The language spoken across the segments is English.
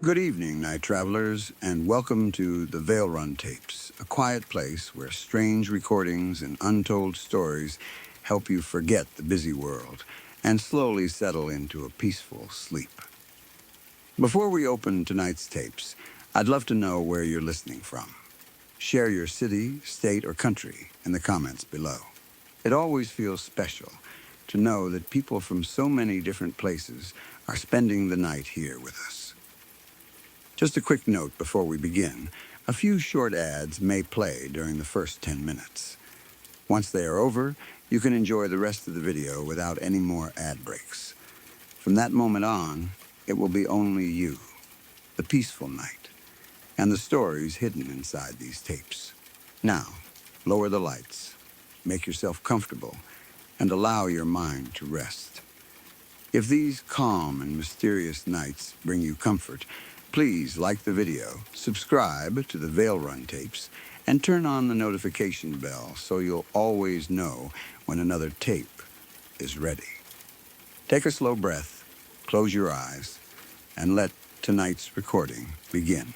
Good evening, night travelers, and welcome to the Veil Run Tapes, a quiet place where strange recordings and untold stories help you forget the busy world and slowly settle into a peaceful sleep. Before we open tonight's tapes, I'd love to know where you're listening from. Share your city, state, or country in the comments below. It always feels special to know that people from so many different places are spending the night here with us. Just a quick note before we begin. A few short ads may play during the first 10 minutes. Once they are over, you can enjoy the rest of the video without any more ad breaks. From that moment on, it will be only you, the peaceful night, and the stories hidden inside these tapes. Now, lower the lights, make yourself comfortable, and allow your mind to rest. If these calm and mysterious nights bring you comfort, please like the video, subscribe to the Veil Run Tapes, and turn on the notification bell so you'll always know when another tape is ready. Take a slow breath, close your eyes, and let tonight's recording begin.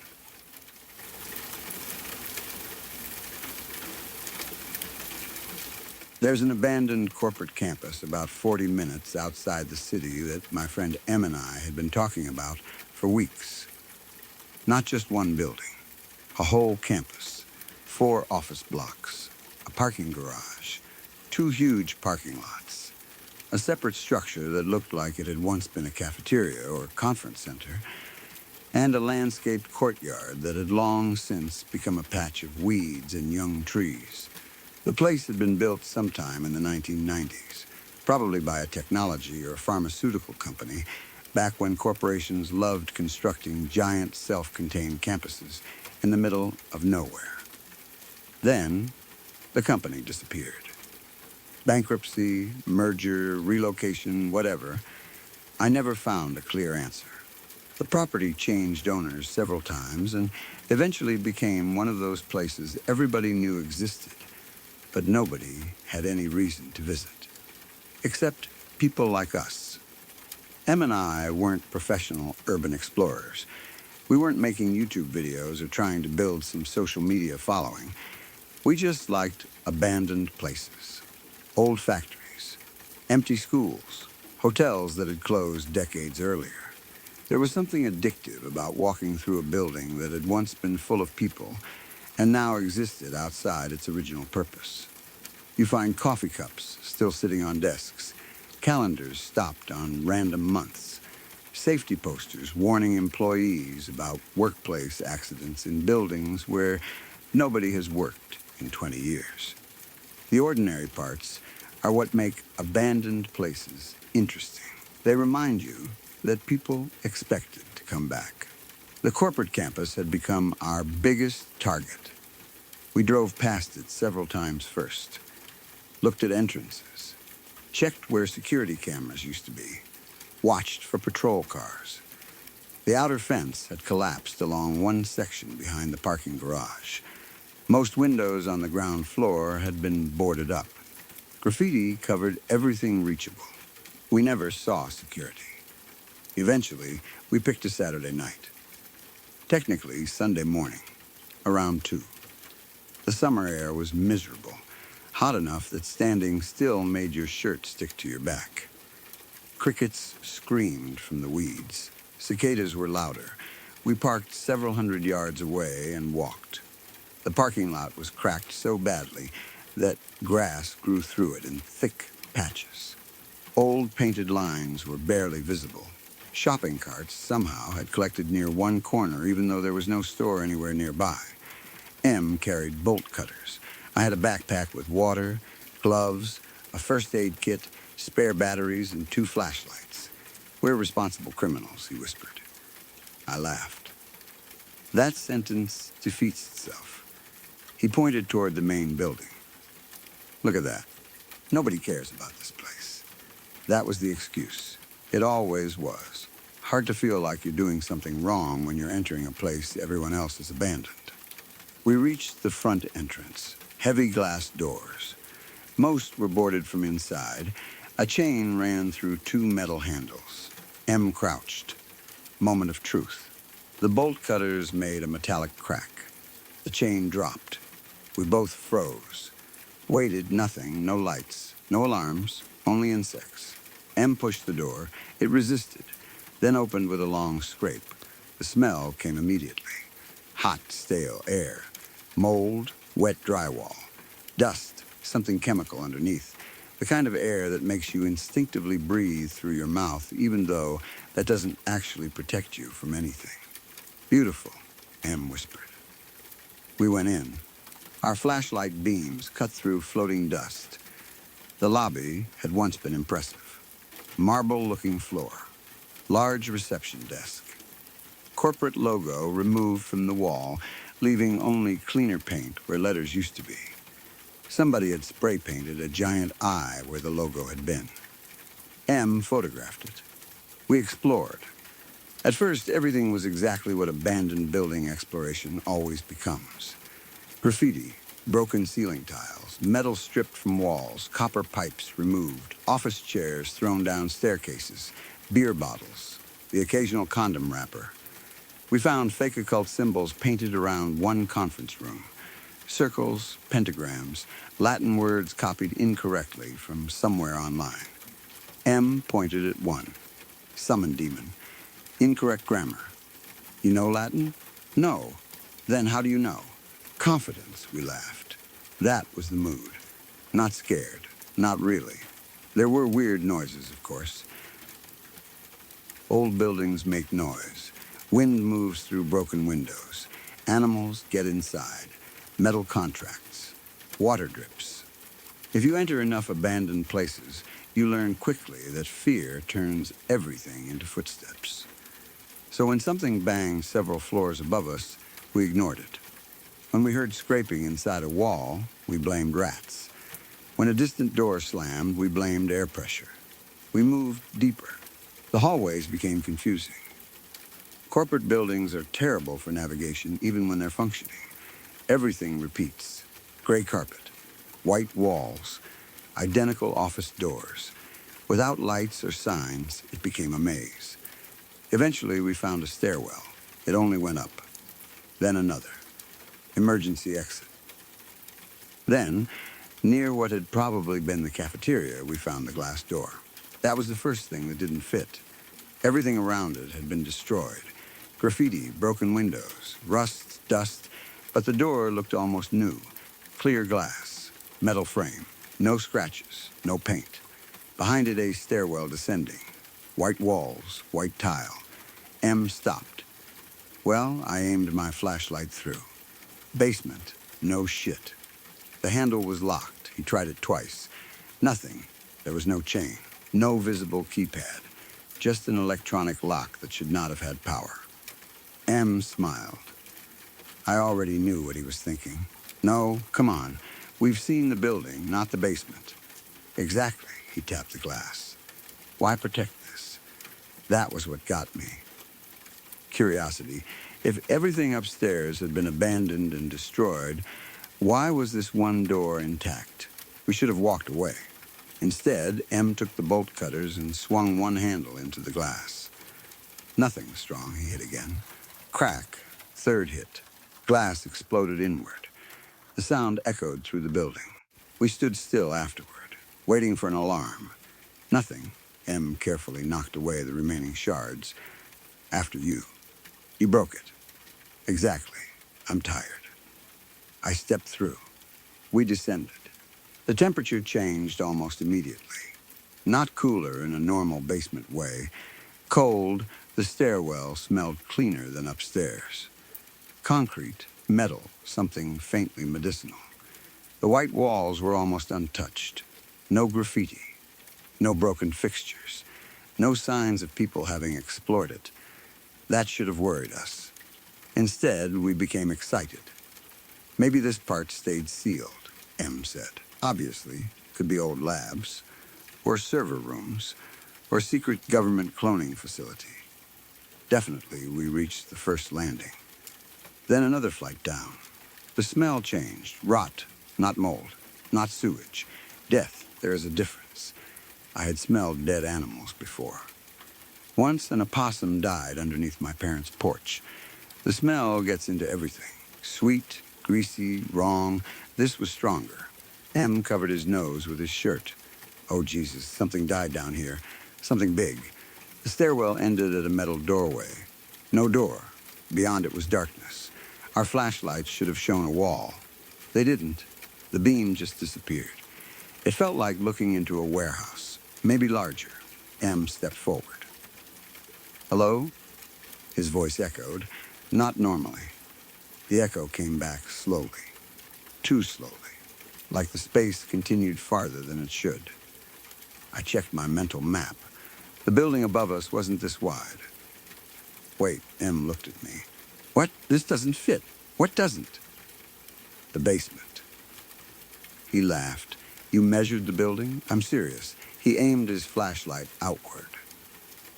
There's an abandoned corporate campus about 40 minutes outside the city that my friend Em and I had been talking about for weeks. Not just one building, a whole campus, 4 office blocks, a parking garage, 2 huge parking lots, a separate structure that looked like it had once been a cafeteria or conference center, and a landscaped courtyard that had long since become a patch of weeds and young trees. The place had been built sometime in the 1990s, probably by a technology or pharmaceutical company, back when corporations loved constructing giant self-contained campuses in the middle of nowhere. Then, the company disappeared. Bankruptcy, merger, relocation, whatever, I never found a clear answer. The property changed owners several times and eventually became one of those places everybody knew existed, but nobody had any reason to visit, except people like us. Em and I weren't professional urban explorers. We weren't making YouTube videos or trying to build some social media following. We just liked abandoned places, old factories, empty schools, hotels that had closed decades earlier. There was something addictive about walking through a building that had once been full of people and now existed outside its original purpose. You find coffee cups still sitting on desks, calendars stopped on random months, safety posters warning employees about workplace accidents in buildings where nobody has worked in 20 years. The ordinary parts are what make abandoned places interesting. They remind you that people expected to come back. The corporate campus had become our biggest target. We drove past it several times first, looked at entrances, checked where security cameras used to be, watched for patrol cars. The outer fence had collapsed along one section behind the parking garage. Most windows on the ground floor had been boarded up. Graffiti covered everything reachable. We never saw security. Eventually, we picked a Saturday night. Technically, Sunday morning, around 2. The summer air was miserable, hot enough that standing still made your shirt stick to your back. Crickets screamed from the weeds. Cicadas were louder. We parked several hundred yards away and walked. The parking lot was cracked so badly that grass grew through it in thick patches. Old painted lines were barely visible. Shopping carts somehow had collected near one corner, even though there was no store anywhere nearby. Em carried bolt cutters. I had a backpack with water, gloves, a first aid kit, spare batteries, and 2 flashlights. "We're responsible criminals," he whispered. I laughed. That sentence defeats itself. He pointed toward the main building. "Look at that. Nobody cares about this place." That was the excuse. It always was. Hard to feel like you're doing something wrong when you're entering a place everyone else has abandoned. We reached the front entrance. Heavy glass doors. Most were boarded from inside. A chain ran through 2 metal handles. Em crouched. Moment of truth. The bolt cutters made a metallic crack. The chain dropped. We both froze. Waited, nothing, no lights, no alarms, only insects. Em pushed the door. It resisted, then opened with a long scrape. The smell came immediately. Hot, stale air. Mold, wet drywall. Dust, something chemical underneath. The kind of air that makes you instinctively breathe through your mouth, even though that doesn't actually protect you from anything. Beautiful, Em whispered. We went in. Our flashlight beams cut through floating dust. The lobby had once been impressive. Marble-looking floor. Large reception desk. Corporate logo removed from the wall, leaving only cleaner paint where letters used to be. Somebody had spray painted a giant eye where the logo had been. Em photographed it. We explored. At first, everything was exactly what abandoned building exploration always becomes. Graffiti, broken ceiling tiles, metal stripped from walls, copper pipes removed, office chairs thrown down staircases, beer bottles, the occasional condom wrapper. We found fake occult symbols painted around one conference room. Circles, pentagrams, Latin words copied incorrectly from somewhere online. M pointed at one. Summon demon. Incorrect grammar. You know Latin? No. Then how do you know? Confidence, we laughed. That was the mood. Not scared. Not really. There were weird noises, of course. Old buildings make noise. Wind moves through broken windows. Animals get inside. Metal contracts. Water drips. If you enter enough abandoned places, you learn quickly that fear turns everything into footsteps. So when something banged several floors above us, we ignored it. When we heard scraping inside a wall, we blamed rats. When a distant door slammed, we blamed air pressure. We moved deeper. The hallways became confusing. Corporate buildings are terrible for navigation even when they're functioning. Everything repeats. Gray carpet, white walls, identical office doors. Without lights or signs, it became a maze. Eventually, we found a stairwell. It only went up. Then another. Emergency exit. Then, near what had probably been the cafeteria, we found the glass door. That was the first thing that didn't fit. Everything around it had been destroyed. Graffiti, broken windows, rust, dust, but the door looked almost new. Clear glass, metal frame, no scratches, no paint. Behind it, a stairwell descending. White walls, white tile. M stopped. Well, I aimed my flashlight through. Basement, no shit. The handle was locked. He tried it twice. Nothing. There was no chain, no visible keypad. Just an electronic lock that should not have had power. M smiled. I already knew what he was thinking. No, come on. We've seen the building, not the basement. Exactly, he tapped the glass. Why protect this? That was what got me. Curiosity. If everything upstairs had been abandoned and destroyed, why was this one door intact? We should have walked away. Instead, M took the bolt cutters and swung one handle into the glass. Nothing strong, he hit again. Crack, third hit. Glass exploded inward. The sound echoed through the building. We stood still afterward, waiting for an alarm. Nothing. M carefully knocked away the remaining shards. After you. You broke it. Exactly. I'm tired. I stepped through. We descended. The temperature changed almost immediately. Not cooler in a normal basement way. Cold, the stairwell smelled cleaner than upstairs. Concrete, metal, something faintly medicinal. The white walls were almost untouched. No graffiti. No broken fixtures. No signs of people having explored it. That should have worried us. Instead, we became excited. Maybe this part stayed sealed, M said. Obviously, could be old labs, or server rooms, or secret government cloning facility. Definitely, we reached the first landing. Then another flight down. The smell changed. Rot, not mold, not sewage. Death, there is a difference. I had smelled dead animals before. Once an opossum died underneath my parents' porch. The smell gets into everything. Sweet, greasy, wrong. This was stronger. M covered his nose with his shirt. Oh, Jesus, something died down here. Something big. The stairwell ended at a metal doorway. No door. Beyond it was darkness. Our flashlights should have shown a wall. They didn't. The beam just disappeared. It felt like looking into a warehouse, maybe larger. M stepped forward. Hello? His voice echoed, not normally. The echo came back slowly, too slowly, like the space continued farther than it should. I checked my mental map. The building above us wasn't this wide. Wait, M looked at me. What? This doesn't fit. What doesn't? The basement. He laughed. You measured the building? I'm serious. He aimed his flashlight outward.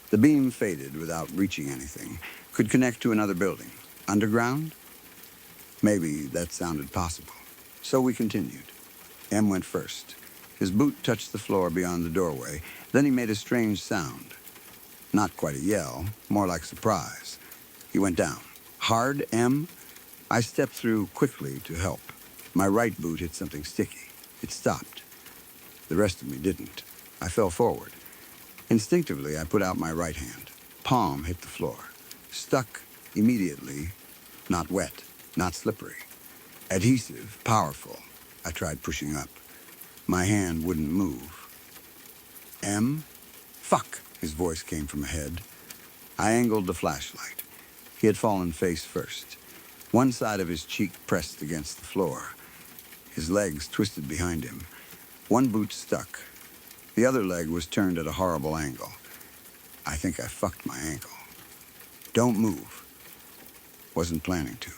The beam faded without reaching anything. Could connect to another building. Underground? Maybe that sounded possible. So we continued. M went first. His boot touched the floor beyond the doorway. Then he made a strange sound. Not quite a yell, more like surprise. He went down. Hard, M? I stepped through quickly to help. My right boot hit something sticky. It stopped. The rest of me didn't. I fell forward. Instinctively, I put out my right hand. Palm hit the floor. Stuck immediately. Not wet, not slippery. Adhesive, powerful. I tried pushing up. My hand wouldn't move. M? Fuck, his voice came from ahead. I angled the flashlight. He had fallen face first. One side of his cheek pressed against the floor. His legs twisted behind him. One boot stuck. The other leg was turned at a horrible angle. I think I fucked my ankle. Don't move. Wasn't planning to.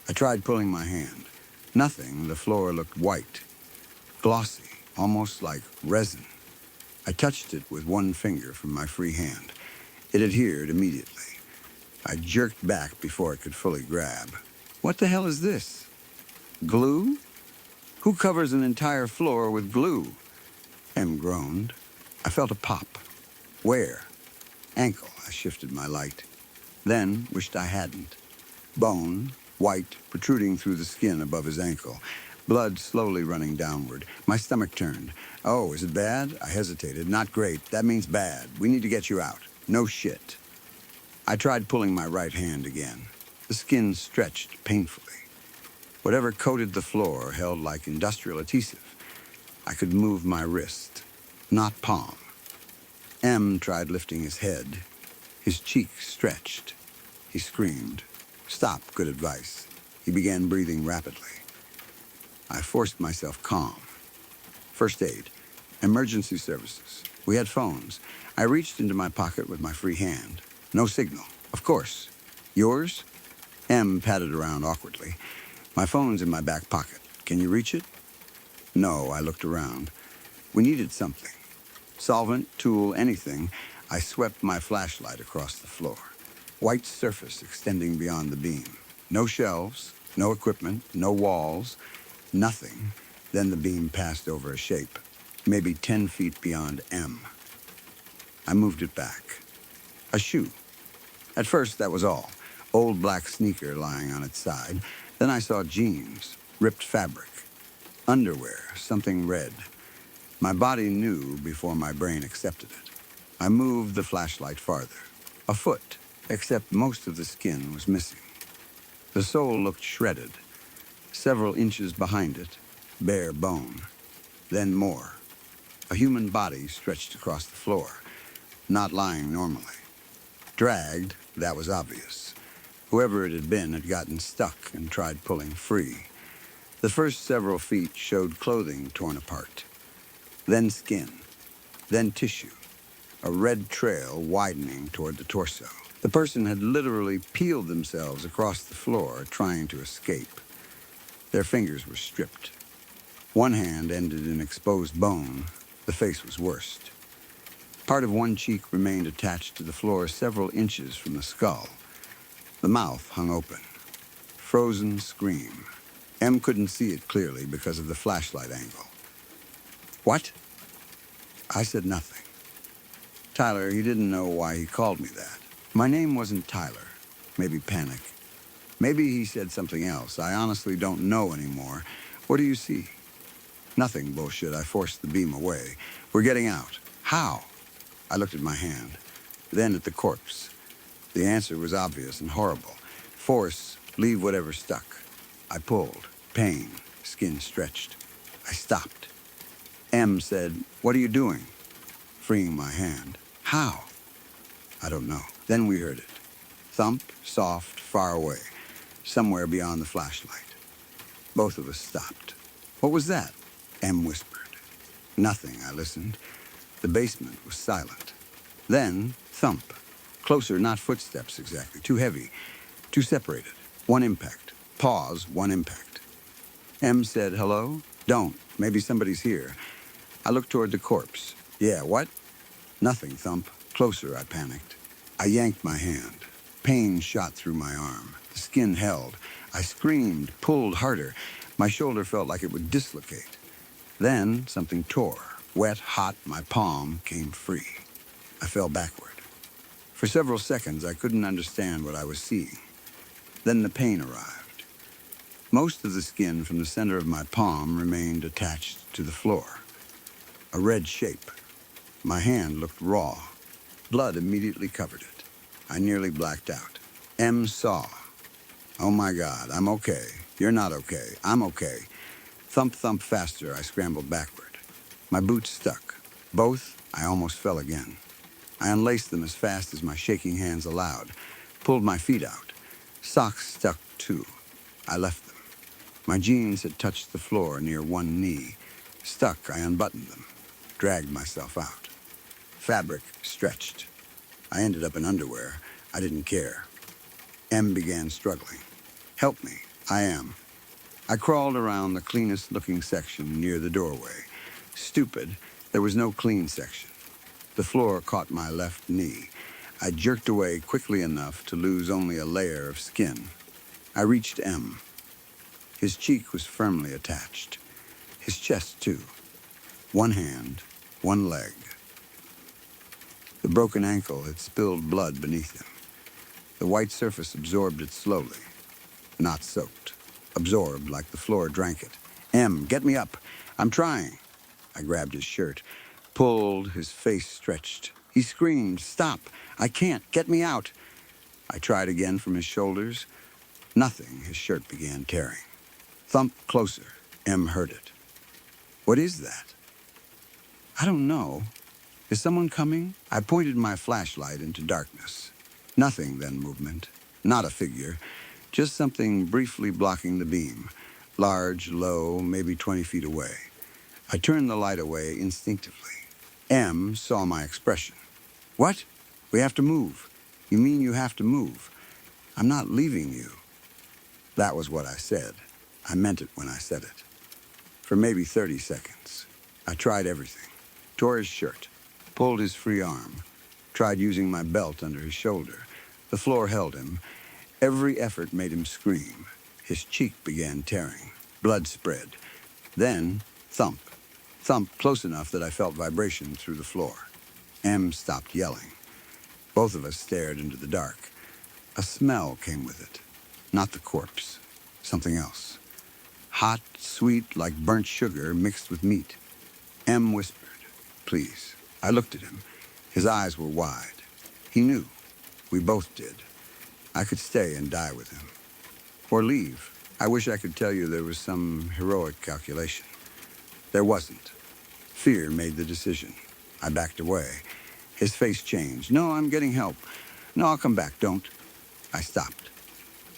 I tried pulling my hand. Nothing. The floor looked white. Glossy, almost like resin. I touched it with one finger from my free hand. It adhered immediately. I jerked back before it could fully grab. What the hell is this? Glue? Who covers an entire floor with glue? M groaned. I felt a pop. Where? Ankle. I shifted my light. Then wished I hadn't. Bone, white, protruding through the skin above his ankle. Blood slowly running downward. My stomach turned. Oh, is it bad? I hesitated. Not great. That means bad. We need to get you out. No shit. I tried pulling my right hand again. The skin stretched painfully. Whatever coated the floor held like industrial adhesive. I could move my wrist, not palm. M tried lifting his head. His cheek stretched. He screamed. Stop, good advice. He began breathing rapidly. I forced myself calm. First aid. Emergency services. We had phones. I reached into my pocket with my free hand. No signal. Of course. Yours? M patted around awkwardly. My phone's in my back pocket. Can you reach it? No, I looked around. We needed something. Solvent, tool, anything. I swept my flashlight across the floor. White surface extending beyond the beam. No shelves, no equipment, no walls, nothing. Then the beam passed over a shape, maybe 10 feet beyond M. I moved it back. A shoe. At first, that was all. Old black sneaker lying on its side. Then I saw jeans, ripped fabric. Underwear, something red. My body knew before my brain accepted it. I moved the flashlight farther. A foot, except most of the skin was missing. The sole looked shredded. Several inches behind it, bare bone. Then more. A human body stretched across the floor, not lying normally. Dragged, that was obvious. Whoever it had been had gotten stuck and tried pulling free. The first several feet showed clothing torn apart. Then skin. Then tissue. A red trail widening toward the torso. The person had literally peeled themselves across the floor trying to escape. Their fingers were stripped. One hand ended in exposed bone. The face was worst. Part of one cheek remained attached to the floor several inches from the skull. The mouth hung open. Frozen scream. M couldn't see it clearly because of the flashlight angle. What? I said nothing. Tyler, he didn't know why he called me that. My name wasn't Tyler. maybe panic. Maybe he said something else. I honestly don't know anymore. What do you see? Nothing, bullshit. I forced the beam away. We're getting out. How? I looked at my hand, then at the corpse. The answer was obvious and horrible. Force, leave whatever stuck. I pulled. Pain. Skin stretched. I stopped. M said, "What are you doing?" Freeing my hand. How? I don't know. Then we heard it. Thump, soft, far away, somewhere beyond the flashlight. Both of us stopped. What was that? M whispered. Nothing, I listened. The basement was silent. Then, thump. Closer, not footsteps exactly. Too heavy. Too separated. One impact. Pause, one impact. M said, "Hello?" "Don't. Maybe somebody's here." I looked toward the corpse. "Yeah, what?" "Nothing, thump." Closer, I panicked. I yanked my hand. Pain shot through my arm. The skin held. I screamed, pulled harder. My shoulder felt like it would dislocate. Then something tore. Wet, hot, my palm came free. I fell backward. For several seconds, I couldn't understand what I was seeing. Then the pain arrived. Most of the skin from the center of my palm remained attached to the floor. A red shape. My hand looked raw. Blood immediately covered it. I nearly blacked out. M saw. "Oh my God, I'm okay. You're not okay. I'm okay." Thump, thump faster, I scrambled backward. My boots stuck. Both, I almost fell again. I unlaced them as fast as my shaking hands allowed, pulled my feet out. Socks stuck too. I left them. My jeans had touched the floor near one knee. Stuck, I unbuttoned them, dragged myself out. Fabric stretched. I ended up in underwear. I didn't care. M began struggling. "Help me. I am." I crawled around the cleanest looking section near the doorway. Stupid, there was no clean section. The floor caught my left knee. I jerked away quickly enough to lose only a layer of skin. I reached M. His cheek was firmly attached. His chest, too. One hand, one leg. The broken ankle had spilled blood beneath him. The white surface absorbed it slowly. Not soaked. Absorbed like the floor drank it. "M, get me up. I'm trying." I grabbed his shirt, pulled, his face stretched. He screamed, "Stop. I can't. Get me out." I tried again from his shoulders. Nothing. His shirt began tearing. Thump closer. M heard it. "What is that?" "I don't know. Is someone coming?" I pointed my flashlight into darkness. Nothing, then movement. Not a figure. Just something briefly blocking the beam. Large, low, maybe 20 feet away. I turned the light away instinctively. M saw my expression. "What? We have to move." "You mean you have to move?" "I'm not leaving you." That was what I said. I meant it when I said it. For maybe 30 seconds. I tried everything. Tore his shirt. Pulled his free arm. Tried using my belt under his shoulder. The floor held him. Every effort made him scream. His cheek began tearing. Blood spread. Then, thump. Thump close enough that I felt vibration through the floor. M stopped yelling. Both of us stared into the dark. A smell came with it. Not the corpse. Something else. Hot, sweet, like burnt sugar mixed with meat. M whispered, "Please." I looked at him. His eyes were wide. He knew. We both did. I could stay and die with him. Or leave. I wish I could tell you there was some heroic calculation. There wasn't. Fear made the decision. I backed away. His face changed. "No, I'm getting help." "No, I'll come back. Don't." I stopped.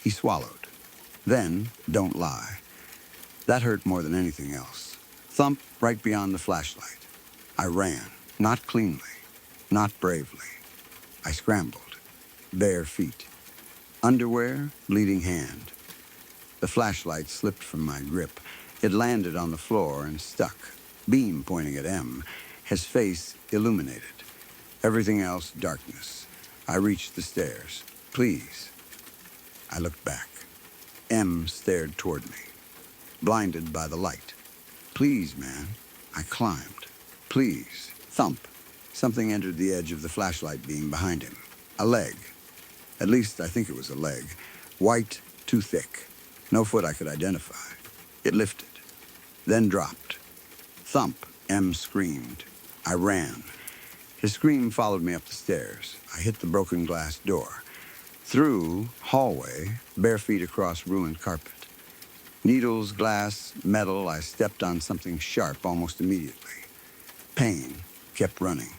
He swallowed. Then, "Don't lie." That hurt more than anything else. Thump right beyond the flashlight. I ran. Not cleanly. Not bravely. I scrambled. Bare feet. Underwear, bleeding hand. The flashlight slipped from my grip. It landed on the floor and stuck. Beam pointing at M. His face illuminated. Everything else darkness. I reached the stairs. "Please." I looked back. M stared toward me, blinded by the light. "Please, man." I climbed. "Please." Thump. Something entered the edge of the flashlight beam behind him. A leg. At least I think it was a leg. White, too thick. No foot I could identify. It lifted, then dropped. Thump, M screamed. I ran. His scream followed me up the stairs. I hit the broken glass door. Through, hallway, bare feet across ruined carpet. Needles, glass, metal, I stepped on something sharp almost immediately. Pain kept running.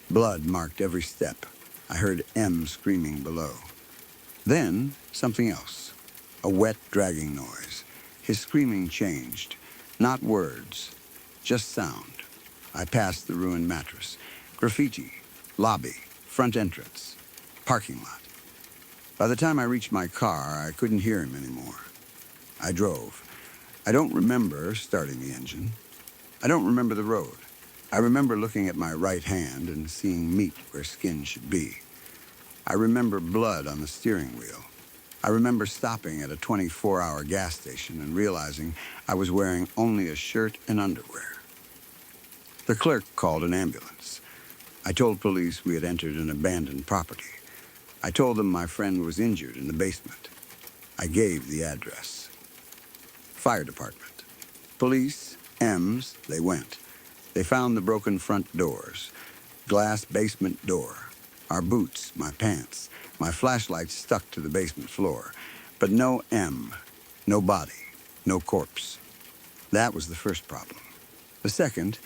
Blood marked every step. I heard M screaming below. Then, something else. A wet, dragging noise. His screaming changed. Not words, just sound. I passed the ruined mattress. Graffiti, lobby, front entrance, parking lot. By the time I reached my car, I couldn't hear him anymore. I drove. I don't remember starting the engine. I don't remember the road. I remember looking at my right hand and seeing meat where skin should be. I remember blood on the steering wheel. I remember stopping at a 24-hour gas station and realizing I was wearing only a shirt and underwear. The clerk called an ambulance. I told police we had entered an abandoned property. I told them my friend was injured in the basement. I gave the address. Fire department. Police, M's, they went. They found the broken front doors. Glass basement door. Our boots, my pants, my flashlight stuck to the basement floor. But no M, no body, no corpse. That was the first problem. The second,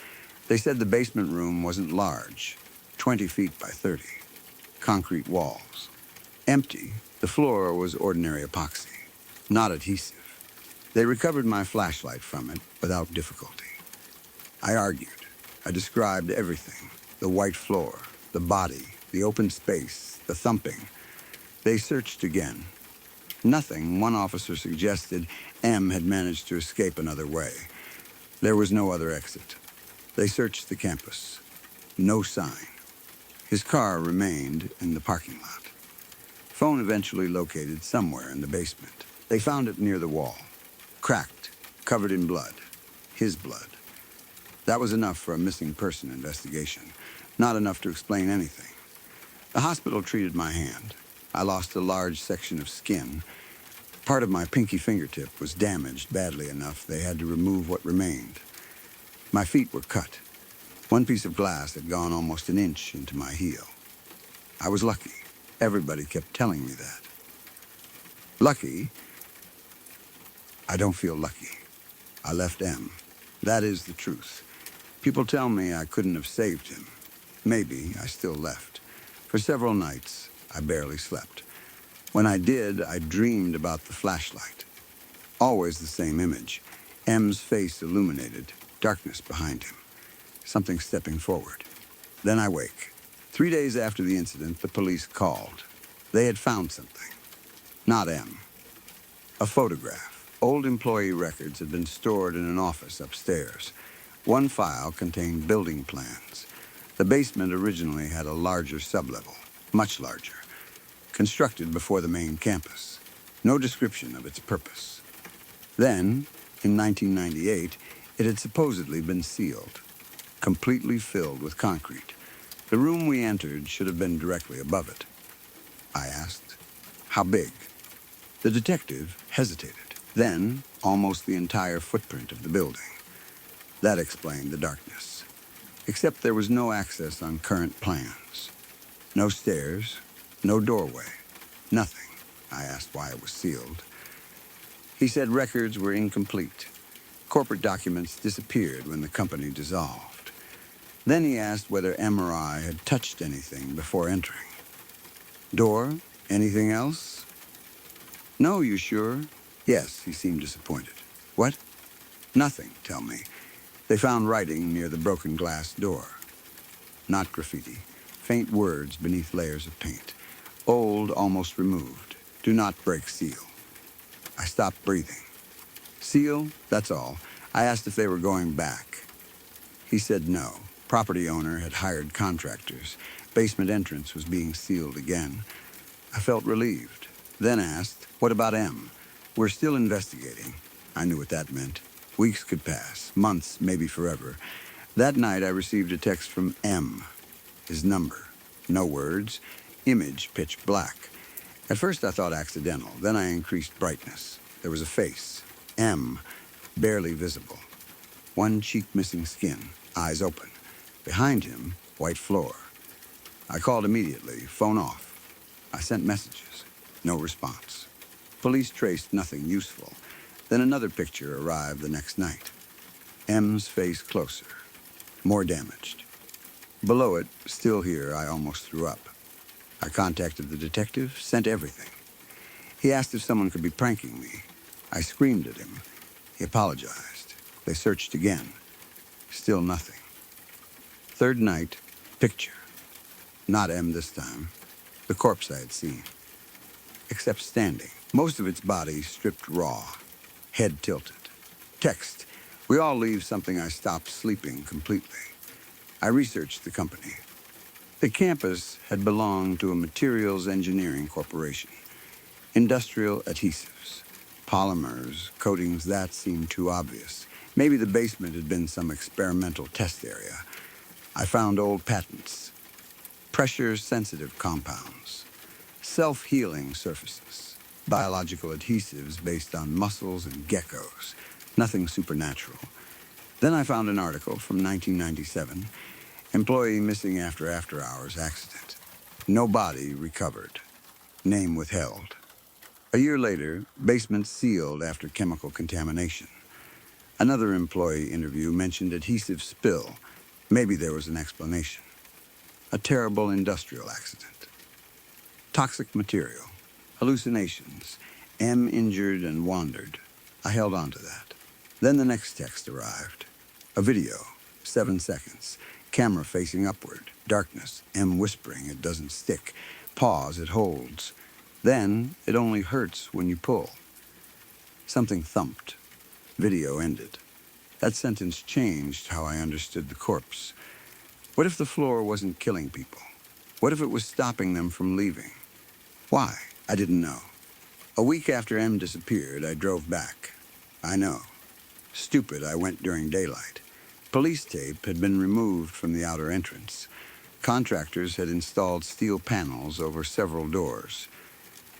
they said the basement room wasn't large, 20 feet by 30. Concrete walls. Empty, the floor was ordinary epoxy, not adhesive. They recovered my flashlight from it without difficulty. I argued. I described everything. The white floor, the body, the open space, the thumping. They searched again. Nothing, one officer suggested, M had managed to escape another way. There was no other exit. They searched the campus. No sign. His car remained in the parking lot. Phone eventually located somewhere in the basement. They found it near the wall. Cracked, covered in blood. His blood. That was enough for a missing person investigation. Not enough to explain anything. The hospital treated my hand. I lost a large section of skin. Part of my pinky fingertip was damaged badly enough they had to remove what remained. My feet were cut. One piece of glass had gone almost an inch into my heel. I was lucky. Everybody kept telling me that. Lucky? I don't feel lucky. I left M. That is the truth. People tell me I couldn't have saved him. Maybe I still left. For several nights, I barely slept. When I did, I dreamed about the flashlight. Always the same image. M's face illuminated, darkness behind him. Something stepping forward. Then I wake. 3 days after the incident, the police called. They had found something. Not M. A photograph. Old employee records had been stored in an office upstairs. One file contained building plans. The basement originally had a larger sublevel, much larger, constructed before the main campus. No description of its purpose. Then, in 1998, it had supposedly been sealed, completely filled with concrete. The room we entered should have been directly above it. I asked, how big? The detective hesitated. Then, almost the entire footprint of the building. That explained the darkness. Except there was no access on current plans. No stairs, no doorway, nothing. I asked why it was sealed. He said records were incomplete. Corporate documents disappeared when the company dissolved. Then he asked whether M or I had touched anything before entering. Door? Anything else? No, you sure? Yes, he seemed disappointed. What? Nothing, tell me. They found writing near the broken glass door. Not graffiti. Faint words beneath layers of paint. Old, almost removed. Do not break seal. I stopped breathing. Seal? That's all. I asked if they were going back. He said no. Property owner had hired contractors. Basement entrance was being sealed again. I felt relieved. Then asked, what about M? We're still investigating. I knew what that meant. Weeks could pass, months, maybe forever. That night I received a text from M. His number. No words. Image pitch black. At first I thought accidental, then I increased brightness. There was a face, M, barely visible. One cheek missing skin, eyes open. Behind him, white floor. I called immediately, phone off. I sent messages, no response. Police traced nothing useful. Then another picture arrived the next night. M's face closer, more damaged. Below it, still here, I almost threw up. I contacted the detective, sent everything. He asked if someone could be pranking me. I screamed at him. He apologized. They searched again. Still nothing. Third night, picture. Not M this time. The corpse I had seen. Except standing. Most of its body stripped raw. Head tilted. Text. We all leave something I stopped sleeping completely. I researched the company. The campus had belonged to a materials engineering corporation. Industrial adhesives. Polymers, coatings that seemed too obvious. Maybe the basement had been some experimental test area. I found old patents. Pressure-sensitive compounds. Self-healing surfaces. Biological adhesives based on mussels and geckos. Nothing supernatural. Then I found an article from 1997. Employee missing after after-hours accident. No body recovered. Name withheld. A year later, basement sealed after chemical contamination. Another employee interview mentioned adhesive spill. Maybe there was an explanation. A terrible industrial accident. Toxic material. Hallucinations. M injured and wandered. I held on to that. Then the next text arrived. A video, 7 seconds. Camera facing upward. Darkness. M whispering, it doesn't stick. Pause, it holds. Then, it only hurts when you pull. Something thumped. Video ended. That sentence changed how I understood the corpse. What if the floor wasn't killing people? What if it was stopping them from leaving? Why? I didn't know. A week after M disappeared, I drove back. I know. Stupid, I went during daylight. Police tape had been removed from the outer entrance. Contractors had installed steel panels over several doors.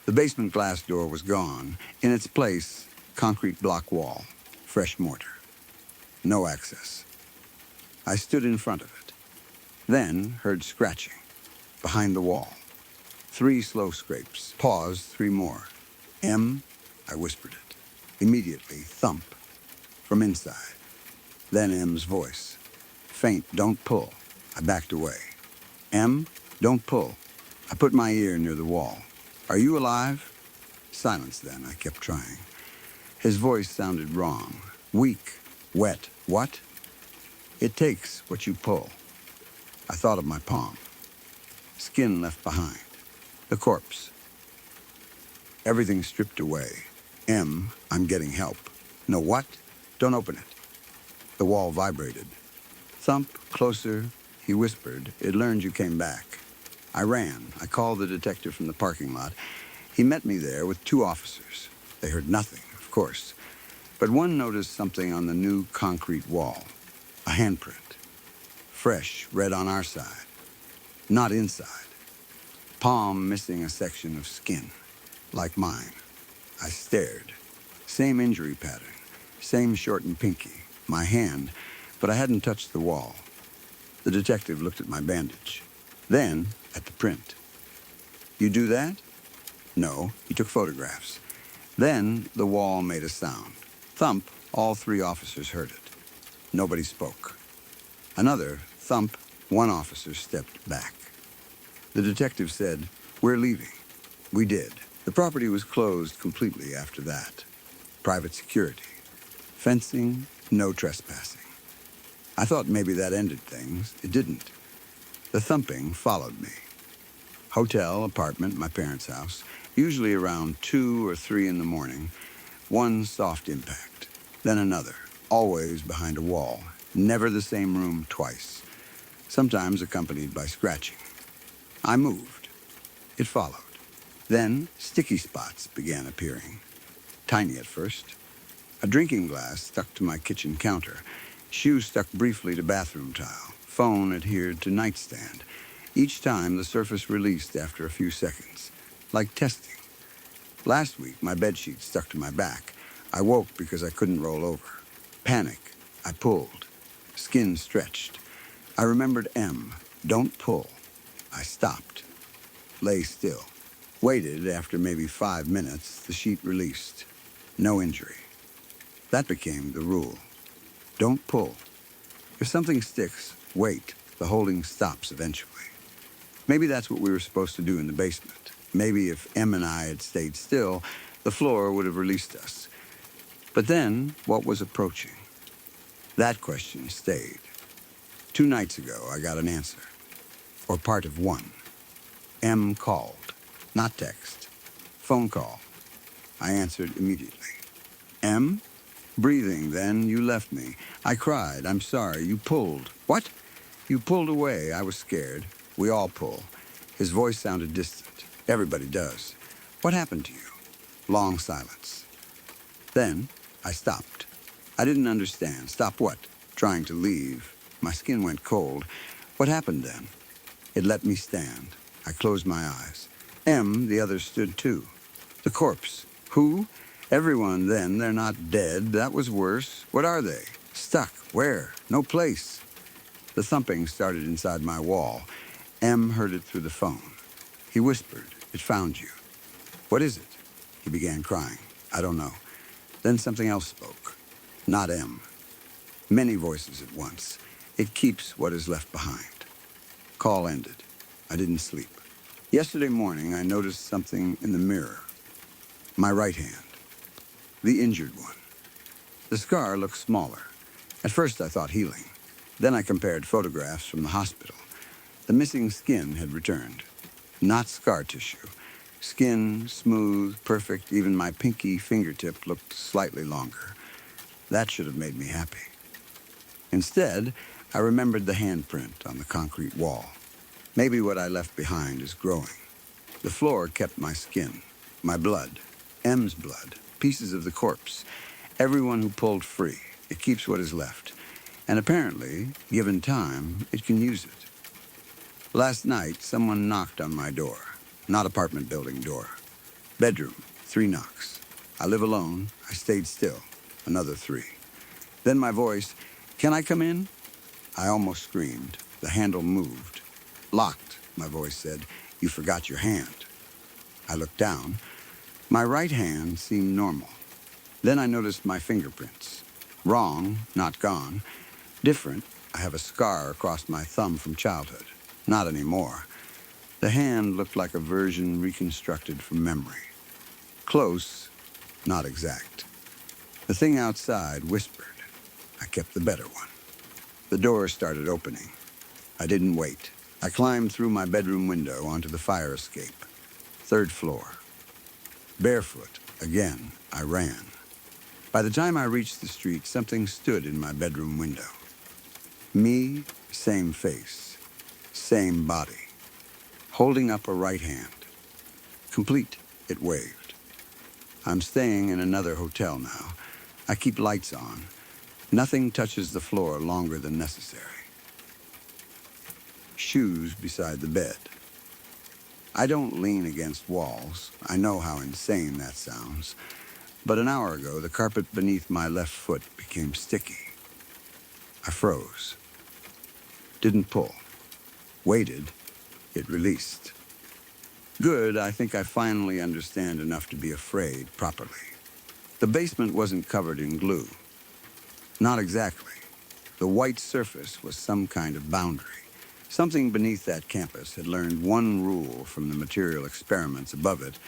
The basement glass door was gone. In its place, concrete block wall, fresh mortar. No access. I stood in front of it. Then heard scratching. Behind the wall. 3 slow scrapes. Pause, 3 more. M, I whispered it. Immediately, thump. From inside. Then M's voice. Faint, don't pull. I backed away. M, don't pull. I put my ear near the wall. Are you alive? Silence then, I kept trying. His voice sounded wrong. Weak, wet, what? It takes what you pull. I thought of my palm. Skin left behind. The corpse. Everything stripped away. M, I'm getting help. No what? Don't open it. The wall vibrated. Thump, closer, he whispered. It learned you came back. I ran. I called the detective from the parking lot. He met me there with 2 officers. They heard nothing, of course. But one noticed something on the new concrete wall. A handprint. Fresh, red on our side. Not inside. Palm missing a section of skin. Like mine. I stared. Same injury pattern. Same shortened pinky. My hand. But I hadn't touched the wall. The detective looked at my bandage. Then, at the print. You do that? No, he took photographs. Then, the wall made a sound. Thump, all 3 officers heard it. Nobody spoke. Another thump, 1 officer stepped back. The detective said, we're leaving. We did. The property was closed completely after that. Private security. Fencing, no trespassing. I thought maybe that ended things. It didn't. The thumping followed me. Hotel, apartment, my parents' house, usually around 2 or 3 in the morning. 1 soft impact, then another, always behind a wall, never the same room twice, sometimes accompanied by scratching. I moved. It followed. Then sticky spots began appearing, tiny at first. A drinking glass stuck to my kitchen counter, shoe stuck briefly to bathroom tile, phone adhered to nightstand. Each time the surface released after a few seconds. like testing. Last week, my bedsheet stuck to my back. I woke because I couldn't roll over. Panic. I pulled. Skin stretched. I remembered M. Don't pull. I stopped. Lay still. Waited. After maybe 5 minutes, the sheet released. No injury. That became the rule. Don't pull. If something sticks, wait. The holding stops eventually. Maybe that's what we were supposed to do in the basement. Maybe if Em and I had stayed still, the floor would have released us. But then, what was approaching? That question stayed. 2 nights ago, I got an answer. Or part of one. M called. Not text. Phone call. I answered immediately. M? Breathing, then you left me. I cried. I'm sorry. You pulled. What? You pulled away. I was scared. We all pull. His voice sounded distant. Everybody does. What happened to you? Long silence. Then I stopped. I didn't understand. Stop what? Trying to leave. My skin went cold. What happened then? It let me stand. I closed my eyes. M, the others stood too. The corpse. Who? Everyone then. They're not dead. That was worse. What are they? Stuck. Where? No place. The thumping started inside my wall. M heard it through the phone. He whispered, "It found you." "What is it?" He began crying. "I don't know." Then something else spoke. Not M. Many voices at once. It keeps what is left behind. Call ended. I didn't sleep. Yesterday morning, I noticed something in the mirror. My right hand. The injured one. The scar looked smaller. At first, I thought healing. Then I compared photographs from the hospital. The missing skin had returned. Not scar tissue. Skin, smooth, perfect. Even my pinky fingertip looked slightly longer. That should have made me happy. Instead, I remembered the handprint on the concrete wall. Maybe what I left behind is growing. The floor kept my skin, my blood, M's blood, pieces of the corpse. Everyone who pulled free. It keeps what is left. And apparently, given time, it can use it. Last night, someone knocked on my door. Not apartment building door. Bedroom, 3 knocks. I live alone. I stayed still. Another 3. Then my voice, "Can I come in?" I almost screamed. The handle moved. "Locked," my voice said. "You forgot your hand." I looked down. My right hand seemed normal. Then I noticed my fingerprints. Wrong, not gone. Different, I have a scar across my thumb from childhood. Not anymore. The hand looked like a version reconstructed from memory. Close, not exact. The thing outside whispered. I kept the better one. The door started opening. I didn't wait. I climbed through my bedroom window onto the fire escape. 3rd floor. Barefoot, again, I ran. By the time I reached the street, something stood in my bedroom window. Me, same face, same body, holding up a right hand. Complete, it waved. I'm staying in another hotel now. I keep lights on. Nothing touches the floor longer than necessary. Shoes beside the bed. I don't lean against walls. I know how insane that sounds. But an hour ago, the carpet beneath my left foot became sticky. I froze. Didn't pull. Waited. It released. Good, I think I finally understand enough to be afraid properly. The basement wasn't covered in glue. Not exactly. The white surface was some kind of boundary. Something beneath that campus had learned one rule from the material experiments above it.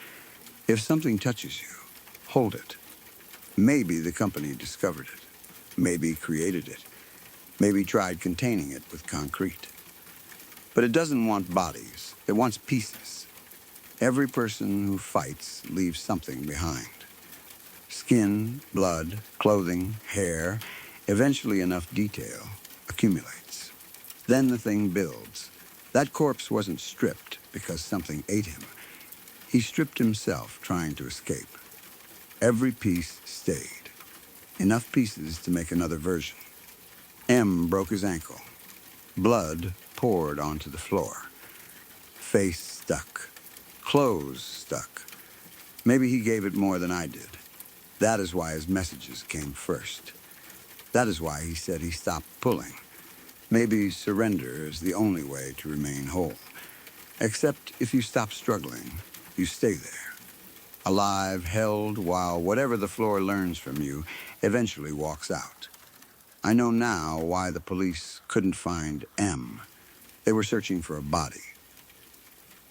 If something touches you, hold it. Maybe the company discovered it. Maybe created it. Maybe tried containing it with concrete. But it doesn't want bodies. It wants pieces. Every person who fights leaves something behind. Skin, blood, clothing, hair. Eventually enough detail accumulates. Then the thing builds. That corpse wasn't stripped because something ate him. He stripped himself trying to escape. Every piece stayed. Enough pieces to make another version. M broke his ankle. Blood poured onto the floor. Face stuck. clothes stuck. Maybe he gave it more than I did. That is why his messages came first. That is why he said he stopped pulling. Maybe surrender is the only way to remain whole. Except if you stop struggling, you stay there. Alive, held, while whatever the floor learns from you eventually walks out. I know now why the police couldn't find M. They were searching for a body.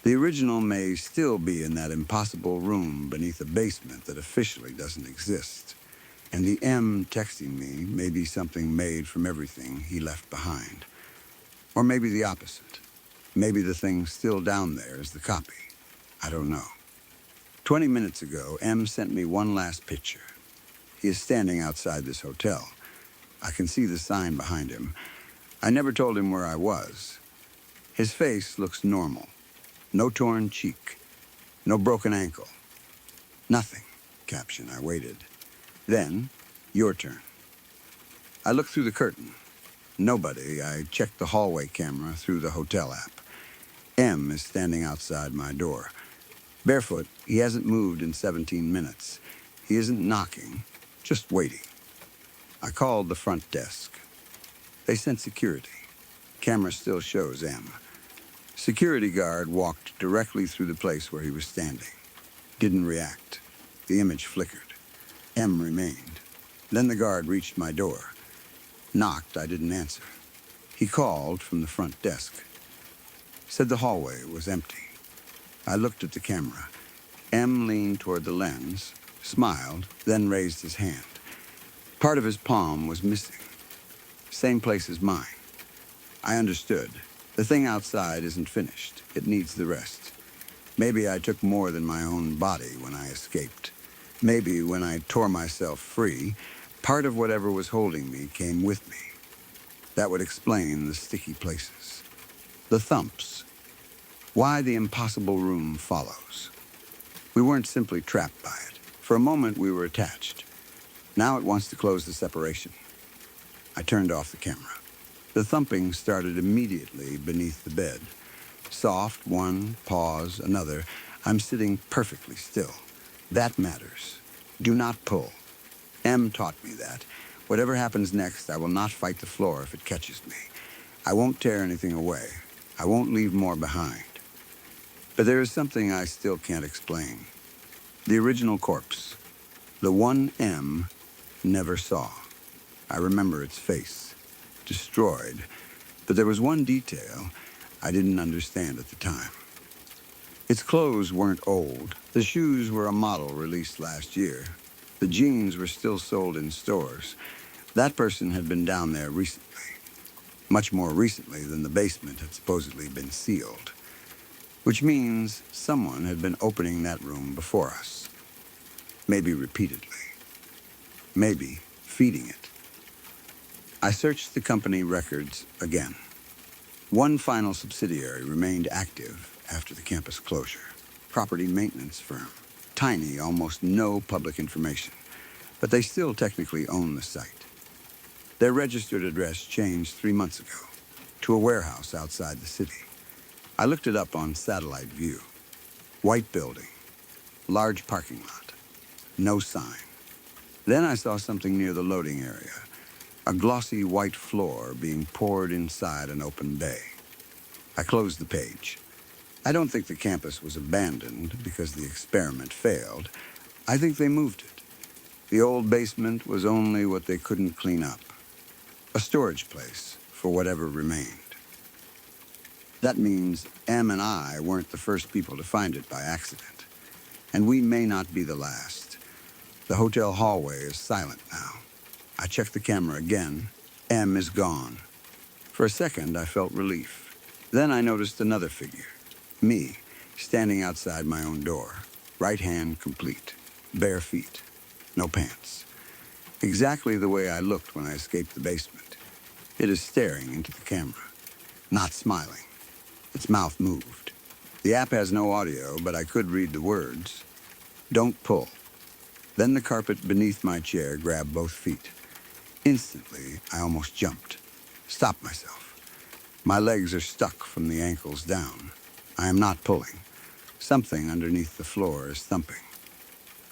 The original may still be in that impossible room beneath a basement that officially doesn't exist. And the M texting me may be something made from everything he left behind. Or maybe the opposite. Maybe the thing still down there is the copy. I don't know. 20 minutes ago, M sent me one last picture. He is standing outside this hotel. I can see the sign behind him. I never told him where I was. His face looks normal. No torn cheek. No broken ankle. Nothing. Caption. I waited. Then, your turn. I looked through the curtain. Nobody. I checked the hallway camera through the hotel app. M is standing outside my door. Barefoot, he hasn't moved in 17 minutes. He isn't knocking, just waiting. I called the front desk. They sent security. Camera still shows M. Security guard walked directly through the place where he was standing. Didn't react. The image flickered. M remained. Then the guard reached my door. Knocked, I didn't answer. He called from the front desk. Said the hallway was empty. I looked at the camera. M leaned toward the lens, smiled, then raised his hand. Part of his palm was missing. Same place as mine. I understood. The thing outside isn't finished. It needs the rest. Maybe I took more than my own body when I escaped. Maybe when I tore myself free, part of whatever was holding me came with me. That would explain the sticky places. The thumps. Why the impossible room follows. We weren't simply trapped by it. For a moment, we were attached. Now it wants to close the separation. I turned off the camera. The thumping started immediately beneath the bed. Soft, one, pause, another. I'm sitting perfectly still. That matters. Do not pull. M taught me that. Whatever happens next, I will not fight the floor if it catches me. I won't tear anything away. I won't leave more behind. But there is something I still can't explain. The original corpse. The one M never saw. I remember its face. Destroyed. But there was one detail I didn't understand at the time. Its clothes weren't old. The shoes were a model released last year. The jeans were still sold in stores. That person had been down there recently. Much more recently than the basement had supposedly been sealed. Which means someone had been opening that room before us. Maybe repeatedly. Maybe feeding it. I searched the company records again. One final subsidiary remained active after the campus closure. Property maintenance firm. Tiny, almost no public information. But they still technically own the site. Their registered address changed 3 months ago to a warehouse outside the city. I looked it up on satellite view. White building. Large parking lot. No sign. Then I saw something near the loading area. A glossy white floor being poured inside an open bay. I closed the page. I don't think the campus was abandoned because the experiment failed. I think they moved it. The old basement was only what they couldn't clean up. A storage place for whatever remained. That means M and I weren't the first people to find it by accident. And we may not be the last. The hotel hallway is silent now. I checked the camera again. M is gone. For a second, I felt relief. Then I noticed another figure. Me, standing outside my own door. Right hand complete. Bare feet. No pants. Exactly the way I looked when I escaped the basement. It is staring into the camera. Not smiling. Its mouth moved. The app has no audio, but I could read the words. Don't pull. Then the carpet beneath my chair grabbed both feet. Instantly, I almost jumped. Stopped myself. My legs are stuck from the ankles down. I am not pulling. Something underneath the floor is thumping.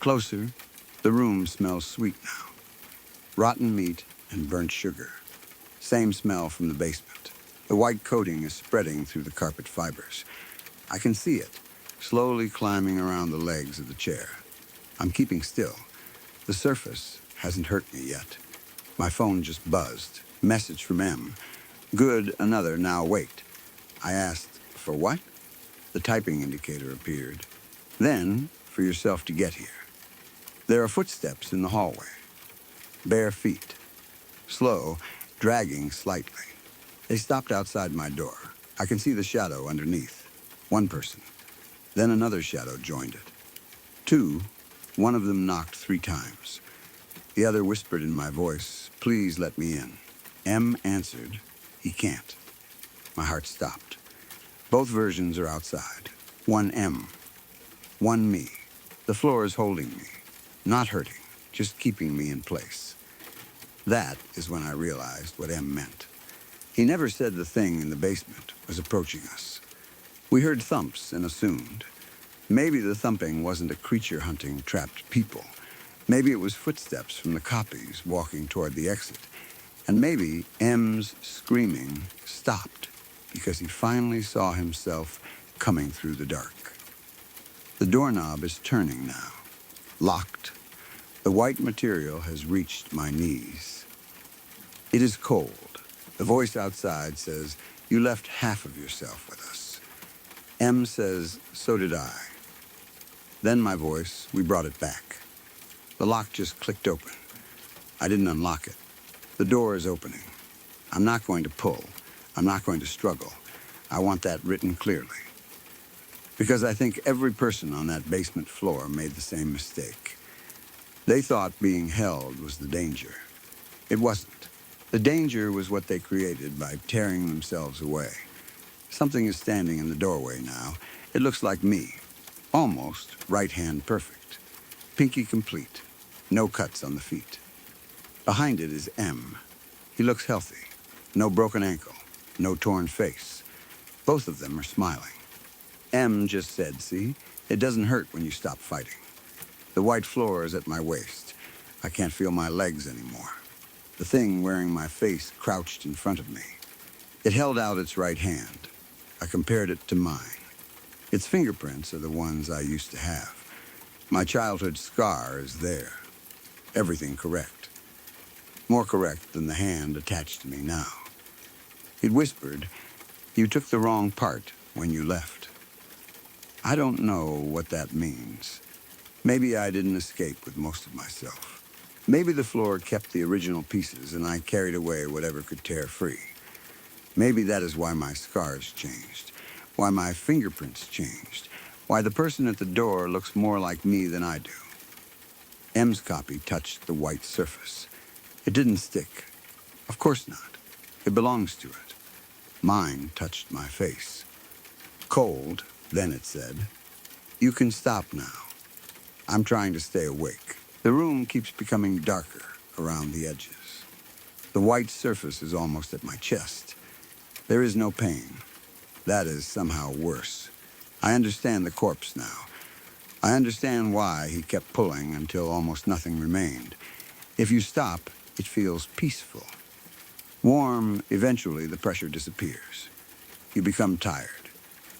Closer, the room smells sweet now. Rotten meat and burnt sugar. Same smell from the basement. The white coating is spreading through the carpet fibers. I can see it, slowly climbing around the legs of the chair. I'm keeping still. The surface hasn't hurt me yet. My phone just buzzed. Message from M. Good, another, now wait. I asked, for what? The typing indicator appeared. Then, for yourself to get here. There are footsteps in the hallway. Bare feet. Slow, dragging slightly. They stopped outside my door. I can see the shadow underneath. One person. Then another shadow joined it. Two. One of them knocked 3 times. The other whispered in my voice, please let me in. M answered, he can't. My heart stopped. Both versions are outside. One M. One me. The floor is holding me. Not hurting, just keeping me in place. That is when I realized what M meant. He never said the thing in the basement was approaching us. We heard thumps and assumed. Maybe the thumping wasn't a creature hunting trapped people. Maybe it was footsteps from the copies walking toward the exit. And maybe M's screaming stopped because he finally saw himself coming through the dark. The doorknob is turning now, locked. The white material has reached my knees. It is cold. The voice outside says, you left half of yourself with us. M says, so did I. Then my voice, we brought it back. The lock just clicked open. I didn't unlock it. The door is opening. I'm not going to pull. I'm not going to struggle. I want that written clearly. Because I think every person on that basement floor made the same mistake. They thought being held was the danger. It wasn't. The danger was what they created by tearing themselves away. Something is standing in the doorway now. It looks like me. Almost right hand perfect. Pinky complete. No cuts on the feet. Behind it is M. He looks healthy. No broken ankle. No torn face. Both of them are smiling. M just said, see, it doesn't hurt when you stop fighting. The white floor is at my waist. I can't feel my legs anymore. The thing wearing my face crouched in front of me. It held out its right hand. I compared it to mine. Its fingerprints are the ones I used to have. My childhood scar is there. Everything correct. More correct than the hand attached to me now. It whispered, you took the wrong part when you left. I don't know what that means. Maybe I didn't escape with most of myself. Maybe the floor kept the original pieces and I carried away whatever could tear free. Maybe that is why my scars changed, why my fingerprints changed, why the person at the door looks more like me than I do. M's copy touched the white surface. It didn't stick. Of course not. It belongs to it. Mine touched my face. Cold, then it said, you can stop now. I'm trying to stay awake. The room keeps becoming darker around the edges. The white surface is almost at my chest. There is no pain. That is somehow worse. I understand the corpse now. I understand why he kept pulling until almost nothing remained. If you stop, it feels peaceful. Warm, eventually the pressure disappears. You become tired.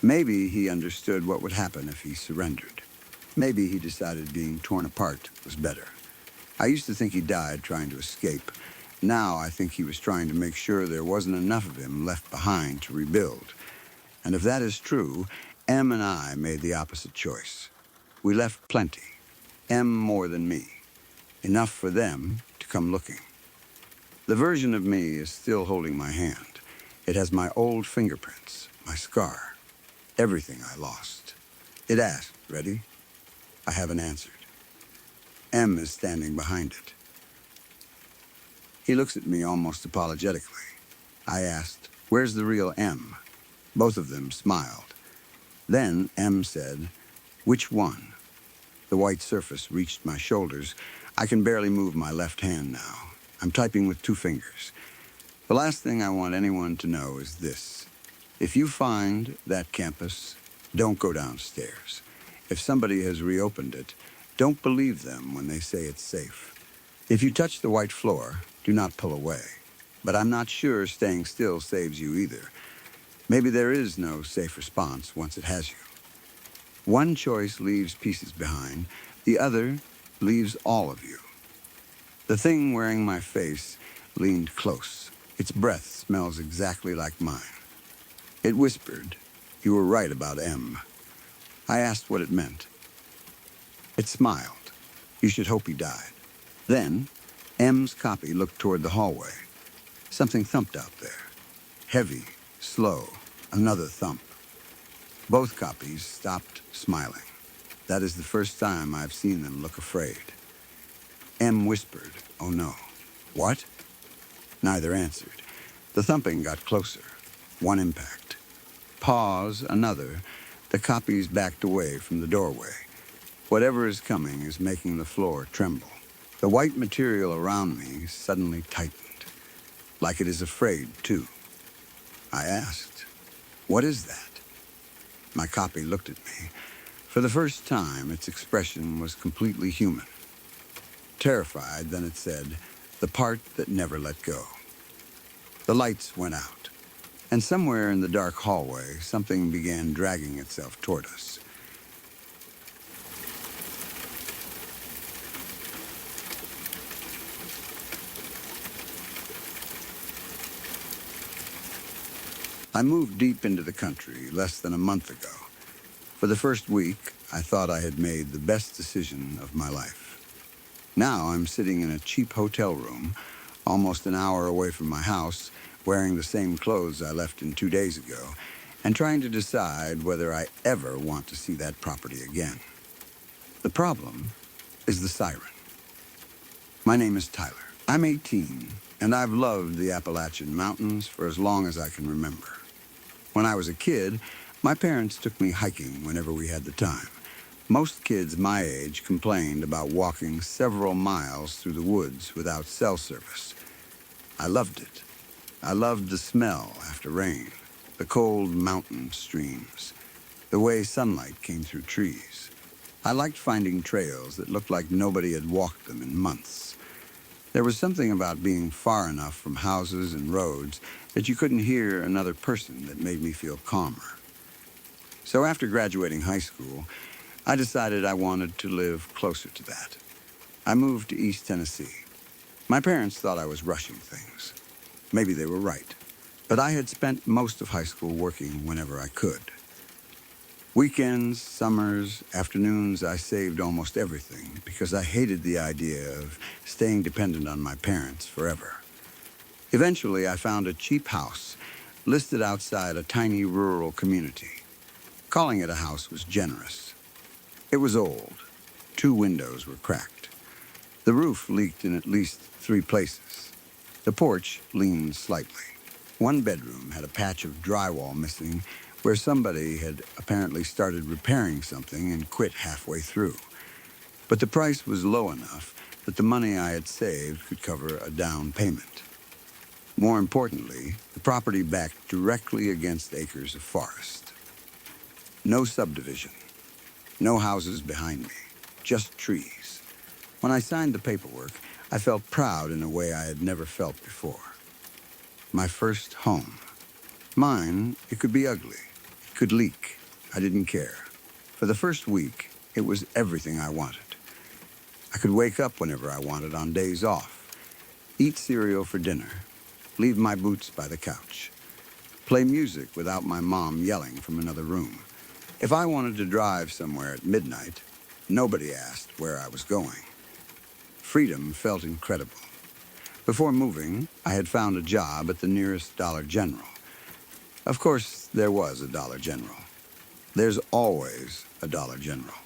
Maybe he understood what would happen if he surrendered. Maybe he decided being torn apart was better. I used to think he died trying to escape. Now I think he was trying to make sure there wasn't enough of him left behind to rebuild. And if that is true, M and I made the opposite choice. We left plenty. M more than me. Enough for them to come looking. The version of me is still holding my hand. It has my old fingerprints, my scar, everything I lost. It asked, ready? I haven't answered. M is standing behind it. He looks at me almost apologetically. I asked, where's the real M? Both of them smiled. Then M said, which one? The white surface reached my shoulders. I can barely move my left hand now. I'm typing with 2 fingers. The last thing I want anyone to know is this. If you find that campus, Don't go downstairs. If somebody has reopened it, don't believe them when they say it's safe. If you touch the white floor, do not pull away. But I'm not sure staying still saves you either. Maybe there is no safe response once it has you. One choice leaves pieces behind, the other leaves all of you. The thing wearing my face leaned close. Its breath smells exactly like mine. It whispered, "You were right about M." I asked what it meant. It smiled. "You should hope he died." Then, M's copy looked toward the hallway. Something thumped out there. Heavy, slow, another thump. Both copies stopped smiling. That is the first time I've seen them look afraid. M whispered, "Oh no." "What?" Neither answered. The thumping got closer. One impact. Pause, another. The copies backed away from the doorway. Whatever is coming is making the floor tremble. The white material around me suddenly tightened, like it is afraid, too. I asked, "What is that?" My copy looked at me. For the first time, its expression was completely human. Terrified, then it said, "The part that never let go." The lights went out, and somewhere in the dark hallway, something began dragging itself toward us. I moved deep into the country less than a month ago. For the first week, I thought I had made the best decision of my life. Now I'm sitting in a cheap hotel room, almost an hour away from my house, wearing the same clothes I left in 2 days ago, and trying to decide whether I ever want to see that property again. The problem is the siren. My name is Tyler. I'm 18, and I've loved the Appalachian Mountains for as long as I can remember. When I was a kid, my parents took me hiking whenever we had the time. Most kids my age complained about walking several miles through the woods without cell service. I loved it. I loved the smell after rain, the cold mountain streams, the way sunlight came through trees. I liked finding trails that looked like nobody had walked them in months. There was something about being far enough from houses and roads that you couldn't hear another person that made me feel calmer. So after graduating high school, I decided I wanted to live closer to that. I moved to East Tennessee. My parents thought I was rushing things. Maybe they were right. But I had spent most of high school working whenever I could. Weekends, summers, afternoons, I saved almost everything because I hated the idea of staying dependent on my parents forever. Eventually, I found a cheap house listed outside a tiny rural community. Calling it a house was generous. It was old. 2 windows were cracked. The roof leaked in at least 3 places. The porch leaned slightly. One bedroom had a patch of drywall missing where somebody had apparently started repairing something and quit halfway through. But the price was low enough that the money I had saved could cover a down payment. More importantly, the property backed directly against acres of forest. No subdivision, no houses behind me, just trees. When I signed the paperwork, I felt proud in a way I had never felt before. My first home. Mine, it could be ugly. It could leak. I didn't care. For the first week, it was everything I wanted. I could wake up whenever I wanted on days off, eat cereal for dinner, leave my boots by the couch, play music without my mom yelling from another room. If I wanted to drive somewhere at midnight, nobody asked where I was going. Freedom felt incredible. Before moving, I had found a job at the nearest Dollar General. Of course, there was a Dollar General. There's always a Dollar General.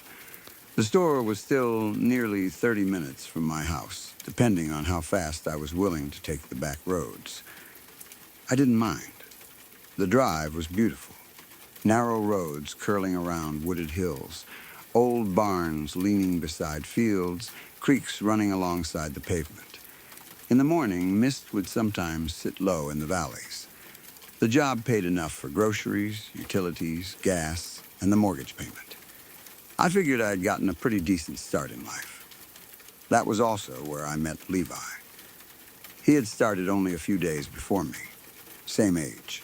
The store was still nearly 30 minutes from my house, depending on how fast I was willing to take the back roads. I didn't mind. The drive was beautiful. Narrow roads curling around wooded hills, old barns leaning beside fields, creeks running alongside the pavement. In the morning, mist would sometimes sit low in the valleys. The job paid enough for groceries, utilities, gas, and the mortgage payment. I figured I'd gotten a pretty decent start in life. That was also where I met Levi. He had started only a few days before me. Same age.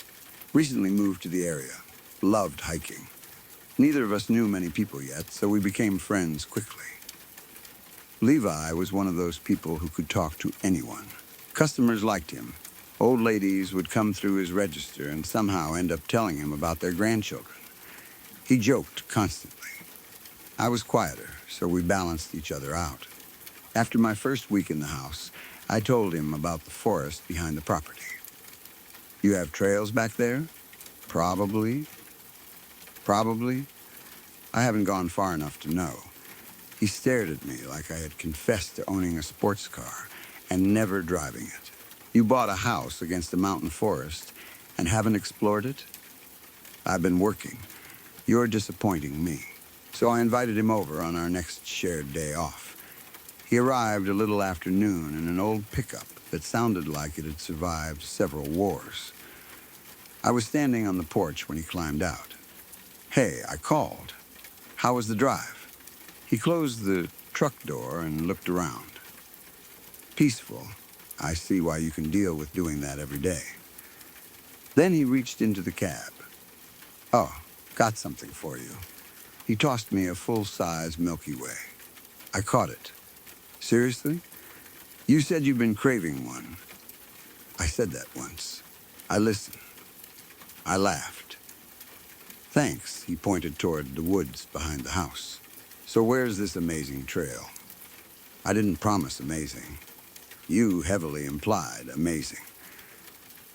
Recently moved to the area. Loved hiking. Neither of us knew many people yet, so we became friends quickly. Levi was one of those people who could talk to anyone. Customers liked him. Old ladies would come through his register and somehow end up telling him about their grandchildren. He joked constantly. I was quieter, so we balanced each other out. After my first week in the house, I told him about the forest behind the property. You have trails back there? Probably. Probably. I haven't gone far enough to know. He stared at me like I had confessed to owning a sports car and never driving it. You bought a house against a mountain forest and haven't explored it? I've been working. You're disappointing me. So I invited him over on our next shared day off. He arrived a little after noon in an old pickup that sounded like it had survived several wars. I was standing on the porch when he climbed out. Hey, I called. How was the drive? He closed the truck door and looked around. Peaceful. I see why you can deal with doing that every day. Then he reached into the cab. Oh, got something for you. He tossed me a full-size Milky Way. I caught it. Seriously? You said you've been craving one. I said that once. I listened. I laughed. Thanks, he pointed toward the woods behind the house. So where's this amazing trail? I didn't promise amazing. You heavily implied amazing.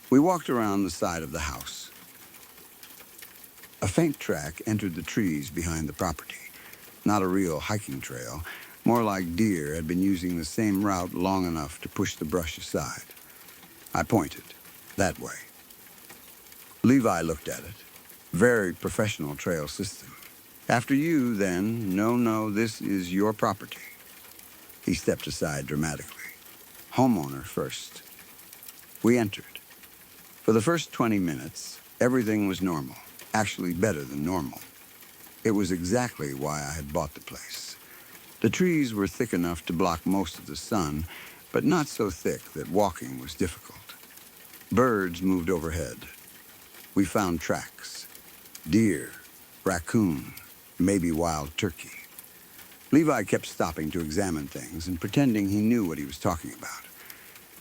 We walked around the side of the house. A faint track entered the trees behind the property. Not a real hiking trail. More like deer had been using the same route long enough to push the brush aside. I pointed. That way. Levi looked at it. Very professional trail system. After you, then. No, this is your property. He stepped aside dramatically. Homeowner first. We entered. For the first 20 minutes, everything was normal. Actually better than normal. It was exactly why I had bought the place. The trees were thick enough to block most of the sun, but not so thick that walking was difficult. Birds moved overhead. We found tracks. Deer, raccoon, maybe wild turkey. Levi kept stopping to examine things and pretending he knew what he was talking about.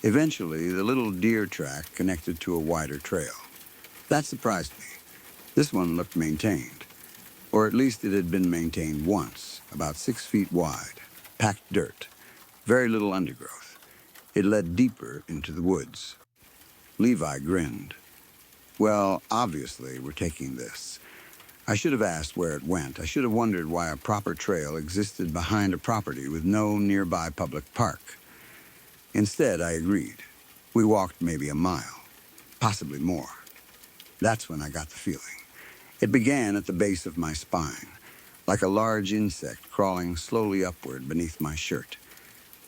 Eventually, the little deer track connected to a wider trail. That surprised me. This one looked maintained. Or at least it had been maintained once, about 6 feet wide, packed dirt, very little undergrowth. It led deeper into the woods. Levi grinned. Well, obviously, we're taking this. I should have asked where it went. I should have wondered why a proper trail existed behind a property with no nearby public park. Instead, I agreed. We walked maybe a mile, possibly more. That's when I got the feeling. It began at the base of my spine, like a large insect crawling slowly upward beneath my shirt.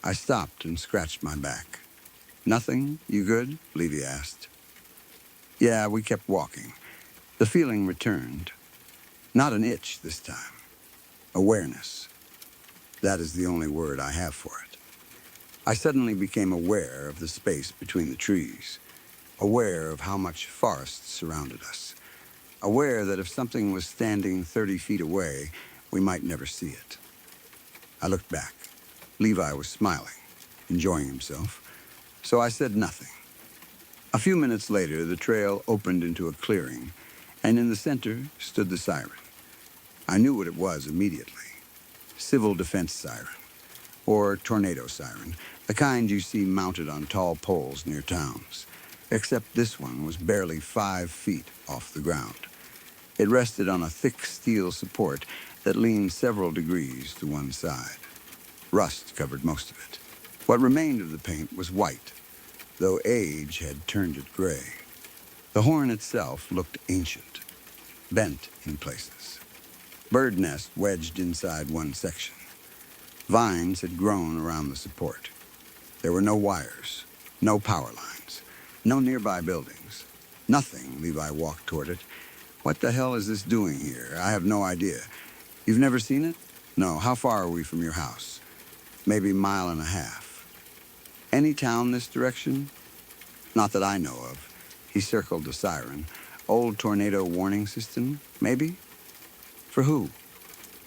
I stopped and scratched my back. Nothing? You good? Levy asked. Yeah, we kept walking. The feeling returned. Not an itch this time. Awareness. That is the only word I have for it. I suddenly became aware of the space between the trees, aware of how much forest surrounded us, aware that if something was standing 30 feet away, we might never see it. I looked back. Levi was smiling, enjoying himself, so I said nothing. A few minutes later, the trail opened into a clearing, and in the center stood the siren. I knew what it was immediately. Civil defense siren, or tornado siren, the kind you see mounted on tall poles near towns, except this one was barely 5 feet off the ground. It rested on a thick steel support that leaned several degrees to one side. Rust covered most of it. What remained of the paint was white, though age had turned it gray. The horn itself looked ancient, bent in places. Bird nest wedged inside one section. Vines had grown around the support. There were no wires, no power lines, no nearby buildings. Nothing. Levi walked toward it. What the hell is this doing here? I have no idea. You've never seen it? No. How far are we from your house? Maybe a mile and a half. Any town this direction? Not that I know of. He circled the siren. Old tornado warning system, maybe? For who?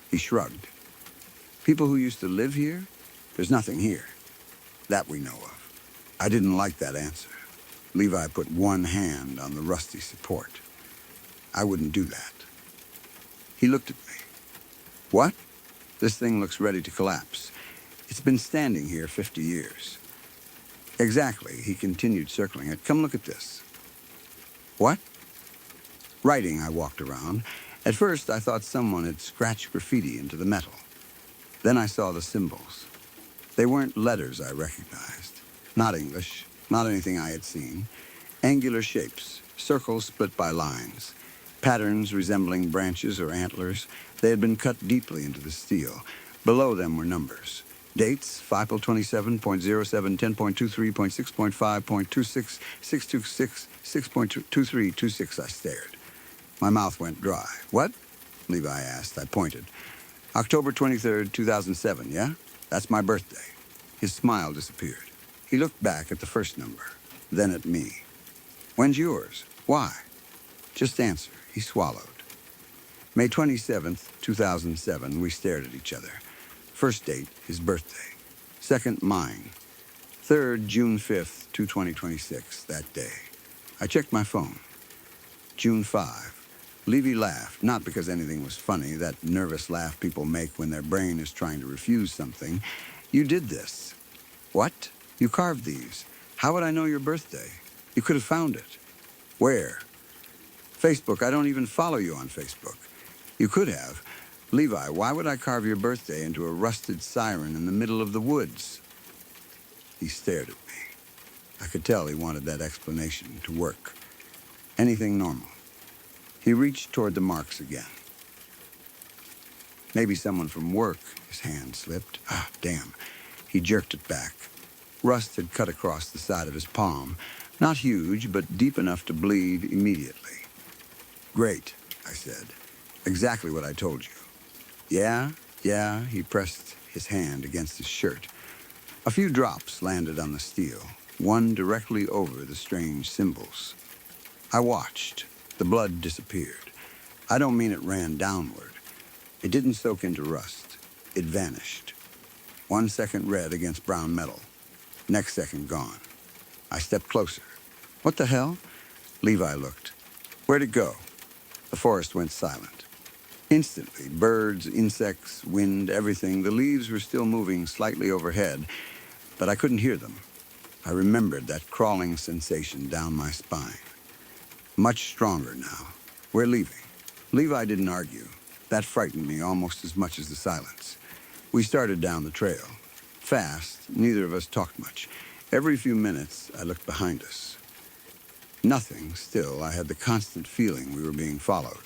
He shrugged. People who used to live here? There's nothing here. That we know of. I didn't like that answer. Levi put one hand on the rusty support. I wouldn't do that. He looked at me. What? This thing looks ready to collapse. It's been standing here 50 years. Exactly, he continued circling it. Come look at this. What? Writing, I walked around. At first, I thought someone had scratched graffiti into the metal. Then I saw the symbols. They weren't letters I recognized. Not English, not anything I had seen. Angular shapes, circles split by lines. Patterns resembling branches or antlers. They had been cut deeply into the steel. Below them were numbers. Dates, 5.27, 0.07, 10.23, 0.6.5, 0.26, 6.26, 6.23, 26, I stared. My mouth went dry. What? Levi asked. I pointed. October 23rd, 2007, yeah? That's my birthday. His smile disappeared. He looked back at the first number, then at me. When's yours? Why? Just answer. He swallowed. May 27th, 2007, we stared at each other. First date, his birthday. Second, mine. Third, June 5th, 2026, that day. I checked my phone. June 5. Levy laughed, not because anything was funny, that nervous laugh people make when their brain is trying to refuse something. You did this. What? You carved these. How would I know your birthday? You could have found it. Where? Facebook. I don't even follow you on Facebook. You could have. Levi, why would I carve your birthday into a rusted siren in the middle of the woods? He stared at me. I could tell he wanted that explanation to work. Anything normal. He reached toward the marks again. Maybe someone from work. His hand slipped. Ah, damn. He jerked it back. Rust had cut across the side of his palm. Not huge, but deep enough to bleed immediately. Great, I said. Exactly what I told you. Yeah, he pressed his hand against his shirt. A few drops landed on the steel, one directly over the strange symbols. I watched. The blood disappeared. I don't mean it ran downward. It didn't soak into rust. It vanished. 1 second red against brown metal. Next second gone. I stepped closer. What the hell? Levi looked. Where'd it go? The forest went silent. Instantly, birds, insects, wind, everything, the leaves were still moving slightly overhead, but I couldn't hear them. I remembered that crawling sensation down my spine. Much stronger now. We're leaving. Levi didn't argue. That frightened me almost as much as the silence. We started down the trail. Fast, neither of us talked much. Every few minutes, I looked behind us. Nothing, still, I had the constant feeling we were being followed.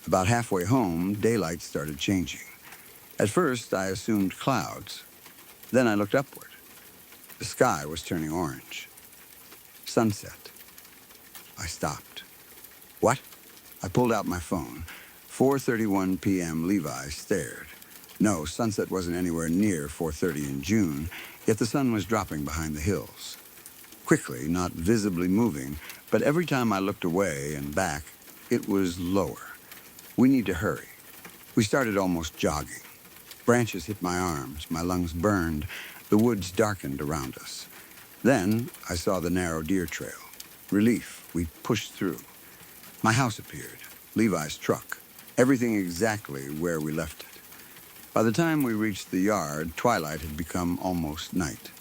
About halfway home, daylight started changing. At first, I assumed clouds. Then I looked upward. The sky was turning orange. Sunset. I stopped. What? I pulled out my phone. 4:31 p.m. Levi stared. No, sunset wasn't anywhere near 4:30 in June, yet the sun was dropping behind the hills. Quickly, not visibly moving, but every time I looked away and back, it was lower. We need to hurry. We started almost jogging. Branches hit my arms, my lungs burned, the woods darkened around us. Then I saw the narrow deer trail. Relief, we pushed through. My house appeared, Levi's truck, everything exactly where we left it. By the time we reached the yard, twilight had become almost night.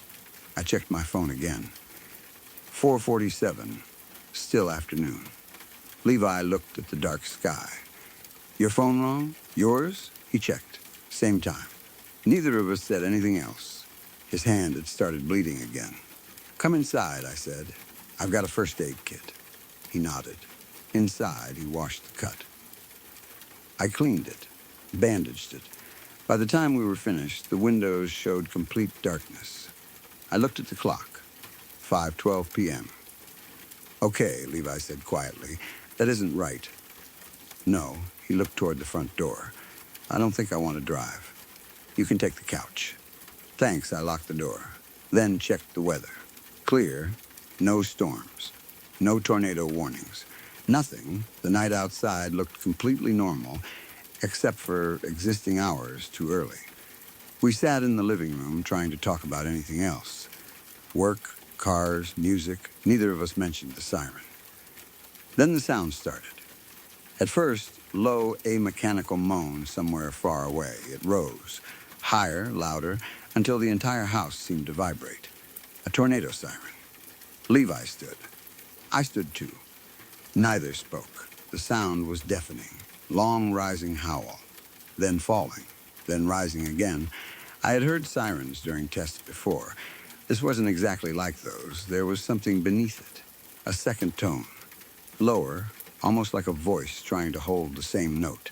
I checked my phone again. 4:47, still afternoon. Levi looked at the dark sky. Your phone wrong? Yours? He checked. Same time. Neither of us said anything else. His hand had started bleeding again. Come inside, I said. I've got a first aid kit. He nodded. Inside, he washed the cut. I cleaned it, bandaged it. By the time we were finished, the windows showed complete darkness. I looked at the clock. 5:12 p.m. Okay, Levi said quietly. That isn't right. No, he looked toward the front door. I don't think I want to drive. You can take the couch. Thanks, I locked the door. Then checked the weather. Clear, no storms, no tornado warnings. Nothing. The night outside looked completely normal, except for existing hours too early. We sat in the living room trying to talk about anything else. Work, cars, music. Neither of us mentioned the siren. Then the sound started. At first, low, amechanical moan somewhere far away. It rose, higher, louder, until the entire house seemed to vibrate. A tornado siren. Levi stood. I stood too. Neither spoke. The sound was deafening. Long rising howl. Then falling. Then rising again. I had heard sirens during tests before. This wasn't exactly like those. There was something beneath it. A second tone. Lower, almost like a voice trying to hold the same note.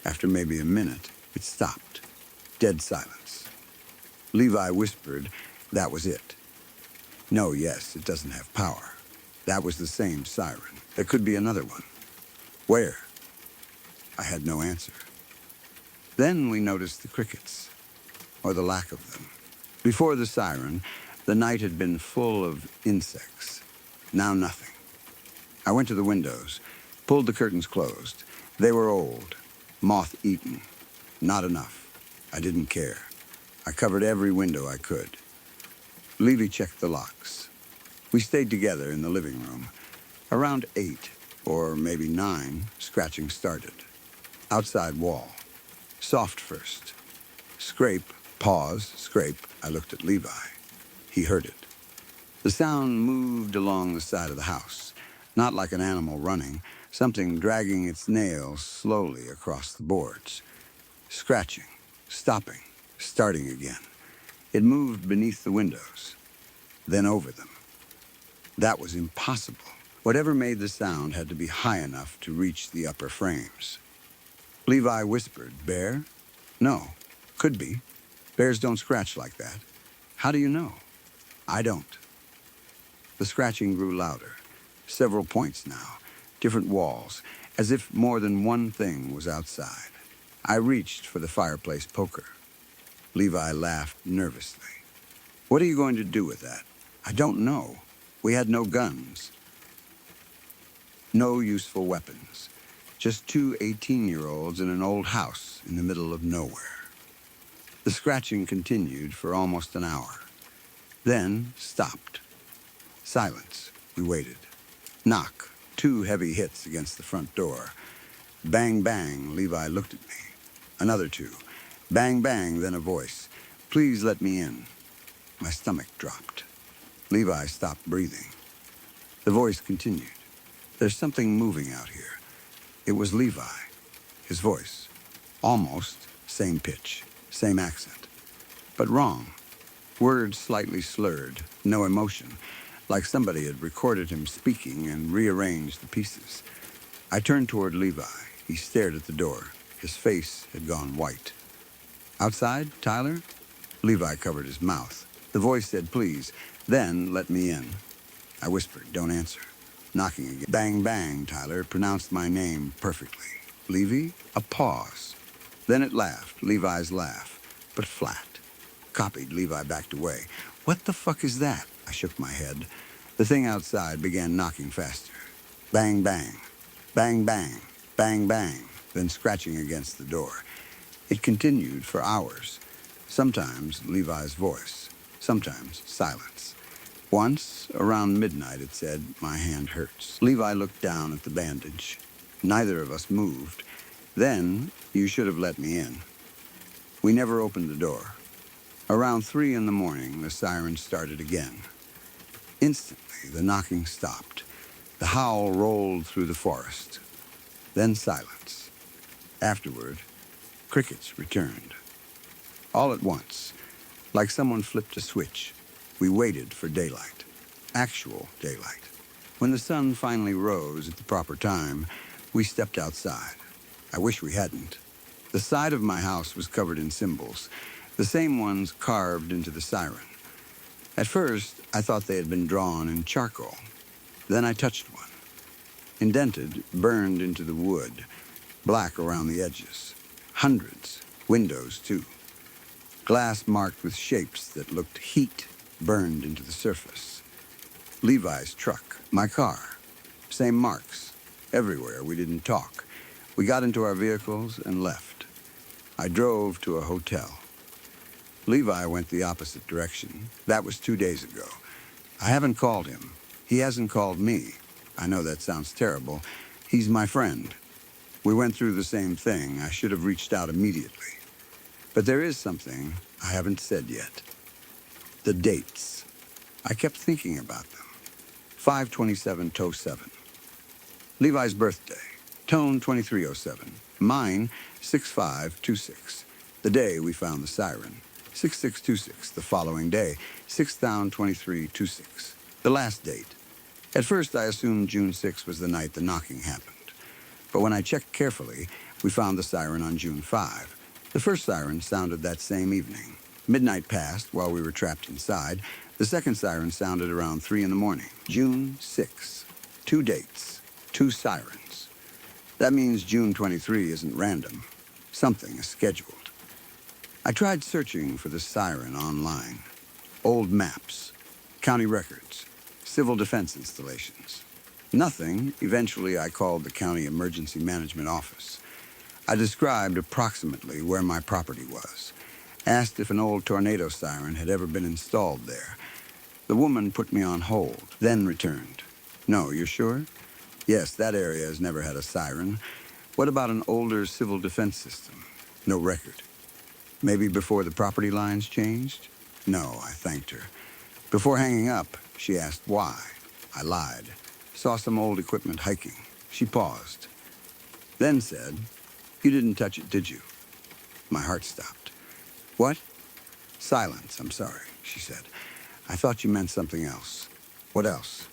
After maybe a minute, it stopped. Dead silence. Levi whispered, that was it. No, yes, it doesn't have power. That was the same siren. There could be another one. Where? I had no answer. Then we noticed the crickets, or the lack of them. Before the siren, the night had been full of insects. Now nothing. I went to the windows, pulled the curtains closed. They were old, moth-eaten. Not enough. I didn't care. I covered every window I could. Lily checked the locks. We stayed together in the living room. Around 8, or maybe 9, scratching started. Outside wall. Soft first. Scrape, pause, scrape. I looked at Levi. He heard it. The sound moved along the side of the house, not like an animal running, something dragging its nails slowly across the boards. Scratching, stopping, starting again. It moved beneath the windows, then over them. That was impossible. Whatever made the sound had to be high enough to reach the upper frames. Levi whispered, bear? No, could be. Bears don't scratch like that. How do you know? I don't. The scratching grew louder. Several points now, different walls, as if more than one thing was outside. I reached for the fireplace poker. Levi laughed nervously. What are you going to do with that? I don't know. We had no guns. No useful weapons. Just 2 18-year-olds in an old house in the middle of nowhere. The scratching continued for almost an hour. Then stopped. Silence. We waited. Knock. 2 heavy hits against the front door. Bang, bang. Levi looked at me. Another 2. Bang, bang, then a voice. Please let me in. My stomach dropped. Levi stopped breathing. The voice continued. There's something moving out here. It was Levi. His voice. Almost same pitch, same accent. But wrong. Words slightly slurred, no emotion, like somebody had recorded him speaking and rearranged the pieces. I turned toward Levi. He stared at the door. His face had gone white. Outside, Tyler? Levi covered his mouth. The voice said, please, then let me in. I whispered, don't answer. Knocking again. Bang, bang, Tyler pronounced my name perfectly. Levy? A pause. Then it laughed, Levi's laugh, but flat. Copied, Levi backed away. What the fuck is that? I shook my head. The thing outside began knocking faster. Bang, bang. Bang, bang. Bang, bang. Then scratching against the door. It continued for hours. Sometimes Levi's voice. Sometimes silence. Once, around midnight, it said, my hand hurts. Levi looked down at the bandage. Neither of us moved. Then, you should have let me in. We never opened the door. Around 3 in the morning, the siren started again. Instantly, the knocking stopped. The howl rolled through the forest. Then silence. Afterward, crickets returned. All at once, like someone flipped a switch, we waited for daylight. Actual daylight. When the sun finally rose at the proper time, we stepped outside. I wish we hadn't. The side of my house was covered in symbols, the same ones carved into the siren. At first, I thought they had been drawn in charcoal. Then I touched one. Indented, burned into the wood. black around the edges. Hundreds. Windows, too. Glass marked with shapes that looked heat burned into the surface. Levi's truck, my car. Same marks. Everywhere. We didn't talk. We got into our vehicles and left. I drove to a hotel. Levi went the opposite direction. That was 2 days ago. I haven't called him. He hasn't called me. I know that sounds terrible. He's my friend. We went through the same thing. I should have reached out immediately. But there is something I haven't said yet. The dates. I kept thinking about them. 5/27/07. Levi's birthday. Tone 2307. Mine 6526. The day we found the siren. 6626 the following day. 6/23/26. The last date. At first I assumed June 6 was the night the knocking happened. But when I checked carefully, we found the siren on June 5. The first siren sounded that same evening. Midnight passed while we were trapped inside. The second siren sounded around 3 in the morning. June 6. 2 dates. 2 sirens. That means June 23 isn't random. Something is scheduled. I tried searching for the siren online. Old maps, county records, civil defense installations. Nothing. Eventually, I called the county emergency management office. I described approximately where my property was. Asked if an old tornado siren had ever been installed there. The woman put me on hold, then returned. No, you're sure? Yes, that area has never had a siren. What about an older civil defense system? No record. Maybe before the property lines changed? No, I thanked her. Before hanging up, she asked why. I lied. Saw some old equipment hiking. She paused. Then said, "You didn't touch it, did you?" My heart stopped. What? Silence, I'm sorry, she said. I thought you meant something else. What else?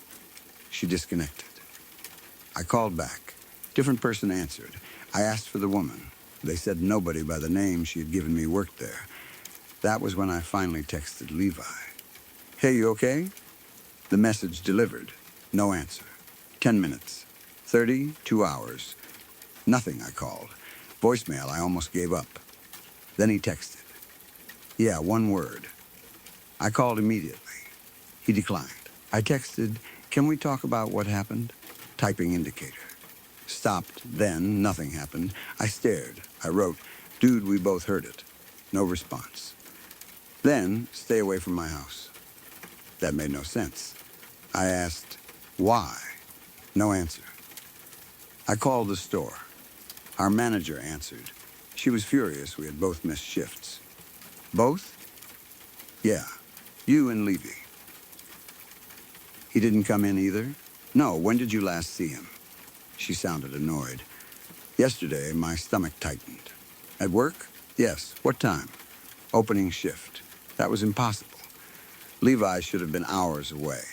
She disconnected. I called back. Different person answered. I asked for the woman. They said nobody by the name she had given me worked there. That was when I finally texted Levi. Hey, you okay? The message delivered. No answer. 10 minutes. 30, 2 hours. Nothing, I called. Voicemail, I almost gave up. Then he texted. Yeah, 1 word. I called immediately. He declined. I texted, can we talk about what happened? Typing indicator. Stopped, then nothing happened. I stared. I wrote, dude, we both heard it. No response. Then, stay away from my house. That made no sense. I asked, why? No answer. I called the store. Our manager answered. She was furious we had both missed shifts. Both? Yeah, you and Levy. He didn't come in either? No, when did you last see him? She sounded annoyed. Yesterday, my stomach tightened. At work? Yes. What time? Opening shift. That was impossible. Levi should have been hours away.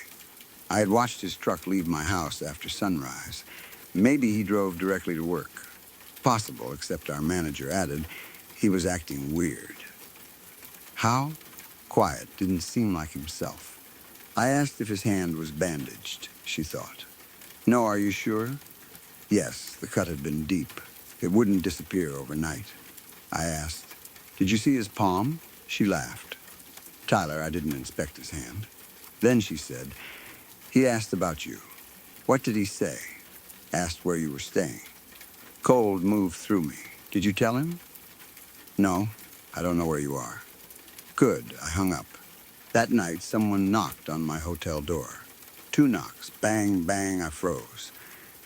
I had watched his truck leave my house after sunrise. Maybe he drove directly to work. Possible, except our manager added, he was acting weird. How? Quiet, didn't seem like himself. I asked if his hand was bandaged, she thought. No, are you sure? Yes, the cut had been deep. It wouldn't disappear overnight. I asked, did you see his palm? She laughed. Tyler, I didn't inspect his hand. Then she said, he asked about you. What did he say? Asked where you were staying. Cold moved through me. Did you tell him? No, I don't know where you are. Good, I hung up. That night, someone knocked on my hotel door. 2 knocks, bang, bang, I froze.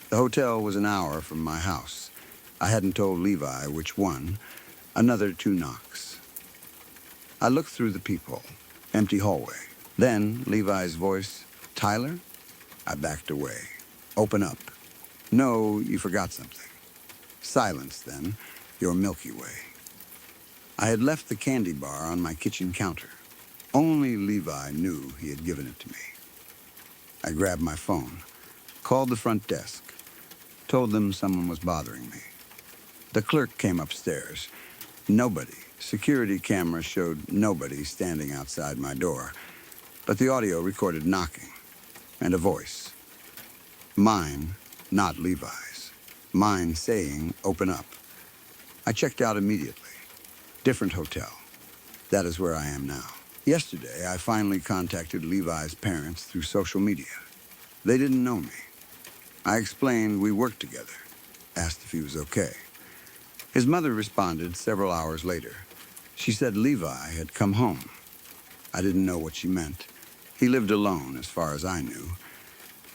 The hotel was an hour from my house. I hadn't told Levi which one. Another 2 knocks. I looked through the peephole. Empty hallway. Then Levi's voice, Tyler? I backed away. Open up. No, you forgot something. Silence, then. Your Milky Way. I had left the candy bar on my kitchen counter. Only Levi knew he had given it to me. I grabbed my phone. Called the front desk. Told them someone was bothering me. The clerk came upstairs. Nobody. Security cameras showed nobody standing outside my door. But the audio recorded knocking. And a voice. Mine, not Levi's. mine saying, "Open up." I checked out immediately. Different hotel. That is where I am now. Yesterday, I finally contacted Levi's parents through social media. They didn't know me. I explained we worked together, asked if he was okay. His mother responded several hours later. She said Levi had come home. I didn't know what she meant. He lived alone, as far as I knew.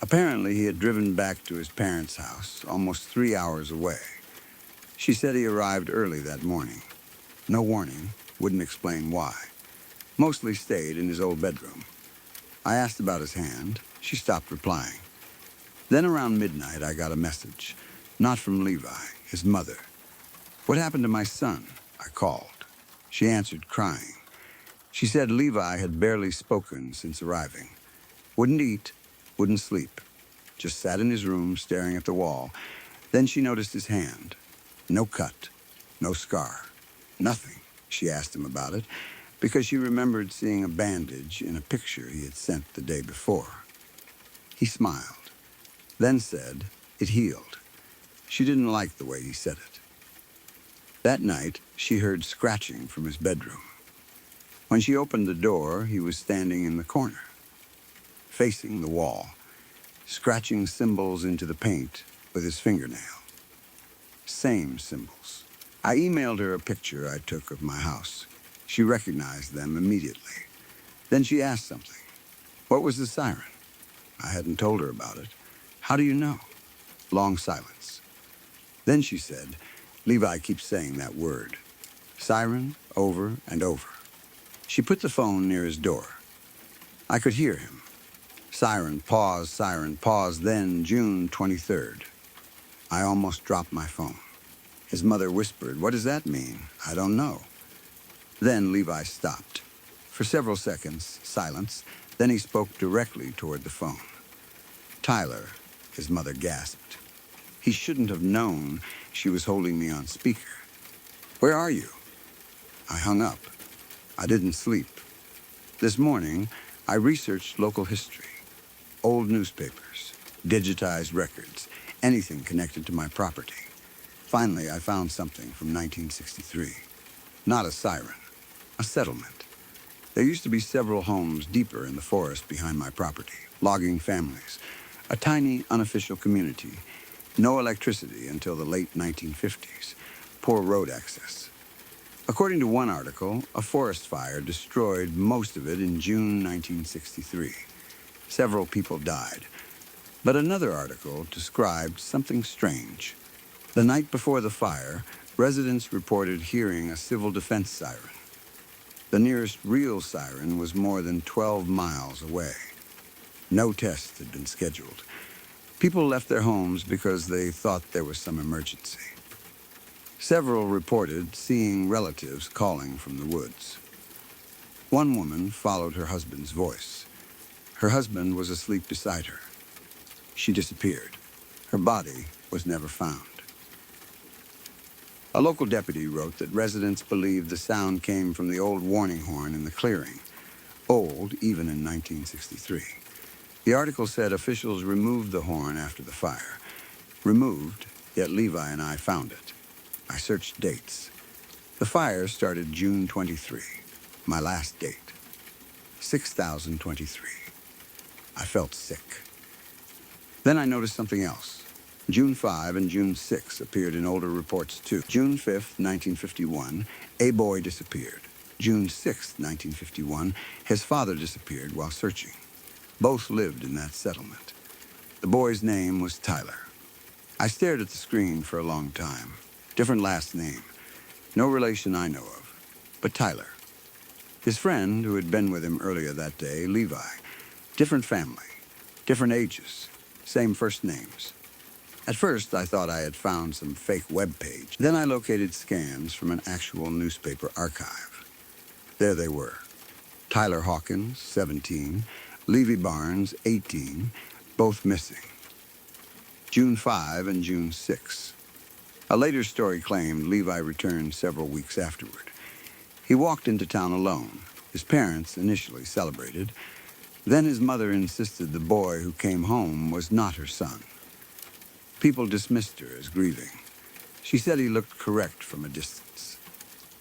Apparently, he had driven back to his parents' house, almost 3 hours away. She said he arrived early that morning. No warning, wouldn't explain why. Mostly stayed in his old bedroom. I asked about his hand. She stopped replying. Then around midnight, I got a message. Not from Levi, his mother. "What happened to my son?" I called. She answered, crying. She said Levi had barely spoken since arriving. Wouldn't eat, wouldn't sleep. Just sat in his room staring at the wall. Then she noticed his hand. No cut, no scar, nothing. She asked him about it because she remembered seeing a bandage in a picture he had sent the day before. He smiled, then said it healed. She didn't like the way he said it. That night, she heard scratching from his bedroom. When she opened the door, he was standing in the corner, facing the wall, scratching symbols into the paint with his fingernail. Same symbols. I emailed her a picture I took of my house. She recognized them immediately. Then she asked something. What was the siren? I hadn't told her about it. How do you know? Long silence. Then she said, Levi keeps saying that word. Siren, over and over. She put the phone near his door. I could hear him. Siren, pause, then June 23rd. I almost dropped my phone. His mother whispered, "What does that mean?" "I don't know." Then Levi stopped. For several seconds, silence. Then he spoke directly toward the phone. "Tyler," his mother gasped. He shouldn't have known she was holding me on speaker. "Where are you?" I hung up. I didn't sleep. This morning, I researched local history. Old newspapers, digitized records, anything connected to my property. Finally, I found something from 1963. Not a siren, a settlement. There used to be several homes deeper in the forest behind my property, logging families, a tiny, unofficial community. No electricity until the late 1950s, poor road access. According to one article, a forest fire destroyed most of it in June 1963. Several people died. But another article described something strange. The night before the fire, residents reported hearing a civil defense siren. The nearest real siren was more than 12 miles away. No tests had been scheduled. People left their homes because they thought there was some emergency. Several reported seeing relatives calling from the woods. One woman followed her husband's voice. Her husband was asleep beside her. She disappeared. Her body was never found. A local deputy wrote that residents believed the sound came from the old warning horn in the clearing, old even in 1963. The article said officials removed the horn after the fire. Removed, yet Levi and I found it. I searched dates. The fire started June 23, my last date. 6023. I felt sick. Then I noticed something else. June 5 and June 6 appeared in older reports too. June 5th, 1951, a boy disappeared. June 6th, 1951, his father disappeared while searching. Both lived in that settlement. The boy's name was Tyler. I stared at the screen for a long time. Different last name. No relation I know of, but Tyler. His friend, who had been with him earlier that day, Levi. Different family, different ages, same first names. At first, I thought I had found some fake web page. Then I located scans from an actual newspaper archive. There they were. Tyler Hawkins, 17, Levy Barnes, 18, both missing. June 5 and June 6. A later story claimed Levi returned several weeks afterward. He walked into town alone. His parents initially celebrated. Then his mother insisted the boy who came home was not her son. People dismissed her as grieving. She said he looked correct from a distance.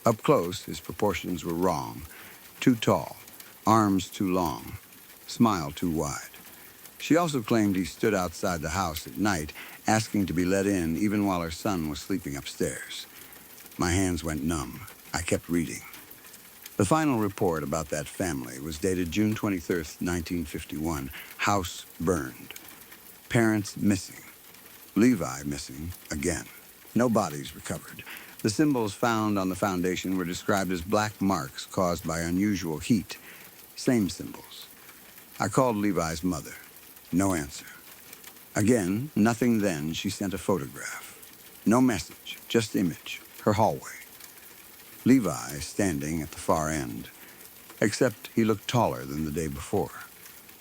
Up close, his proportions were wrong. Too tall, arms too long, smile too wide. She also claimed he stood outside the house at night, asking to be let in even while her son was sleeping upstairs. My hands went numb. I kept reading. The final report about that family was dated June 23rd, 1951. House burned. Parents missing. Levi missing again. No bodies recovered. The symbols found on the foundation were described as black marks caused by unusual heat. Same symbols. I called Levi's mother. No answer. Again, nothing then. She sent a photograph. No message, just image. Her hallway. Levi standing at the far end. Except he looked taller than the day before.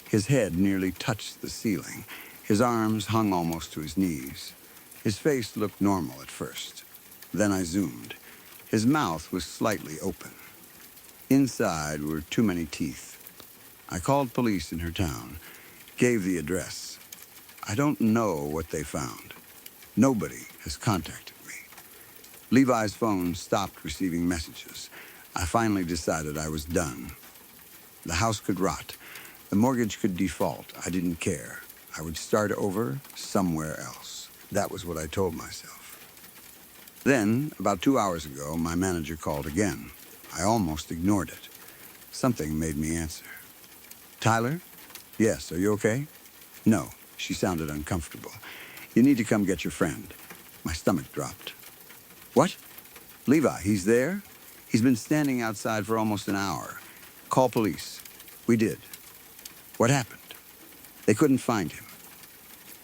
His head nearly touched the ceiling. His arms hung almost to his knees. His face looked normal at first. Then I zoomed. His mouth was slightly open. Inside were too many teeth. I called police in her town, gave the address. I don't know what they found. Nobody has contacted me. Levi's phone stopped receiving messages. I finally decided I was done. The house could rot. The mortgage could default. I didn't care. I would start over somewhere else. That was what I told myself. Then, about 2 hours ago, my manager called again. I almost ignored it. Something made me answer. Tyler? Yes, are you okay? No, she sounded uncomfortable. You need to come get your friend. My stomach dropped. What? Levi, he's there? He's been standing outside for almost an hour. Call police. We did. What happened? They couldn't find him.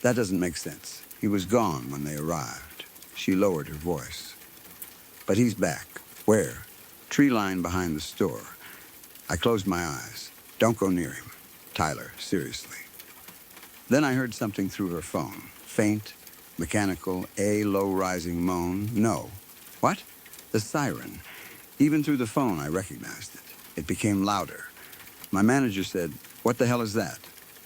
That doesn't make sense. He was gone when they arrived. She lowered her voice. But he's back. Where? Tree line behind the store. I closed my eyes. Don't go near him. Tyler, seriously. Then I heard something through her phone. Faint, mechanical, a low-rising moan. No. What? The siren. Even through the phone, I recognized it. It became louder. My manager said, "What the hell is that?"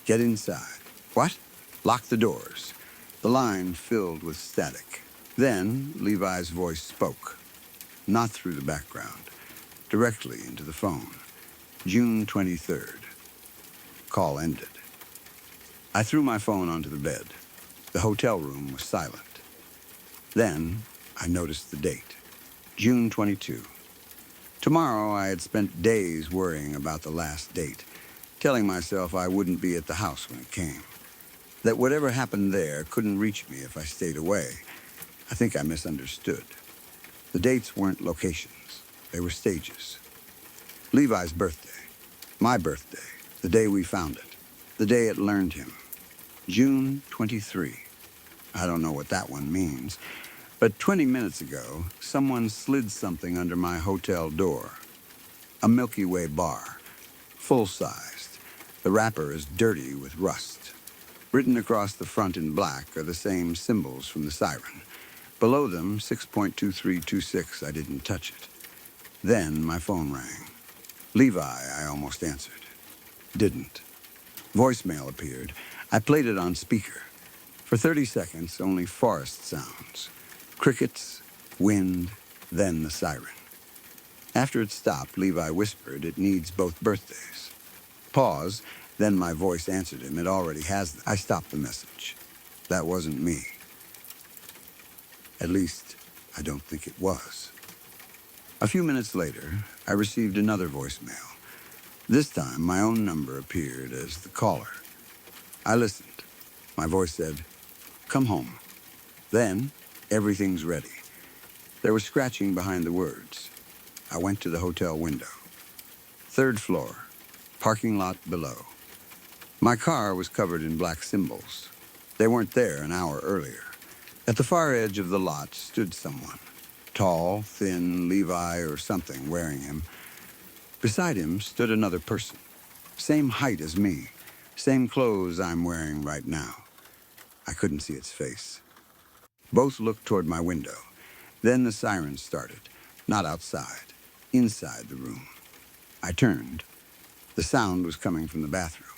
"Get inside." What? Lock the doors. The line filled with static. Then Levi's voice spoke. Not through the background. Directly into the phone. June 23rd. Call ended. I threw my phone onto the bed. The hotel room was silent. Then I noticed the date. June 22. Tomorrow I had spent days worrying about the last date, telling myself I wouldn't be at the house when it came. That whatever happened there couldn't reach me if I stayed away. I think I misunderstood. The dates weren't locations. They were stages. Levi's birthday. My birthday. The day we found it. The day it learned him. June 23. I don't know what that one means. But 20 minutes ago, someone slid something under my hotel door. A Milky Way bar. Full-sized. The wrapper is dirty with rust. Written across the front in black are the same symbols from the siren. Below them, 6.2326, I didn't touch it. Then my phone rang. Levi, I almost answered. Didn't. Voicemail appeared. I played it on speaker. For 30 seconds, only forest sounds. Crickets, wind, then the siren. After it stopped, Levi whispered, "It needs both birthdays." Pause, then my voice answered him. "It already has them." I stopped the message. That wasn't me. At least, I don't think it was. A few minutes later, I received another voicemail. This time, my own number appeared as the caller. I listened. My voice said, "Come home." Then, "Everything's ready." There was scratching behind the words. I went to the hotel window. 3rd floor, parking lot below. My car was covered in black symbols. They weren't there an hour earlier. At the far edge of the lot stood someone. Tall, thin, Levi or something wearing him. Beside him stood another person. Same height as me. Same clothes I'm wearing right now. I couldn't see its face. Both looked toward my window. Then the siren started. Not outside. Inside the room. I turned. The sound was coming from the bathroom.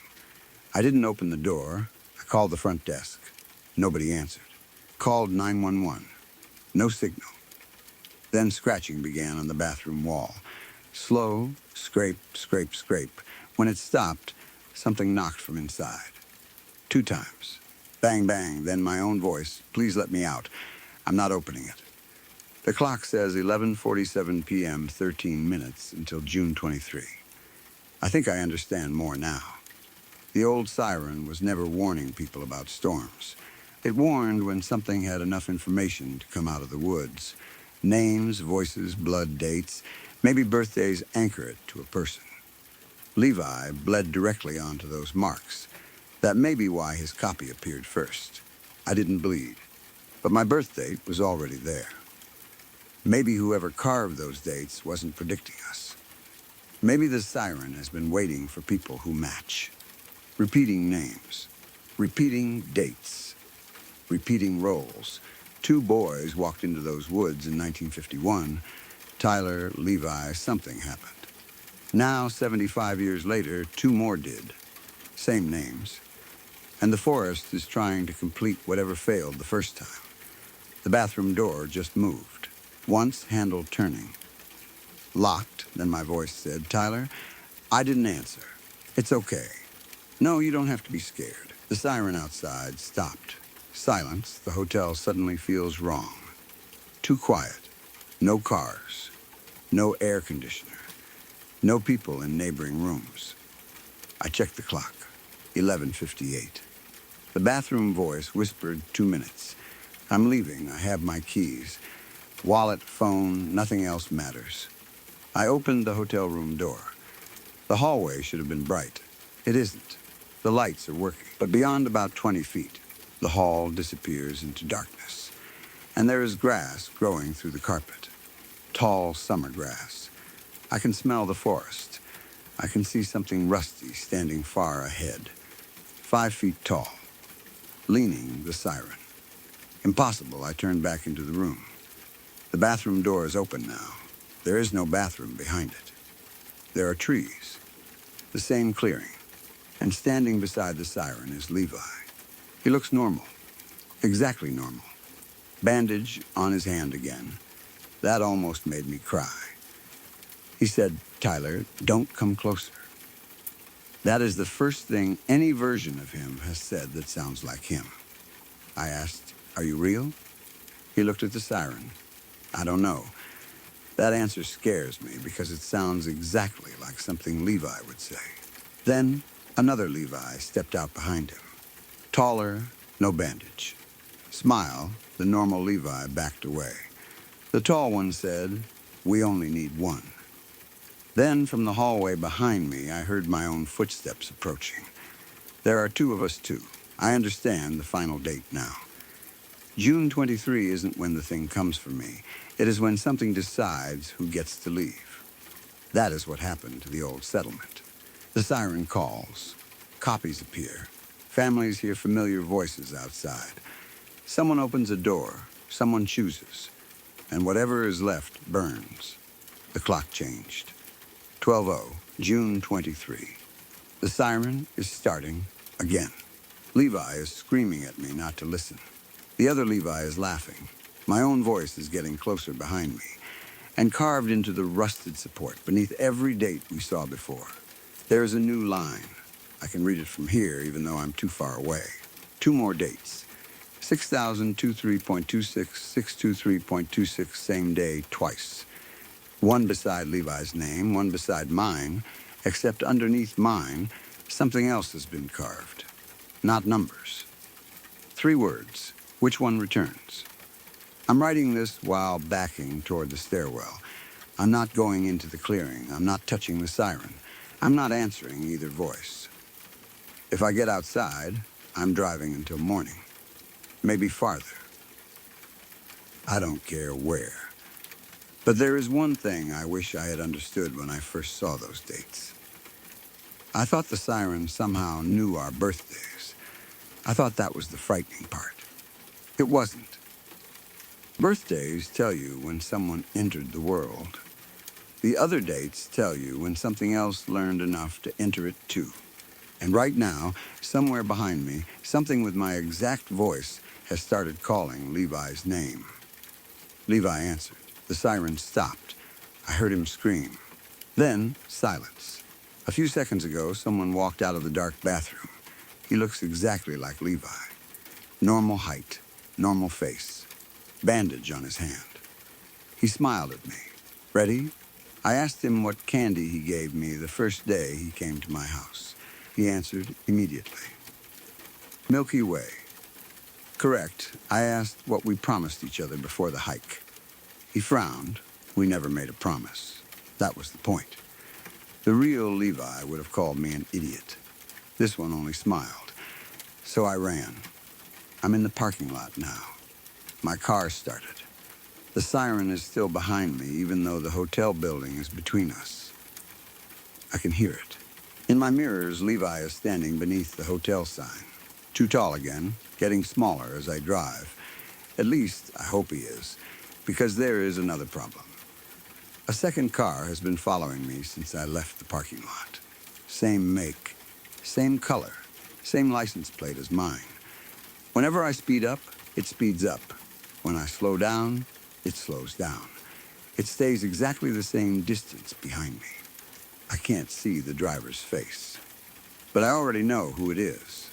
I didn't open the door. I called the front desk. Nobody answered. Called 911. No signal. Then scratching began on the bathroom wall. Slow, scrape, scrape, scrape. When it stopped, something knocked from inside. 2 times. Bang, bang, then my own voice. Please let me out. I'm not opening it. The clock says 11:47 p.m., 13 minutes until June 23. I think I understand more now. The old siren was never warning people about storms. It warned when something had enough information to come out of the woods. Names, voices, blood, dates. Maybe birthdays anchor it to a person. Levi bled directly onto those marks. That may be why his copy appeared first. I didn't bleed, but my birth date was already there. Maybe whoever carved those dates wasn't predicting us. Maybe the siren has been waiting for people who match. Repeating names, repeating dates, repeating roles. 2 boys walked into those woods in 1951. Tyler, Levi, something happened. Now, 75 years later, 2 more did. Same names. And the forest is trying to complete whatever failed the first time. The bathroom door just moved. Once, handle turning. Locked, then my voice said, Tyler, I didn't answer. It's okay. No, you don't have to be scared. The siren outside stopped. Silence. The hotel suddenly feels wrong. Too quiet. No cars. No air conditioner. No people in neighboring rooms. I checked the clock. 11:58. The bathroom voice whispered 2 minutes. I'm leaving. I have my keys. Wallet, phone, nothing else matters. I opened the hotel room door. The hallway should have been bright. It isn't. The lights are working. But beyond about 20 feet, the hall disappears into darkness. And there is grass growing through the carpet. Tall summer grass. I can smell the forest. I can see something rusty standing far ahead. 5 feet tall. Leaning the siren. Impossible, I turned back into the room. The bathroom door is open now. There is no bathroom behind it. There are trees. The same clearing. And standing beside the siren is Levi. He looks normal. Exactly normal. Bandage on his hand again. That almost made me cry. He said, Tyler, don't come closer. That is the first thing any version of him has said that sounds like him. I asked, are you real? He looked at the siren. I don't know. That answer scares me because it sounds exactly like something Levi would say. Then another Levi stepped out behind him. Taller, no bandage. Smile, the normal Levi backed away. The tall one said, we only need one. Then from the hallway behind me, I heard my own footsteps approaching. There are 2 of us too. I understand the final date now. June 23 isn't when the thing comes for me. It is when something decides who gets to leave. That is what happened to the old settlement. The siren calls. Copies appear. Families hear familiar voices outside. Someone opens a door. Someone chooses. And whatever is left burns. The clock changed. 12:00, June 23. The siren is starting again. Levi is screaming at me not to listen. The other Levi is laughing. My own voice is getting closer behind me. And carved into the rusted support beneath every date we saw before, there is a new line. I can read it from here even though I'm too far away. 2 more dates. 6023.26, 623.26, same day, twice. One beside Levi's name, one beside mine, except underneath mine, something else has been carved. Not numbers. 3 words. Which one returns? I'm writing this while backing toward the stairwell. I'm not going into the clearing. I'm not touching the siren. I'm not answering either voice. If I get outside, I'm driving until morning. Maybe farther. I don't care where. But there is one thing I wish I had understood when I first saw those dates. I thought the siren somehow knew our birthdays. I thought that was the frightening part. It wasn't. Birthdays tell you when someone entered the world. The other dates tell you when something else learned enough to enter it too. And right now, somewhere behind me, something with my exact voice has started calling Levi's name. Levi answered. The siren stopped. I heard him scream. Then, silence. A few seconds ago, someone walked out of the dark bathroom. He looks exactly like Levi. Normal height, normal face, bandage on his hand. He smiled at me. Ready? I asked him what candy he gave me the first day he came to my house. He answered immediately. Milky Way. Correct. I asked what we promised each other before the hike. He frowned. We never made a promise. That was the point. The real Levi would have called me an idiot. This one only smiled. So I ran. I'm in the parking lot now. My car started. The siren is still behind me, even though the hotel building is between us. I can hear it. In my mirrors, Levi is standing beneath the hotel sign. Too tall again, getting smaller as I drive. At least, I hope he is, because there is another problem. A second car has been following me since I left the parking lot. Same make, same color, same license plate as mine. Whenever I speed up, it speeds up. When I slow down, it slows down. It stays exactly the same distance behind me. I can't see the driver's face, but I already know who it is.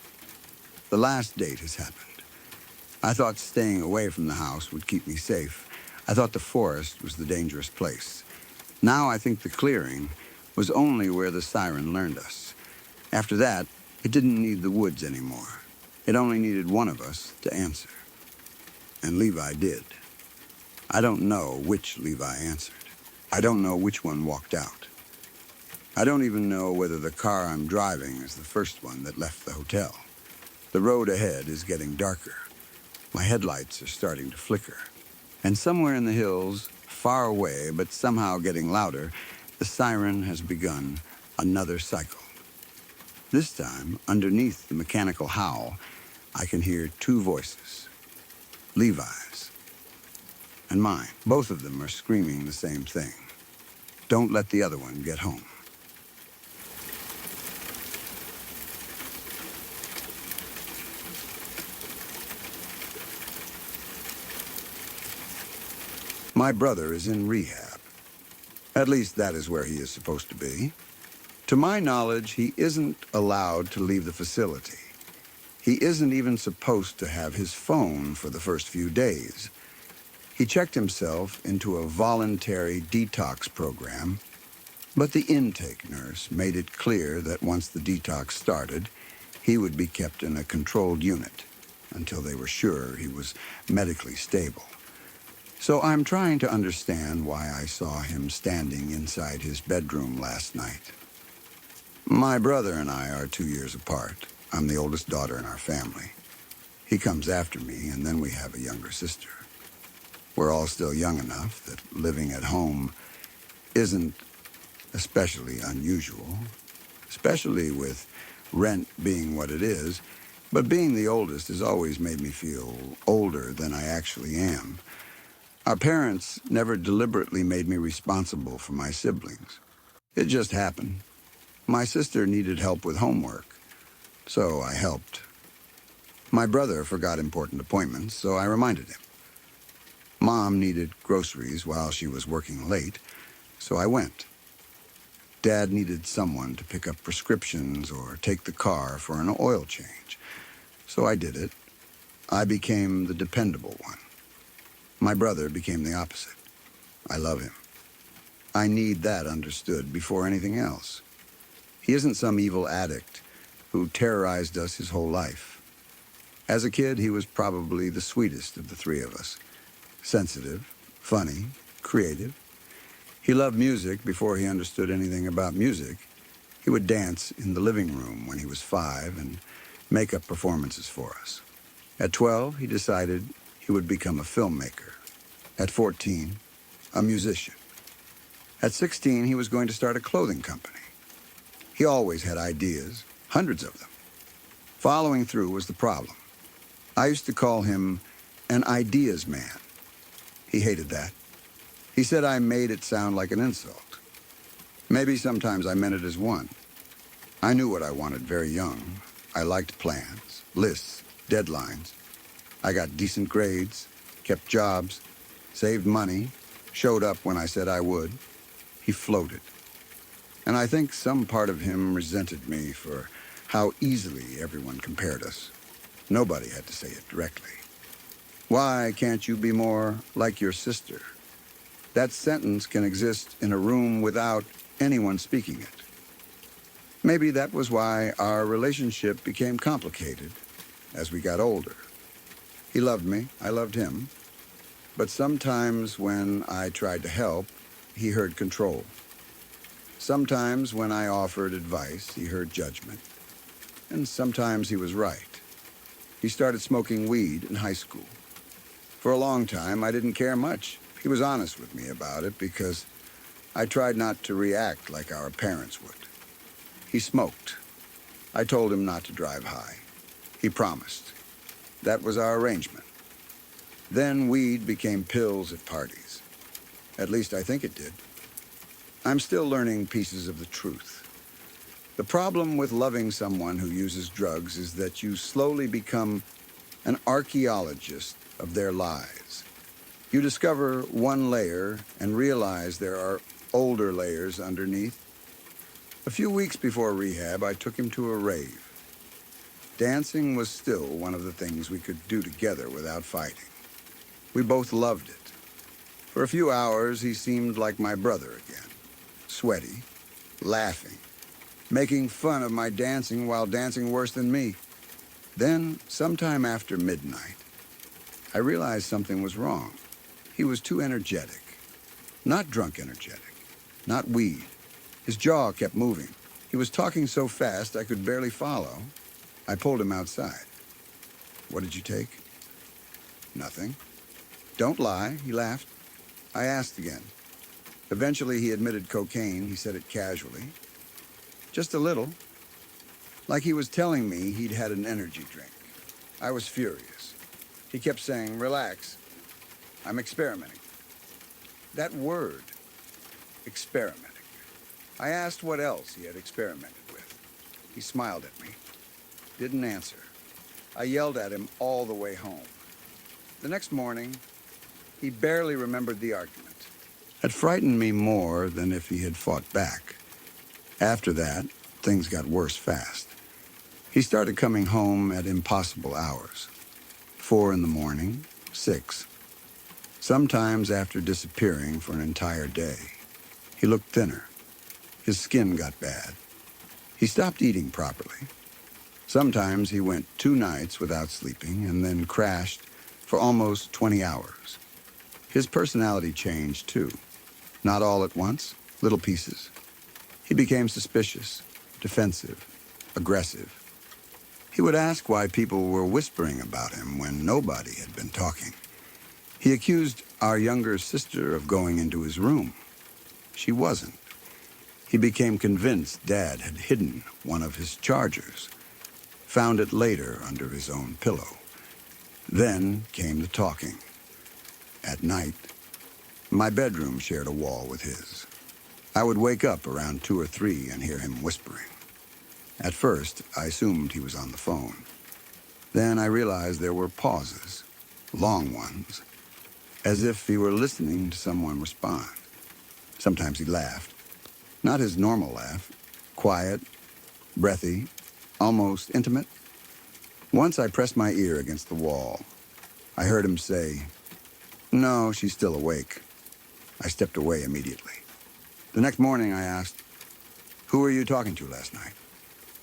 The last date has happened. I thought staying away from the house would keep me safe. I thought the forest was the dangerous place. Now I think the clearing was only where the siren learned us. After that, it didn't need the woods anymore. It only needed one of us to answer. And Levi did. I don't know which Levi answered. I don't know which one walked out. I don't even know whether the car I'm driving is the first one that left the hotel. The road ahead is getting darker. My headlights are starting to flicker. And somewhere in the hills, far away but somehow getting louder, the siren has begun another cycle. This time, underneath the mechanical howl, I can hear two voices. Levi's and mine. Both of them are screaming the same thing. Don't let the other one get home. My brother is in rehab. At least that is where he is supposed to be. To my knowledge, he isn't allowed to leave the facility. He isn't even supposed to have his phone for the first few days. He checked himself into a voluntary detox program, but the intake nurse made it clear that once the detox started, he would be kept in a controlled unit until they were sure he was medically stable. So I'm trying to understand why I saw him standing inside his bedroom last night. My brother and I are 2 years apart. I'm the oldest daughter in our family. He comes after me, and then we have a younger sister. We're all still young enough that living at home isn't especially unusual, especially with rent being what it is, but being the oldest has always made me feel older than I actually am. Our parents never deliberately made me responsible for my siblings. It just happened. My sister needed help with homework, so I helped. My brother forgot important appointments, so I reminded him. Mom needed groceries while she was working late, so I went. Dad needed someone to pick up prescriptions or take the car for an oil change, so I did it. I became the dependable one. My brother became the opposite. I love him. I need that understood before anything else. He isn't some evil addict who terrorized us his whole life. As a kid, he was probably the sweetest of the three of us. Sensitive, funny, creative. He loved music before he understood anything about music. He would dance in the living room when he was 5 and make up performances for us. At 12, he decided he would become a filmmaker. At 14, a musician. At 16, he was going to start a clothing company. He always had ideas, hundreds of them. Following through was the problem. I used to call him an ideas man. He hated that. He said I made it sound like an insult. Maybe sometimes I meant it as one. I knew what I wanted very young. I liked plans, lists, deadlines. I got decent grades, kept jobs, saved money, showed up when I said I would. He floated. And I think some part of him resented me for how easily everyone compared us. Nobody had to say it directly. Why can't you be more like your sister? That sentence can exist in a room without anyone speaking it. Maybe that was why our relationship became complicated as we got older. He loved me, I loved him. But sometimes when I tried to help, he heard control. Sometimes when I offered advice, he heard judgment. And sometimes he was right. He started smoking weed in high school. For a long time, I didn't care much. He was honest with me about it because I tried not to react like our parents would. He smoked. I told him not to drive high. He promised. That was our arrangement. Then weed became pills at parties. At least I think it did. I'm still learning pieces of the truth. The problem with loving someone who uses drugs is that you slowly become an archaeologist of their lives. You discover one layer and realize there are older layers underneath. A few weeks before rehab, I took him to a rave. Dancing was still one of the things we could do together without fighting. We both loved it. For a few hours, he seemed like my brother again. Sweaty, laughing, making fun of my dancing while dancing worse than me. Then, sometime after midnight, I realized something was wrong. He was too energetic. Not drunk energetic. Not weed. His jaw kept moving. He was talking so fast I could barely follow. I pulled him outside. What did you take? Nothing. Don't lie, he laughed. I asked again. Eventually he admitted cocaine. He said it casually. Just a little. Like he was telling me he'd had an energy drink. I was furious. He kept saying, relax. I'm experimenting. That word, experimenting. I asked what else he had experimented with. He smiled at me. Didn't answer. I yelled at him all the way home. The next morning, he barely remembered the argument. It frightened me more than if he had fought back. After that, things got worse fast. He started coming home at impossible hours. 4 in the morning, 6. Sometimes after disappearing for an entire day. He looked thinner. His skin got bad. He stopped eating properly. Sometimes he went 2 nights without sleeping and then crashed for almost 20 hours. His personality changed too. Not all at once, little pieces. He became suspicious, defensive, aggressive. He would ask why people were whispering about him when nobody had been talking. He accused our younger sister of going into his room. She wasn't. He became convinced Dad had hidden one of his chargers, found it later under his own pillow. Then came the talking. At night, my bedroom shared a wall with his. I would wake up around 2 or 3 and hear him whispering. At first, I assumed he was on the phone. Then I realized there were pauses, long ones, as if he were listening to someone respond. Sometimes he laughed. Not his normal laugh, quiet, breathy, almost intimate. Once I pressed my ear against the wall. I heard him say, "No, she's still awake." I stepped away immediately. The next morning I asked, "Who were you talking to last night?"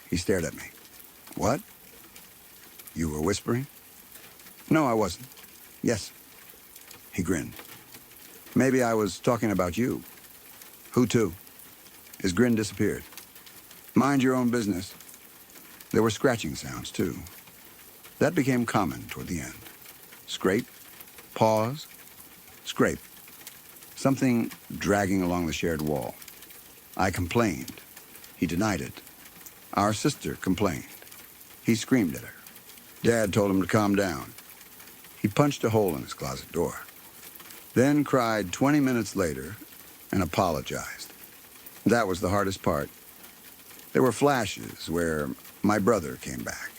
He stared at me. "What? You were whispering?" "No, I wasn't." "Yes." He grinned. "Maybe I was talking about you." "Who to?" His grin disappeared. "Mind your own business." There were scratching sounds, too. That became common toward the end. Scrape, pause, scrape. Something dragging along the shared wall. I complained. He denied it. Our sister complained. He screamed at her. Dad told him to calm down. He punched a hole in his closet door. Then cried 20 minutes later and apologized. That was the hardest part. There were flashes where my brother came back.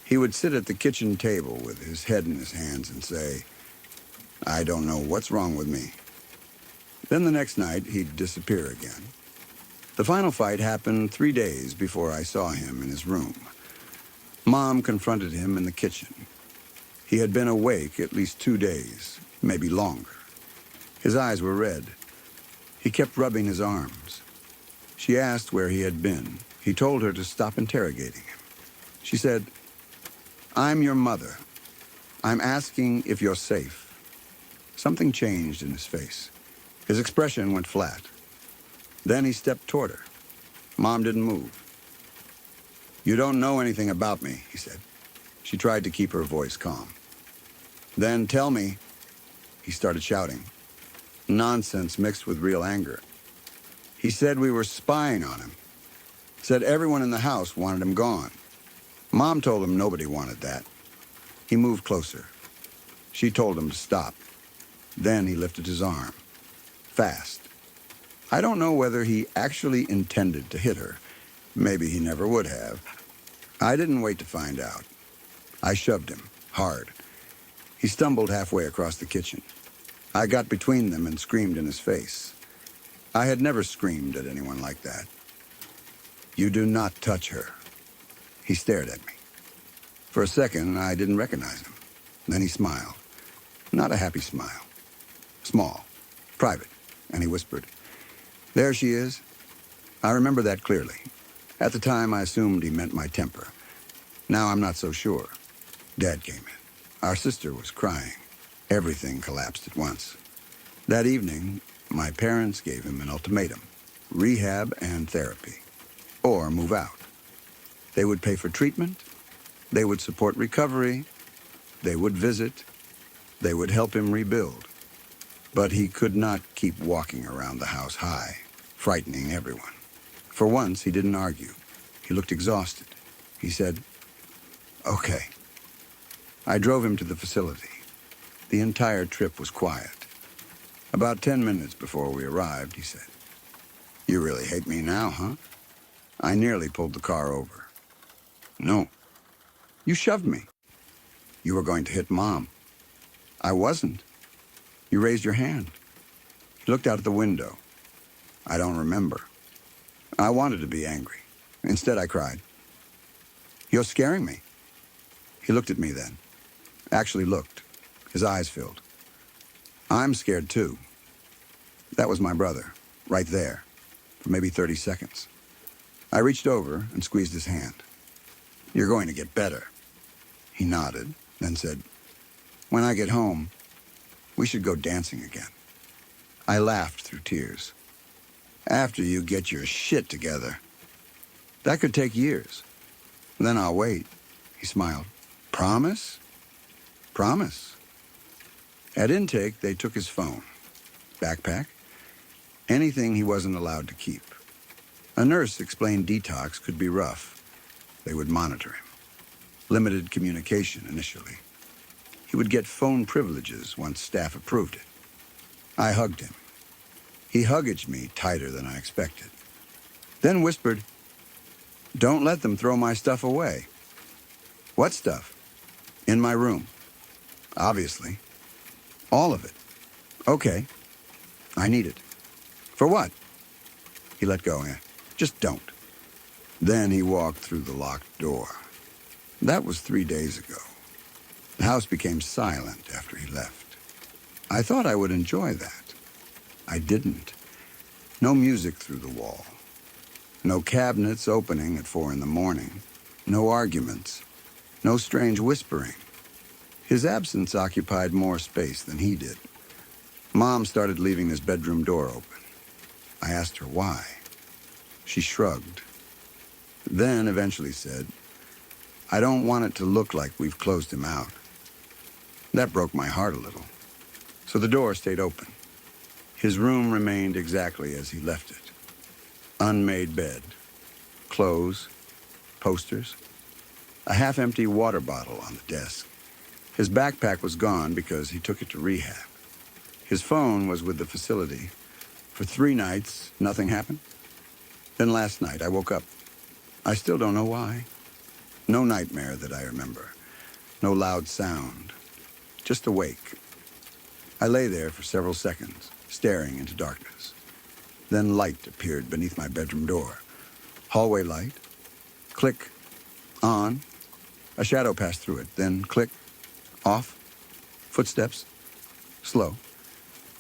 He would sit at the kitchen table with his head in his hands and say, "I don't know what's wrong with me." Then the next night, he'd disappear again. The final fight happened 3 days before I saw him in his room. Mom confronted him in the kitchen. He had been awake at least 2 days, maybe longer. His eyes were red. He kept rubbing his arms. She asked where he had been. He told her to stop interrogating him. She said, "I'm your mother. I'm asking if you're safe." Something changed in his face. His expression went flat. Then he stepped toward her. Mom didn't move. "You don't know anything about me," he said. She tried to keep her voice calm. "Then tell me," he started shouting. Nonsense mixed with real anger. He said we were spying on him. Said everyone in the house wanted him gone. Mom told him nobody wanted that. He moved closer. She told him to stop. Then he lifted his arm. Fast. I don't know whether he actually intended to hit her. Maybe he never would have. I didn't wait to find out. I shoved him, hard. He stumbled halfway across the kitchen. I got between them and screamed in his face. I had never screamed at anyone like that. "You do not touch her." He stared at me. For a second, I didn't recognize him. Then he smiled. Not a happy smile. Small, private, and he whispered, "There she is." I remember that clearly. At the time, I assumed he meant my temper. Now I'm not so sure. Dad came in. Our sister was crying. Everything collapsed at once. That evening, my parents gave him an ultimatum: rehab and therapy, or move out. They would pay for treatment, they would support recovery, they would visit, they would help him rebuild. But he could not keep walking around the house high, frightening everyone. For once, he didn't argue. He looked exhausted. He said, "Okay." I drove him to the facility. The entire trip was quiet. About 10 minutes before we arrived, he said, "You really hate me now, huh?" I nearly pulled the car over. "No." "You shoved me." "You were going to hit Mom." "I wasn't." "You raised your hand." He looked out at the window. "I don't remember." I wanted to be angry. Instead, I cried, "You're scaring me." He looked at me then. Actually looked. His eyes filled. "I'm scared too." That was my brother, right there, for maybe 30 seconds. I reached over and squeezed his hand. "You're going to get better." He nodded, then said, "When I get home, we should go dancing again." I laughed through tears. "After you get your shit together." "That could take years." "Then I'll wait." He smiled. "Promise?" "Promise." At intake, they took his phone, backpack, anything he wasn't allowed to keep. A nurse explained detox could be rough. They would monitor him. Limited communication initially. He would get phone privileges once staff approved it. I hugged him. He hugged me tighter than I expected. Then whispered, "Don't let them throw my stuff away." "What stuff?" "In my room." "Obviously." "All of it." "Okay. I need it." "For what?" He let go. "Just don't." Then he walked through the locked door. That was 3 days ago. The house became silent after he left. I thought I would enjoy that. I didn't. No music through the wall. No cabinets opening at 4 a.m. No arguments. No strange whispering. His absence occupied more space than he did. Mom started leaving his bedroom door open. I asked her why. She shrugged. Then eventually said, "I don't want it to look like we've closed him out." That broke my heart a little. So the door stayed open. His room remained exactly as he left it. Unmade bed, clothes, posters, a half-empty water bottle on the desk. His backpack was gone because he took it to rehab. His phone was with the facility. For 3 nights, nothing happened. Then last night, I woke up. I still don't know why. No nightmare that I remember. No loud sound. Just awake. I lay there for several seconds, staring into darkness. Then light appeared beneath my bedroom door. Hallway light. Click. On. A shadow passed through it. Then click. Off. Footsteps. Slow.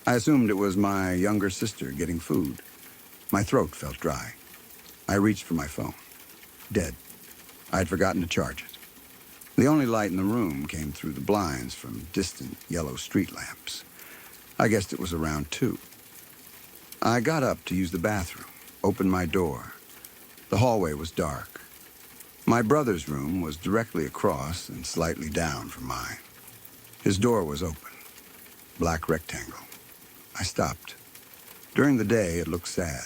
I assumed it was my younger sister getting food. My throat felt dry. I reached for my phone. Dead. I'd forgotten to charge it. The only light in the room came through the blinds from distant yellow street lamps. I guessed it was around 2. I got up to use the bathroom, opened my door. The hallway was dark. My brother's room was directly across and slightly down from mine. His door was open, black rectangle. I stopped. During the day, it looked sad.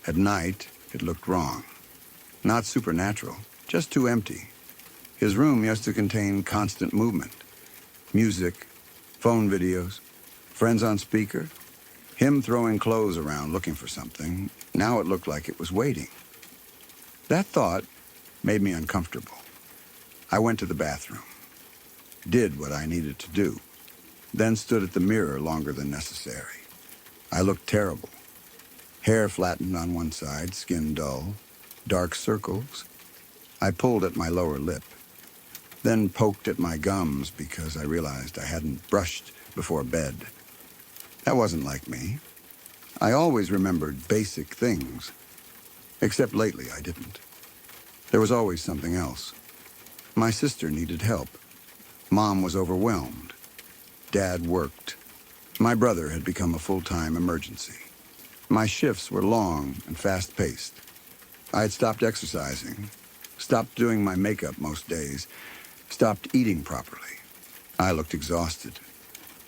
At night, it looked wrong. Not supernatural, just too empty. His room used to contain constant movement. Music, phone videos, friends on speaker, him throwing clothes around looking for something. Now it looked like it was waiting. That thought made me uncomfortable. I went to the bathroom, did what I needed to do, then stood at the mirror longer than necessary. I looked terrible. Hair flattened on one side, skin dull, dark circles. I pulled at my lower lip, then poked at my gums because I realized I hadn't brushed before bed. That wasn't like me. I always remembered basic things, except lately I didn't. There was always something else. My sister needed help. Mom was overwhelmed. Dad worked. My brother had become a full-time emergency. My shifts were long and fast-paced. I had stopped exercising, stopped doing my makeup most days, stopped eating properly. I looked exhausted.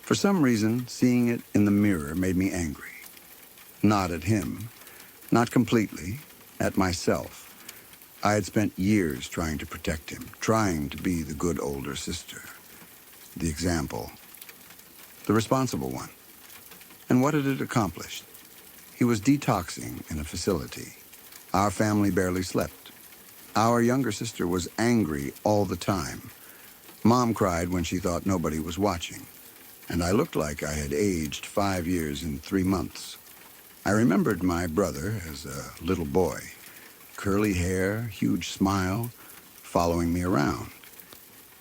For some reason, seeing it in the mirror made me angry. Not at him, not completely, at myself. I had spent years trying to protect him, trying to be the good older sister, the example, the responsible one. And what had it accomplished? He was detoxing in a facility. Our family barely slept. Our younger sister was angry all the time. Mom cried when she thought nobody was watching, and I looked like I had aged 5 years in 3 months. I remembered my brother as a little boy, curly hair, huge smile, following me around.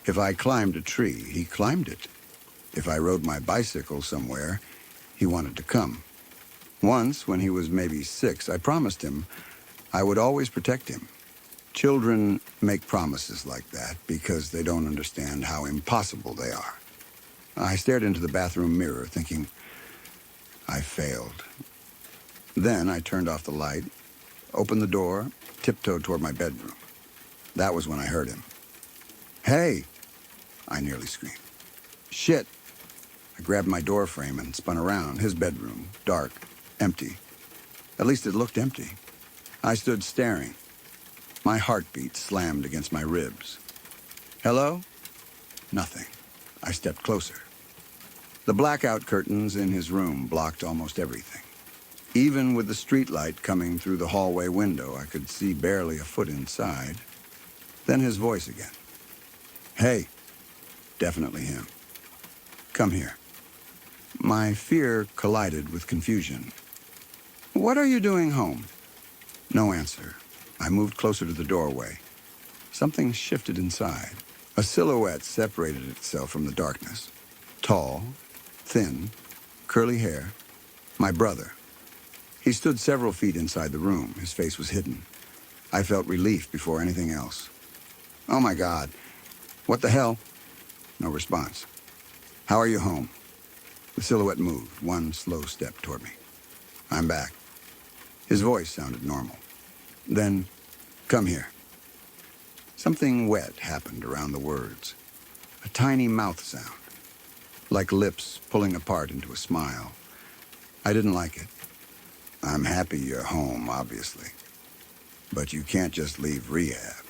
If I climbed a tree, he climbed it. If I rode my bicycle somewhere, he wanted to come. Once, when he was maybe 6, I promised him I would always protect him. Children make promises like that because they don't understand how impossible they are. I stared into the bathroom mirror, thinking, I failed. Then I turned off the light, opened the door, tiptoed toward my bedroom. That was when I heard him. Hey! I nearly screamed. Shit! I grabbed my door frame and spun around. His bedroom, dark, empty. At least it looked empty. I stood staring. My heartbeat slammed against my ribs. Hello? Nothing. I stepped closer. The blackout curtains in his room blocked almost everything. Even with the streetlight coming through the hallway window, I could see barely a foot inside. Then his voice again. Hey. Definitely him. Come here. My fear collided with confusion. What are you doing home? No answer. I moved closer to the doorway. Something shifted inside. A silhouette separated itself from the darkness. Tall, thin, curly hair. My brother. He stood several feet inside the room. His face was hidden. I felt relief before anything else. Oh my God. What the hell? No response. How are you home? The silhouette moved, one slow step toward me. I'm back. His voice sounded normal. Then, come here. Something wet happened around the words. A tiny mouth sound, like lips pulling apart into a smile. I didn't like it. I'm happy you're home, obviously. But you can't just leave rehab.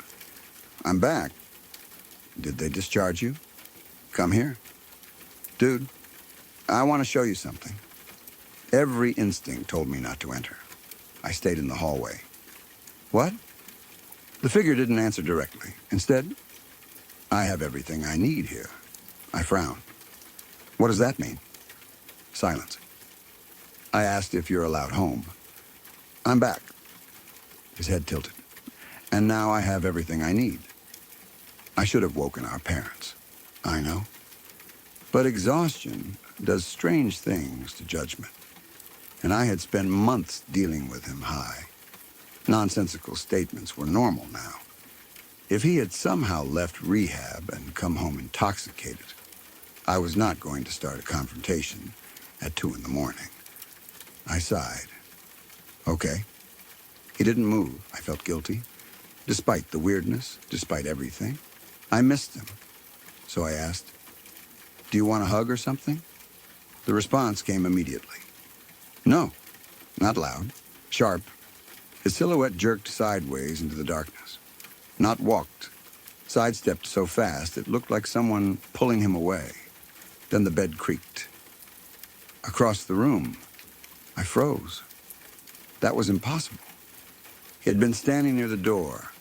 I'm back. Did they discharge you? Come here. Dude, I want to show you something. Every instinct told me not to enter. I stayed in the hallway. What? The figure didn't answer directly. Instead, "I have everything I need here." I frowned. "What does that mean?" Silence. I asked if you're allowed home. "I'm back." His head tilted. "And now I have everything I need." I should have woken our parents. I know. But exhaustion does strange things to judgment. And I had spent months dealing with him high. Nonsensical statements were normal now. If he had somehow left rehab and come home intoxicated, I was not going to start a confrontation at 2 in the morning. I sighed. Okay. He didn't move. I felt guilty. Despite the weirdness, despite everything, I missed him. So I asked, "Do you want a hug or something?" The response came immediately. "No." Not loud. Sharp. His silhouette jerked sideways into the darkness. Not walked. Sidestepped so fast it looked like someone pulling him away. Then the bed creaked. Across the room, I froze. That was impossible. He had been standing near the door.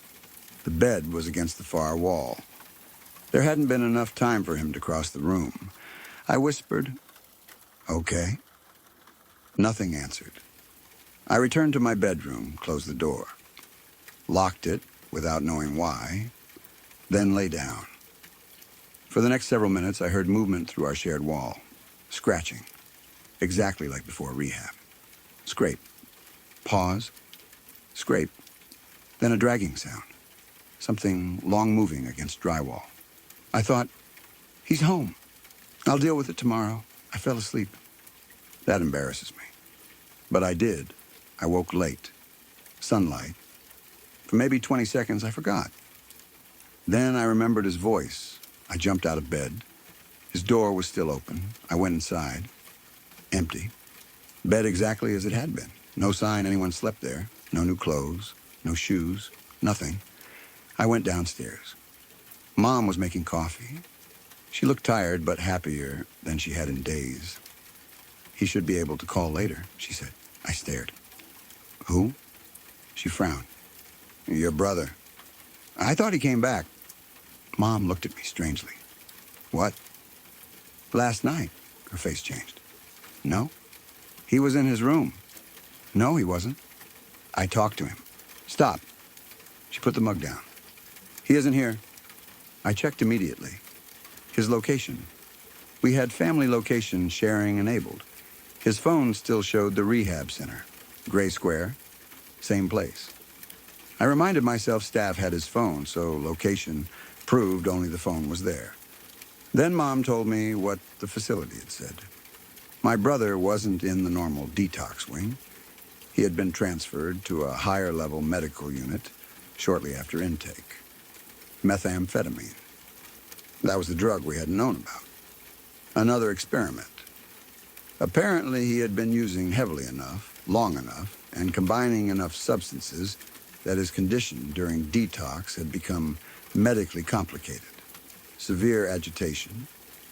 The bed was against the far wall. There hadn't been enough time for him to cross the room. I whispered, "Okay." Nothing answered. I returned to my bedroom, closed the door, locked it without knowing why, then lay down. For the next several minutes, I heard movement through our shared wall. Scratching. Exactly like before rehab. Scrape. Pause. Scrape. Then a dragging sound. Something long-moving against drywall. I thought, he's home. I'll deal with it tomorrow. I fell asleep. That embarrasses me. But I did. I woke late. Sunlight. For maybe 20 seconds, I forgot. Then I remembered his voice. I jumped out of bed. His door was still open. I went inside. Empty. Bed exactly as it had been. No sign anyone slept there. No new clothes. No shoes. Nothing. I went downstairs. Mom was making coffee. She looked tired but happier than she had in days. "He should be able to call later," she said. I stared. "Who?" She frowned. "Your brother." "I thought he came back." Mom looked at me strangely. "What?" "Last night." Her face changed. "No." "He was in his room." "No, he wasn't." "I talked to him." "Stop." She put the mug down. "He isn't here." I checked immediately. His location. We had family location sharing enabled. His phone still showed the rehab center. Gray square. Same place. I reminded myself staff had his phone, so location proved only the phone was there. Then Mom told me what the facility had said. My brother wasn't in the normal detox wing. He had been transferred to a higher-level medical unit shortly after intake. Methamphetamine. That was the drug we hadn't known about. Another experiment. Apparently, he had been using heavily enough, long enough, and combining enough substances that his condition during detox had become medically complicated. Severe agitation,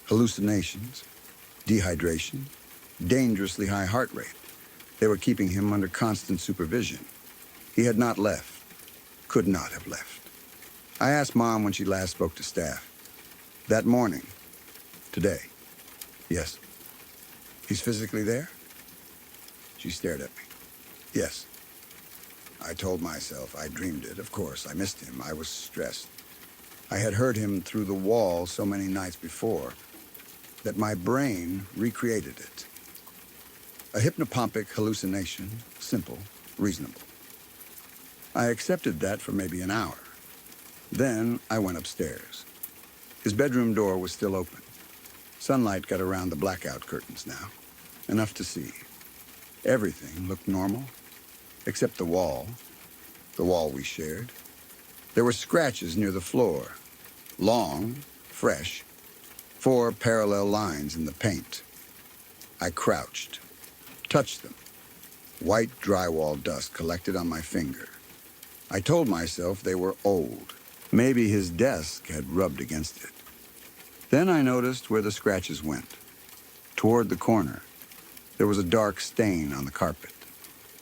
hallucinations, dehydration, dangerously high heart rate. They were keeping him under constant supervision. He had not left, could not have left. I asked Mom when she last spoke to staff. That morning. Today. Yes. He's physically there? She stared at me. Yes. I told myself I dreamed it. Of course, I missed him. I was stressed. I had heard him through the wall so many nights before that my brain recreated it. A hypnopompic hallucination, simple, reasonable. I accepted that for maybe an hour. Then I went upstairs. His bedroom door was still open. Sunlight got around the blackout curtains now, enough to see. Everything looked normal, except the wall we shared. There were scratches near the floor, long, fresh, 4 parallel lines in the paint. I crouched, touched them. White drywall dust collected on my finger. I told myself they were old. Maybe his desk had rubbed against it. Then I noticed where the scratches went. Toward the corner, there was a dark stain on the carpet.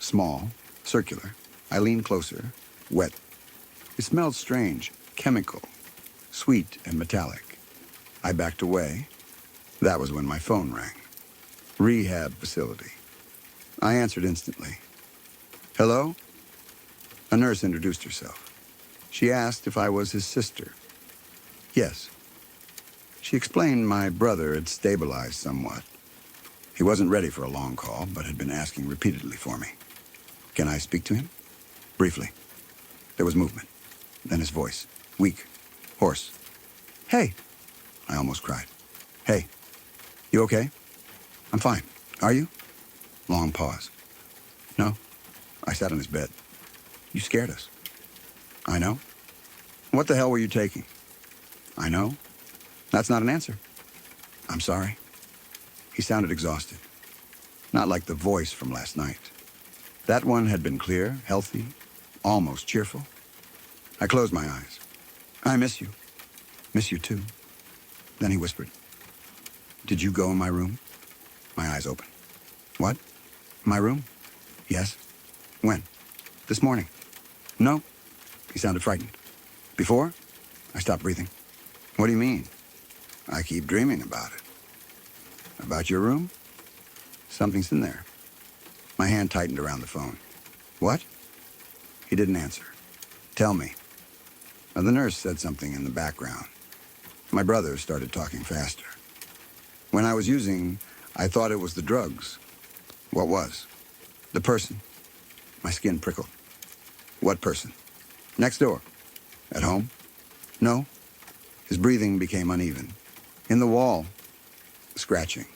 Small, circular. I leaned closer, wet. It smelled strange, chemical, sweet and metallic. I backed away. That was when my phone rang. Rehab facility. I answered instantly. Hello? A nurse introduced herself. She asked if I was his sister. Yes. She explained my brother had stabilized somewhat. He wasn't ready for a long call, but had been asking repeatedly for me. Can I speak to him? Briefly. There was movement. Then his voice. Weak. Hoarse. Hey! I almost cried. Hey. You okay? I'm fine. Are you? Long pause. No. I sat on his bed. You scared us. I know. What the hell were you taking? I know. That's not an answer. I'm sorry. He sounded exhausted. Not like the voice from last night. That one had been clear, healthy, almost cheerful. I closed my eyes. I miss you. Miss you too. Then he whispered. Did you go in my room? My eyes open. What? My room? Yes. When? This morning. No. He sounded frightened. Before? I stopped breathing. What do you mean? I keep dreaming about it. About your room? Something's in there. My hand tightened around the phone. What? He didn't answer. Tell me. Now, the nurse said something in the background. My brother started talking faster. When I was using, I thought it was the drugs. What was? The person. My skin prickled. What person? Next door. At home? No. His breathing became uneven. In the wall. Scratching.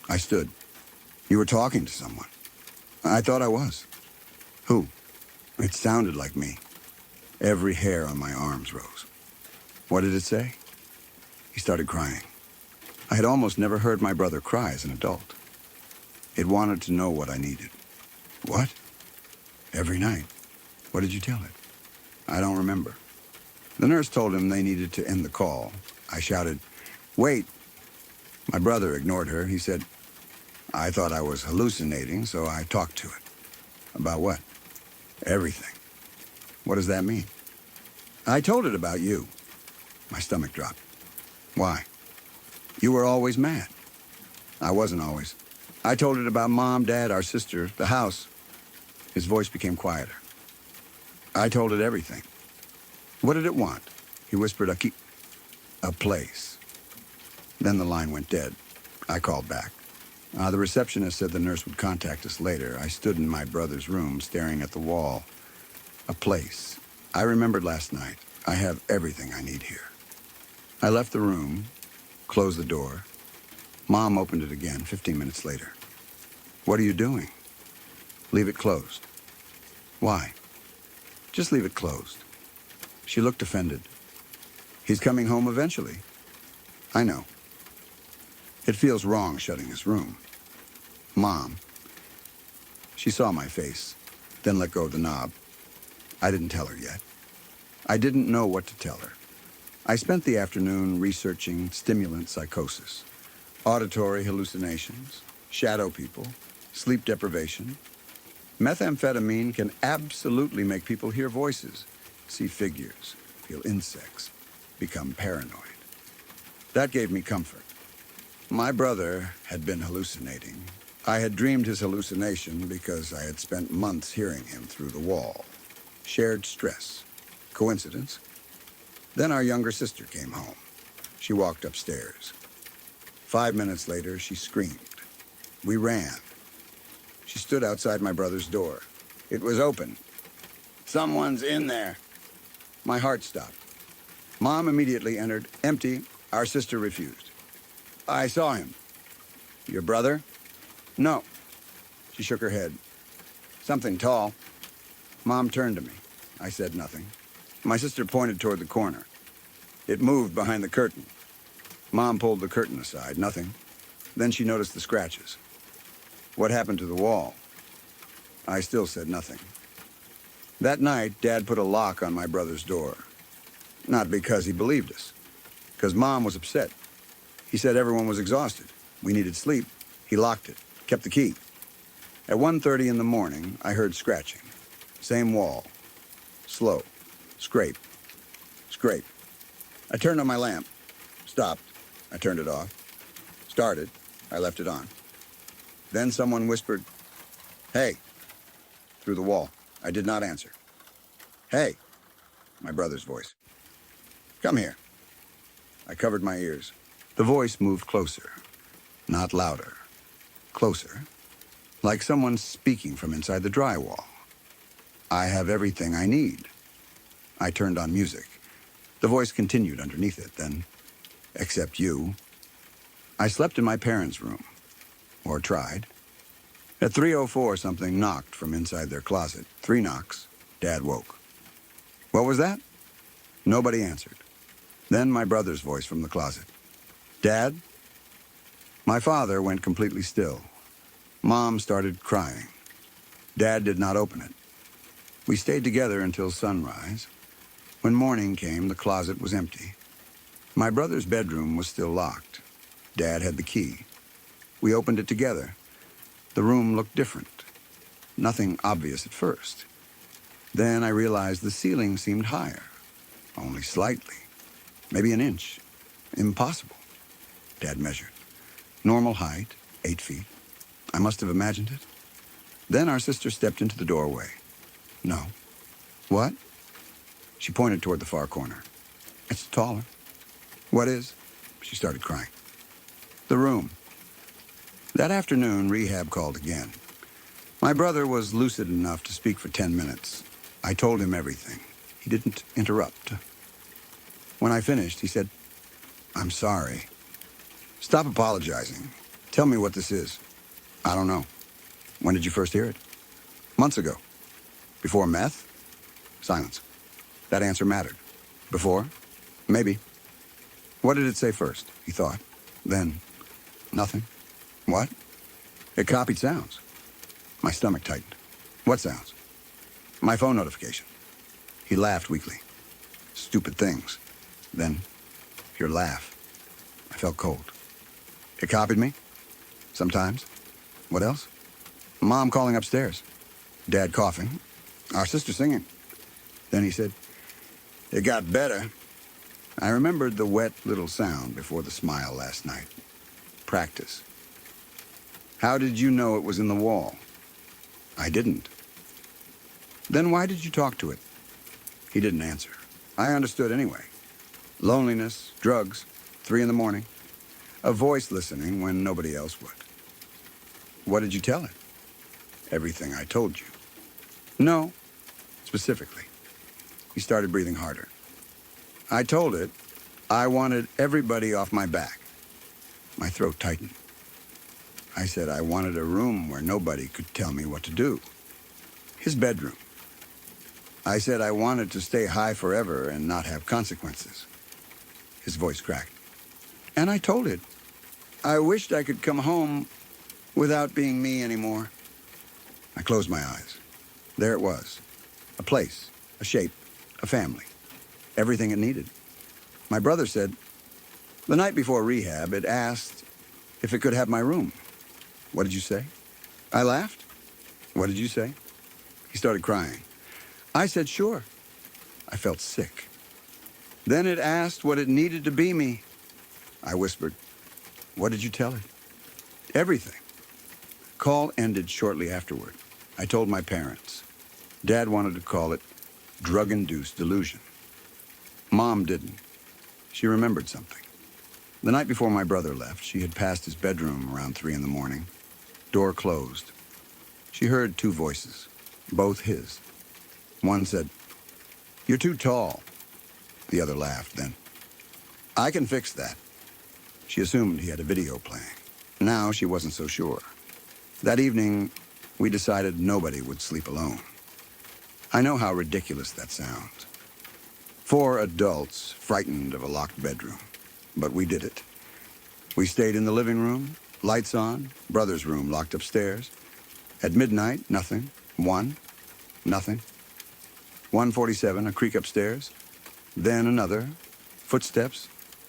I stood. You were talking to someone. I thought I was. Who? It sounded like me. Every hair on my arms rose. What did it say? He started crying. I had almost never heard my brother cry as an adult. It wanted to know what I needed. What? Every night. What did you tell it? I don't remember. The nurse told him they needed to end the call. I shouted, "Wait!" My brother ignored her. He said, I thought I was hallucinating, so I talked to it. About what? Everything. What does that mean? I told it about you. My stomach dropped. Why? You were always mad. I wasn't always. I told it about Mom, Dad, our sister, the house. His voice became quieter. I told it everything. What did it want? He whispered, a place. Then the line went dead. I called back. The receptionist said the nurse would contact us later. I stood in my brother's room, staring at the wall. A place. I remembered last night. I have everything I need here. I left the room, closed the door. Mom opened it again 15 minutes later. What are you doing? Leave it closed. Why? Just leave it closed. She looked offended. He's coming home eventually. I know. It feels wrong shutting his room. Mom. She saw my face, then let go of the knob. I didn't tell her yet. I didn't know what to tell her. I spent the afternoon researching stimulant psychosis, auditory hallucinations, shadow people, sleep deprivation. Methamphetamine can absolutely make people hear voices, see figures, feel insects, become paranoid. That gave me comfort. My brother had been hallucinating. I had dreamed his hallucination because I had spent months hearing him through the wall. Shared stress. Coincidence? Then our younger sister came home. She walked upstairs. 5 minutes later, she screamed. We ran. She stood outside my brother's door. It was open. Someone's in there. My heart stopped. Mom immediately entered. Empty. Our sister refused. I saw him. Your brother? No. She shook her head. Something tall. Mom turned to me. I said nothing. My sister pointed toward the corner. It moved behind the curtain. Mom pulled the curtain aside. Nothing. Then she noticed the scratches. What happened to the wall? I still said nothing. That night, Dad put a lock on my brother's door. Not because he believed us. Because Mom was upset. He said everyone was exhausted. We needed sleep. He locked it. Kept the key. At 1:30 in the morning, I heard scratching. Same wall. Slow. Scrape. Great. I turned on my lamp. Stopped. I turned it off. Started. I left it on. Then someone whispered, "Hey," through the wall. I did not answer. "Hey," my brother's voice. "Come here." I covered my ears. The voice moved closer, not louder. Closer, like someone speaking from inside the drywall. "I have everything I need." I turned on music. The voice continued underneath it, then, "Except you." I slept in my parents' room, or tried. At 3:04, something knocked from inside their closet. 3 knocks. Dad woke. "What was that?" Nobody answered. Then my brother's voice from the closet. "Dad?" My father went completely still. Mom started crying. Dad did not open it. We stayed together until sunrise. When morning came, the closet was empty. My brother's bedroom was still locked. Dad had the key. We opened it together. The room looked different. Nothing obvious at first. Then I realized the ceiling seemed higher. Only slightly. Maybe an inch. Impossible. Dad measured. Normal height, 8 feet. I must have imagined it. Then our sister stepped into the doorway. "No." "What?" She pointed toward the far corner. "It's taller." "What is?" She started crying. "The room." That afternoon, rehab called again. My brother was lucid enough to speak for 10 minutes. I told him everything. He didn't interrupt. When I finished, he said, "I'm sorry." "Stop apologizing. Tell me what this is." "I don't know." "When did you first hear it?" "Months ago." "Before meth?" Silence. That answer mattered. "Before?" "Maybe." "What did it say first?" He thought. Then, "Nothing." "What?" "It copied sounds." My stomach tightened. "What sounds?" "My phone notification." He laughed weakly. "Stupid things." Then, your laugh. I felt cold. "It copied me?" "Sometimes." "What else?" "Mom calling upstairs. Dad coughing. Our sister singing." Then he said, "It got better." I remembered the wet little sound before the smile last night. Practice. "How did you know it was in the wall?" "I didn't." "Then why did you talk to it?" He didn't answer. I understood anyway. Loneliness, drugs, 3 in the morning. A voice listening when nobody else would. "What did you tell it?" "Everything I told you." "No." Specifically. He started breathing harder. "I told it I wanted everybody off my back." My throat tightened. I said I wanted a room where nobody could tell me what to do. His bedroom. I said I wanted to stay high forever and not have consequences. His voice cracked. And I told it I wished I could come home without being me anymore. I closed my eyes. There it was. A place, a shape, a family. Everything it needed. My brother said, the night before rehab, it asked if it could have my room. What did you say? I laughed. What did you say? He started crying. I said, sure. I felt sick. Then it asked what it needed to be me. I whispered, what did you tell it? Everything. Call ended shortly afterward. I told my parents. Dad wanted to call it drug-induced delusion. Mom didn't. She remembered something. The night before my brother left, she had passed his bedroom around 3 in the morning. Door closed. She heard 2 voices, both his. One said, you're too tall. The other laughed then. I can fix that. She assumed he had a video playing. Now she wasn't so sure. That evening, we decided nobody would sleep alone. I know how ridiculous that sounds. 4 adults frightened of a locked bedroom. But we did it. We stayed in the living room, lights on, brother's room locked upstairs. At midnight, nothing. 1, nothing. 1:47, a creak upstairs. Then another. Footsteps.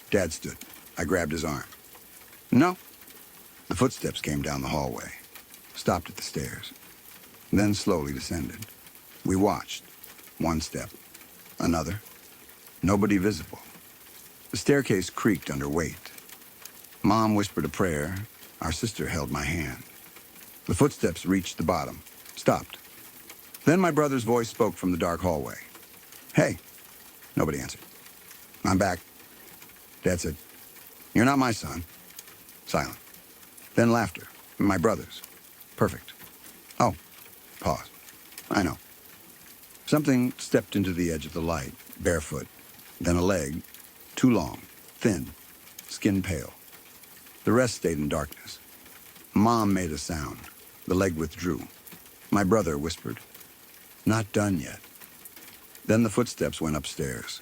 Dad stood. I grabbed his arm. No. The footsteps came down the hallway, stopped at the stairs, then slowly descended. We watched. 1 step. Another. Nobody visible. The staircase creaked under weight. Mom whispered a prayer. Our sister held my hand. The footsteps reached the bottom, stopped. Then my brother's voice spoke from the dark hallway. "Hey." Nobody answered. "I'm back." Dad said, "You're not my son." Silent. Then laughter. My brother's. Perfect. "Oh." Pause. "I know." Something stepped into the edge of the light, barefoot. Then a leg, too long, thin, skin pale. The rest stayed in darkness. Mom made a sound. The leg withdrew. My brother whispered, "Not done yet." Then the footsteps went upstairs.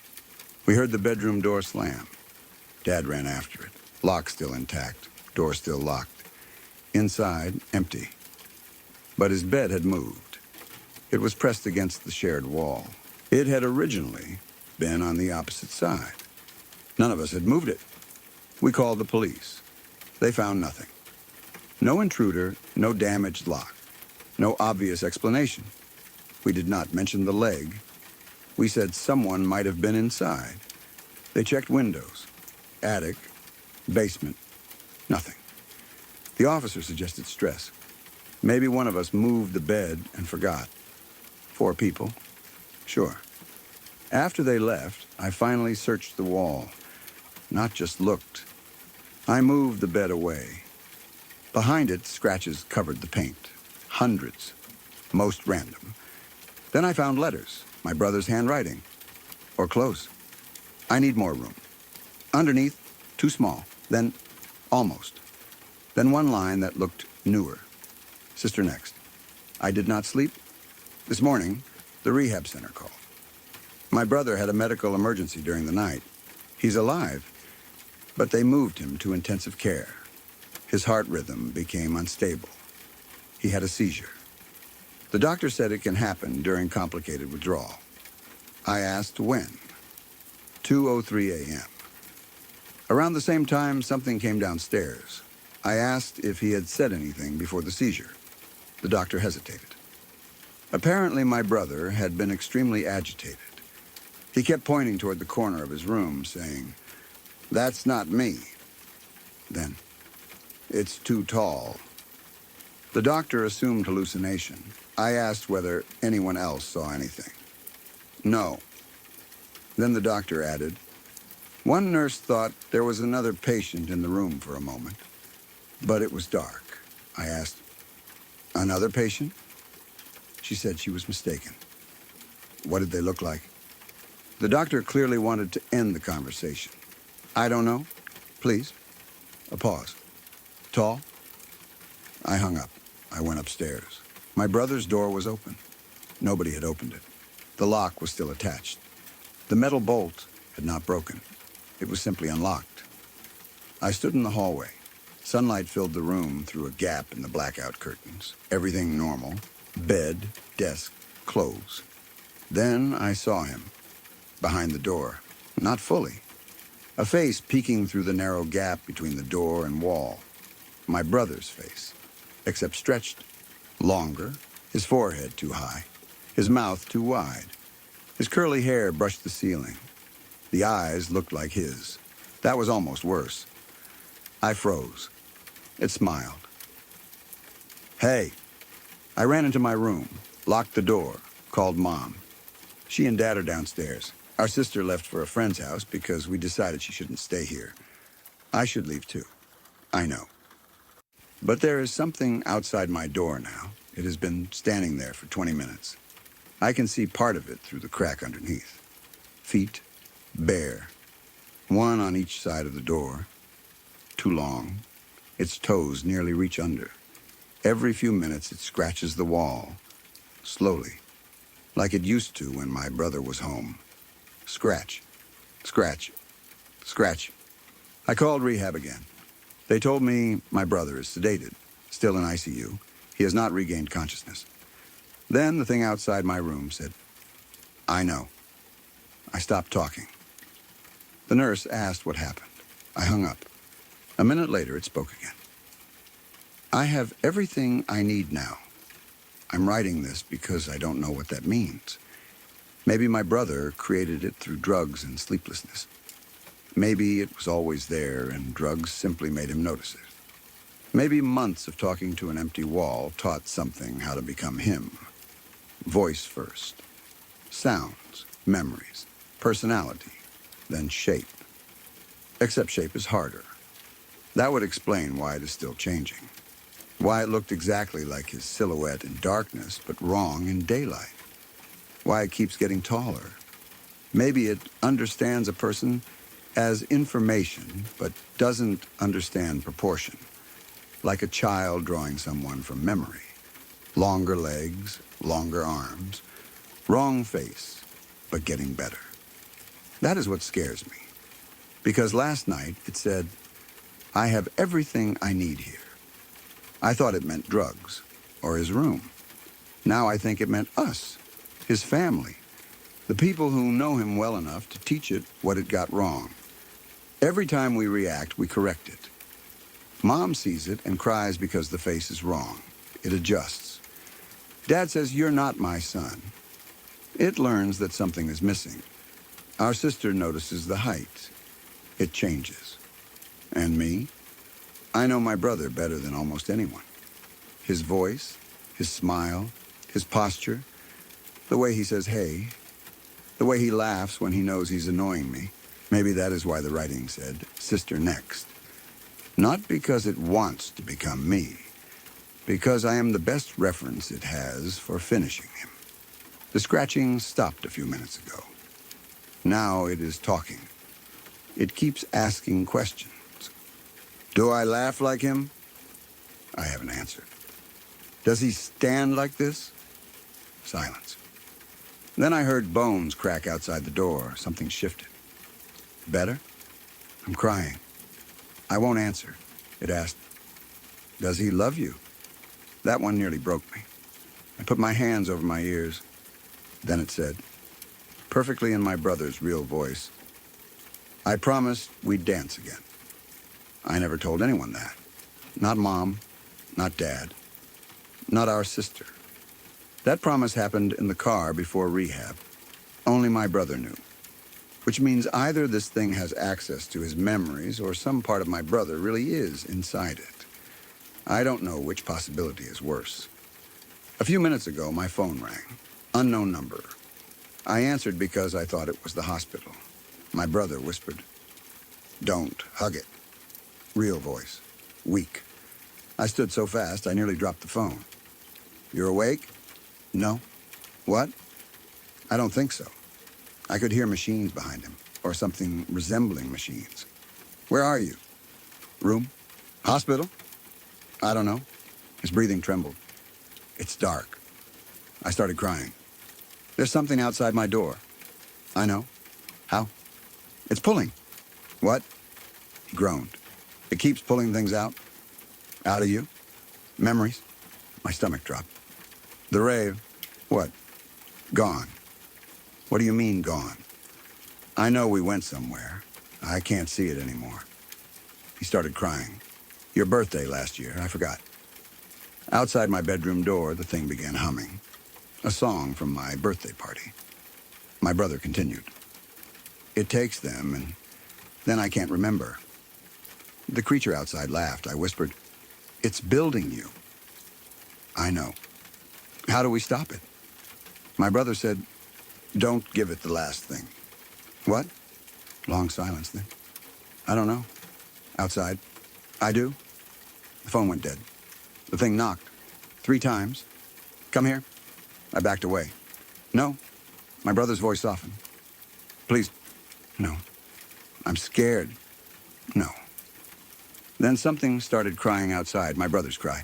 We heard the bedroom door slam. Dad ran after it. Lock still intact, door still locked. Inside, empty. But his bed had moved. It was pressed against the shared wall. It had originally been on the opposite side. None of us had moved it. We called the police. They found nothing. No intruder, no damaged lock, no obvious explanation. We did not mention the leg. We said someone might have been inside. They checked windows, attic, basement, nothing. The officer suggested stress. Maybe one of us moved the bed and forgot. 4 people? Sure. After they left, I finally searched the wall. Not just looked. I moved the bed away. Behind it, scratches covered the paint. Hundreds. Most random. Then I found letters, my brother's handwriting. Or close. "I need more room." Underneath, too small. Then, almost. Then one line that looked newer. "Sister next. I did not sleep. This morning, the rehab center called. My brother had a medical emergency during the night. He's alive, but they moved him to intensive care. His heart rhythm became unstable. He had a seizure. The doctor said it can happen during complicated withdrawal. I asked when. 2:03 a.m. Around the same time, something came downstairs. I asked if he had said anything before the seizure. The doctor hesitated. Apparently, my brother had been extremely agitated. He kept pointing toward the corner of his room, saying, "That's not me." Then, "It's too tall." The doctor assumed hallucination. I asked whether anyone else saw anything. "No." Then the doctor added, "One nurse thought there was another patient in the room for a moment, but it was dark." I asked, "Another patient?" She said she was mistaken. "What did they look like?" The doctor clearly wanted to end the conversation. "I don't know. Please." A pause. "Tall?" I hung up. I went upstairs. My brother's door was open. Nobody had opened it. The lock was still attached. The metal bolt had not broken. It was simply unlocked. I stood in the hallway. Sunlight filled the room through a gap in the blackout curtains. Everything normal. Bed, desk, clothes. Then I saw him. Behind the door. Not fully. A face peeking through the narrow gap between the door and wall. My brother's face. Except stretched. Longer. His forehead too high. His mouth too wide. His curly hair brushed the ceiling. The eyes looked like his. That was almost worse. I froze. It smiled. "Hey." I ran into my room, locked the door, called Mom. She and Dad are downstairs. Our sister left for a friend's house because we decided she shouldn't stay here. I should leave too. I know. But there is something outside my door now. It has been standing there for 20 minutes. I can see part of it through the crack underneath. Feet, bare. One on each side of the door. Too long. Its toes nearly reach under. Every few minutes it scratches the wall. Slowly. Like it used to when my brother was home. Scratch. Scratch. Scratch. I called rehab again. They told me my brother is sedated, still in ICU. He has not regained consciousness. Then the thing outside my room said, "I know." I stopped talking. The nurse asked what happened. I hung up. A minute later, it spoke again. "I have everything I need now. I'm writing this because I don't know what that means. Maybe my brother created it through drugs and sleeplessness. Maybe it was always there and drugs simply made him notice it. Maybe months of talking to an empty wall taught something how to become him. Voice first. Sounds, memories, personality, then shape. Except shape is harder. That would explain why it is still changing. Why it looked exactly like his silhouette in darkness, but wrong in daylight. Why it keeps getting taller. Maybe it understands a person as information, but doesn't understand proportion. Like a child drawing someone from memory. Longer legs, longer arms, wrong face, but getting better. That is what scares me. Because last night it said, I have everything I need here. I thought it meant drugs, or his room. Now I think it meant us, his family, the people who know him well enough to teach it what it got wrong. Every time we react, we correct it. Mom sees it and cries because the face is wrong. It adjusts. Dad says, you're not my son. It learns that something is missing. Our sister notices the height. It changes. And me? I know my brother better than almost anyone. His voice, his smile, his posture, the way he says, hey, the way he laughs when he knows he's annoying me. Maybe that is why the writing said, sister next. Not because it wants to become me, because I am the best reference it has for finishing him. The scratching stopped a few minutes ago. Now it is talking. It keeps asking questions. Do I laugh like him? I haven't answered. Does he stand like this? Silence. Then I heard bones crack outside the door. Something shifted. Better? I'm crying. I won't answer. It asked, does he love you? That one nearly broke me. I put my hands over my ears. Then it said, perfectly in my brother's real voice, I promised we'd dance again. I never told anyone that. Not Mom, not Dad, not our sister. That promise happened in the car before rehab. Only my brother knew. Which means either this thing has access to his memories or some part of my brother really is inside it. I don't know which possibility is worse. A few minutes ago, my phone rang. Unknown number. I answered because I thought it was the hospital. My brother whispered, don't hug it. Real voice. Weak. I stood so fast, I nearly dropped the phone. You're awake? No. What? I don't think so. I could hear machines behind him, or something resembling machines. Where are you? Room? Hospital? I don't know. His breathing trembled. It's dark. I started crying. There's something outside my door. I know. How? It's pulling. What? He groaned. It keeps pulling things out. Out of you? Memories? My stomach dropped. The rave? What? Gone. What do you mean, gone? I know we went somewhere. I can't see it anymore. He started crying. Your birthday last year, I forgot. Outside my bedroom door, the thing began humming. A song from my birthday party. My brother continued. It takes them, and then I can't remember. The creature outside laughed. I whispered, it's building you. I know. How do we stop it? My brother said, don't give it the last thing. What? Long silence then. I don't know. Outside. I do. The phone went dead. The thing knocked. 3 times. Come here. I backed away. No. My brother's voice softened. Please. No. I'm scared. No. Then something started crying outside, my brother's cry.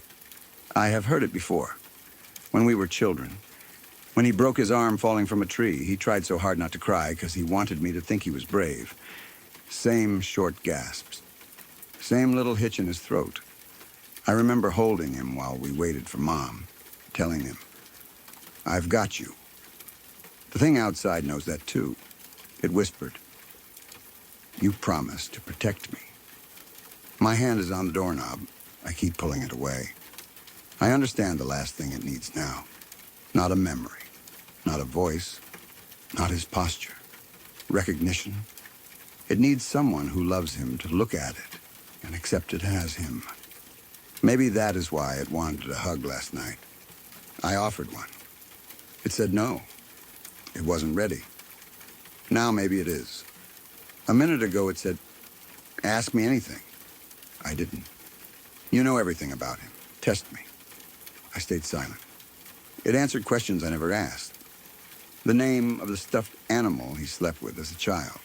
I have heard it before. When we were children. When he broke his arm falling from a tree, he tried so hard not to cry because he wanted me to think he was brave. Same short gasps. Same little hitch in his throat. I remember holding him while we waited for Mom, telling him, I've got you. The thing outside knows that too. It whispered, you promised to protect me. My hand is on the doorknob. I keep pulling it away. I understand the last thing it needs now. Not a memory. Not a voice. not his posture. Recognition. It needs someone who loves him to look at it and accept it as him. Maybe that is why it wanted a hug last night. I offered one. It said no. It wasn't ready. Now maybe it is. A minute ago it said, ask me anything. I didn't. You know everything about him. Test me. I stayed silent. It answered questions I never asked. The name of the stuffed animal he slept with as a child.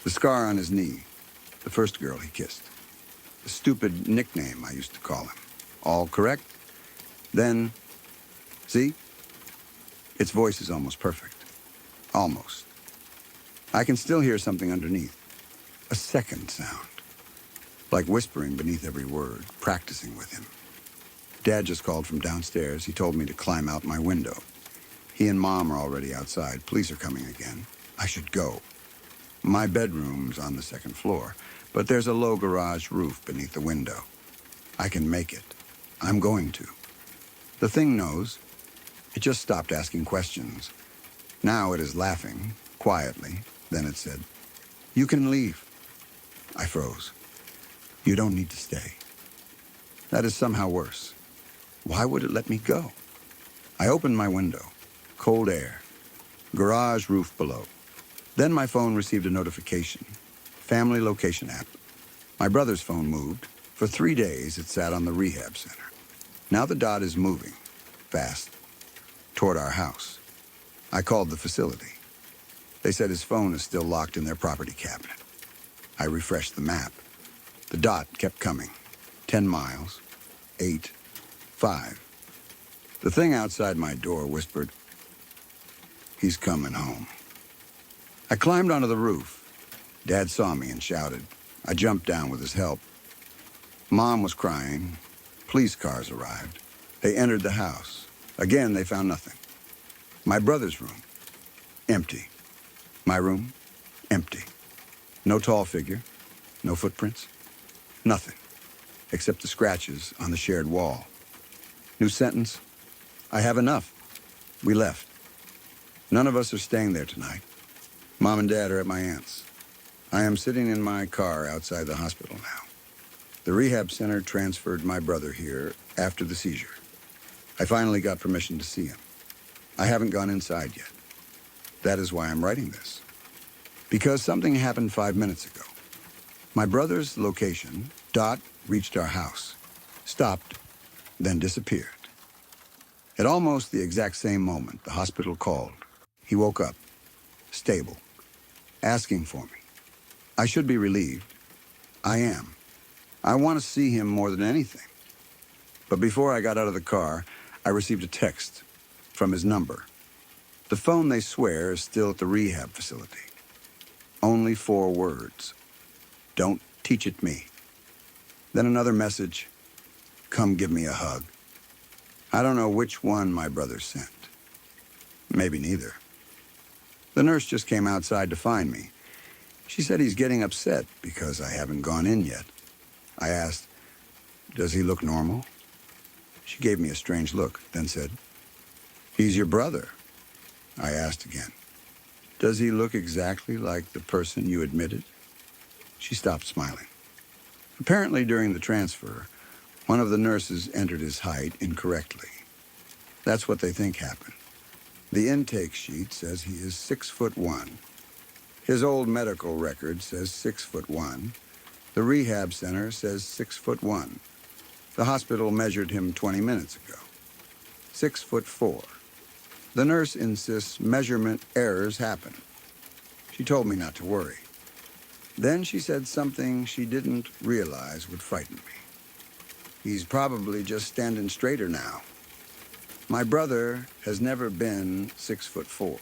The scar on his knee. The first girl he kissed. The stupid nickname I used to call him. All correct? Then, see? Its voice is almost perfect. Almost. I can still hear something underneath. A second sound. Like whispering beneath every word, practicing with him. Dad just called from downstairs. He told me to climb out my window. He and Mom are already outside. Police are coming again. I should go. My bedroom's on the second floor, but there's a low garage roof beneath the window. I can make it. I'm going to. The thing knows. It just stopped asking questions. Now it is laughing, quietly. Then it said, you can leave. I froze. You don't need to stay. That is somehow worse. Why would it let me go? I opened my window. Cold air. Garage roof below. Then my phone received a notification. Family location app. My brother's phone moved. For 3 days, it sat on the rehab center. Now the dot is moving. Fast. Toward our house. I called the facility. They said his phone is still locked in their property cabinet. I refreshed the map. The dot kept coming. 10 miles. 8. 5. The thing outside my door whispered, he's coming home. I climbed onto the roof. Dad saw me and shouted. I jumped down with his help. Mom was crying. Police cars arrived. They entered the house. Again, they found nothing. My brother's room, empty. My room, empty. No tall figure, no footprints, nothing, except the scratches on the shared wall. New sentence, I have enough. We left. None of us are staying there tonight. Mom and Dad are at my aunt's. I am sitting in my car outside the hospital now. The rehab center transferred my brother here after the seizure. I finally got permission to see him. I haven't gone inside yet. That is why I'm writing this. Because something happened 5 minutes ago. My brother's location, Dot, reached our house, stopped, then disappeared. At almost the exact same moment, the hospital called. He woke up, stable, asking for me. I should be relieved. I am. I want to see him more than anything. But before I got out of the car, I received a text from his number. The phone, they swear, is still at the rehab facility. Only 4 words. Don't teach it me. Then another message. Come give me a hug. I don't know which one my brother sent. Maybe neither. The nurse just came outside to find me. She said he's getting upset because I haven't gone in yet. I asked, does he look normal? She gave me a strange look, then said, he's your brother. I asked again, does he look exactly like the person you admitted? She stopped smiling. Apparently during the transfer, one of the nurses entered his height incorrectly. That's what they think happened. The intake sheet says he is 6'1". His old medical record says 6'1". The rehab center says 6'1". The hospital measured him 20 minutes ago. 6'4". The nurse insists measurement errors happen. She told me not to worry. Then she said something she didn't realize would frighten me. He's probably just standing straighter now. My brother has never been 6'4".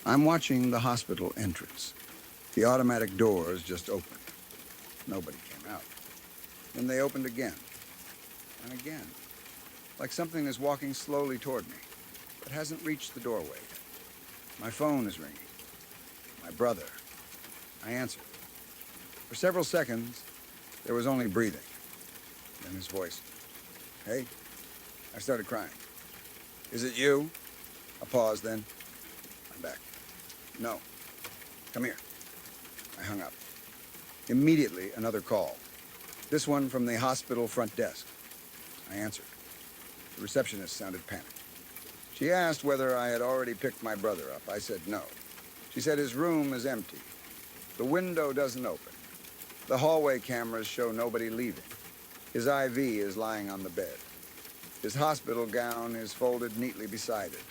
I'm watching the hospital entrance. The automatic doors just opened. Nobody came out. Then they opened again. And again. Like something is walking slowly toward me, but hasn't reached the doorway yet. My phone is ringing. My brother. I answered. For several seconds, there was only breathing. Then his voice. Hey. I started crying. Is it you? A pause then. I'm back. No. Come here. I hung up. Immediately, another call. This one from the hospital front desk. I answered. The receptionist sounded panicked. She asked whether I had already picked my brother up. I said no. She said his room is empty. The window doesn't open. The hallway cameras show nobody leaving. His IV is lying on the bed. His hospital gown is folded neatly beside it.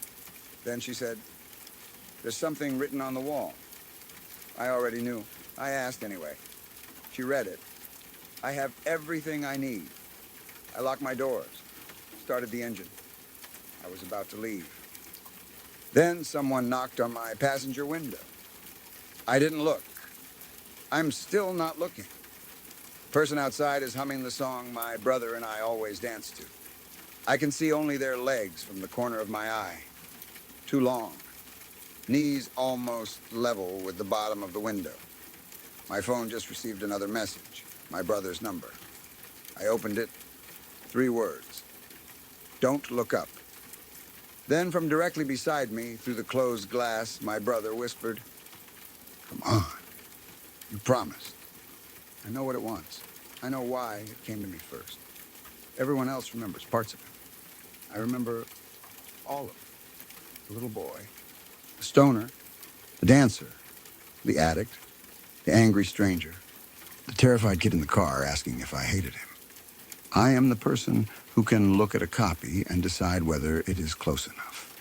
Then she said, "There's something written on the wall." I already knew. I asked anyway. She read it. "I have everything I need." I locked my doors, started the engine. I was about to leave. Then someone knocked on my passenger window. I didn't look. I'm still not looking. The person outside is humming the song my brother and I always dance to. I can see only their legs from the corner of my eye. Too long. Knees almost level with the bottom of the window. My phone just received another message, my brother's number. I opened it. 3 words. Don't look up. Then from directly beside me, through the closed glass, my brother whispered, "Come on. You promised." I know what it wants. I know why it came to me first. Everyone else remembers parts of it. I remember all of it. The little boy, the stoner, the dancer, the addict, the angry stranger, the terrified kid in the car asking if I hated him. I am the person who can look at a copy and decide whether it is close enough.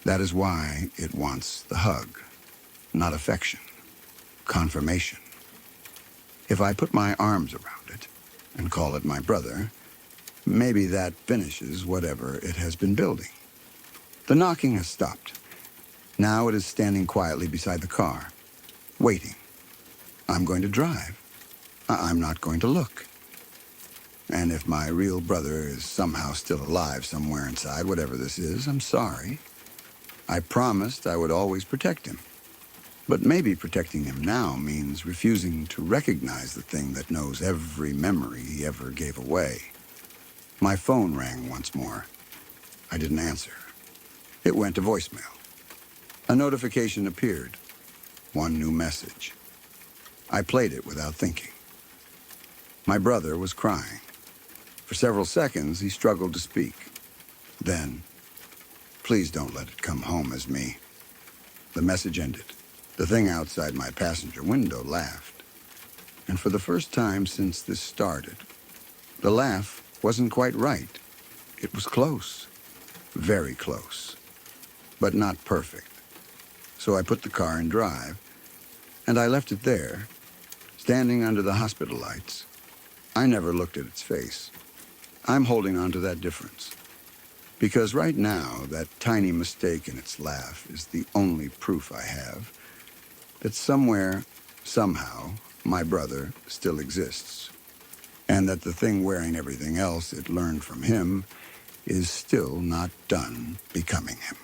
That is why it wants the hug, not affection, confirmation. If I put my arms around it and call it my brother, maybe that finishes whatever it has been building. The knocking has stopped. Now it is standing quietly beside the car, waiting. I'm going to drive. I'm not going to look. And if my real brother is somehow still alive somewhere inside, whatever this is, I'm sorry. I promised I would always protect him. But maybe protecting him now means refusing to recognize the thing that knows every memory he ever gave away. My phone rang once more. I didn't answer. It went to voicemail. A notification appeared. One new message. I played it without thinking. My brother was crying. For several seconds, he struggled to speak. Then, "Please don't let it come home as me." The message ended. The thing outside my passenger window laughed. And for the first time since this started, the laugh wasn't quite right. It was close. Very close. But not perfect. So I put the car in drive, and I left it there, standing under the hospital lights. I never looked at its face. I'm holding on to that difference. Because right now, that tiny mistake in its laugh is the only proof I have that somewhere, somehow, my brother still exists. And that the thing wearing everything else it learned from him is still not done becoming him.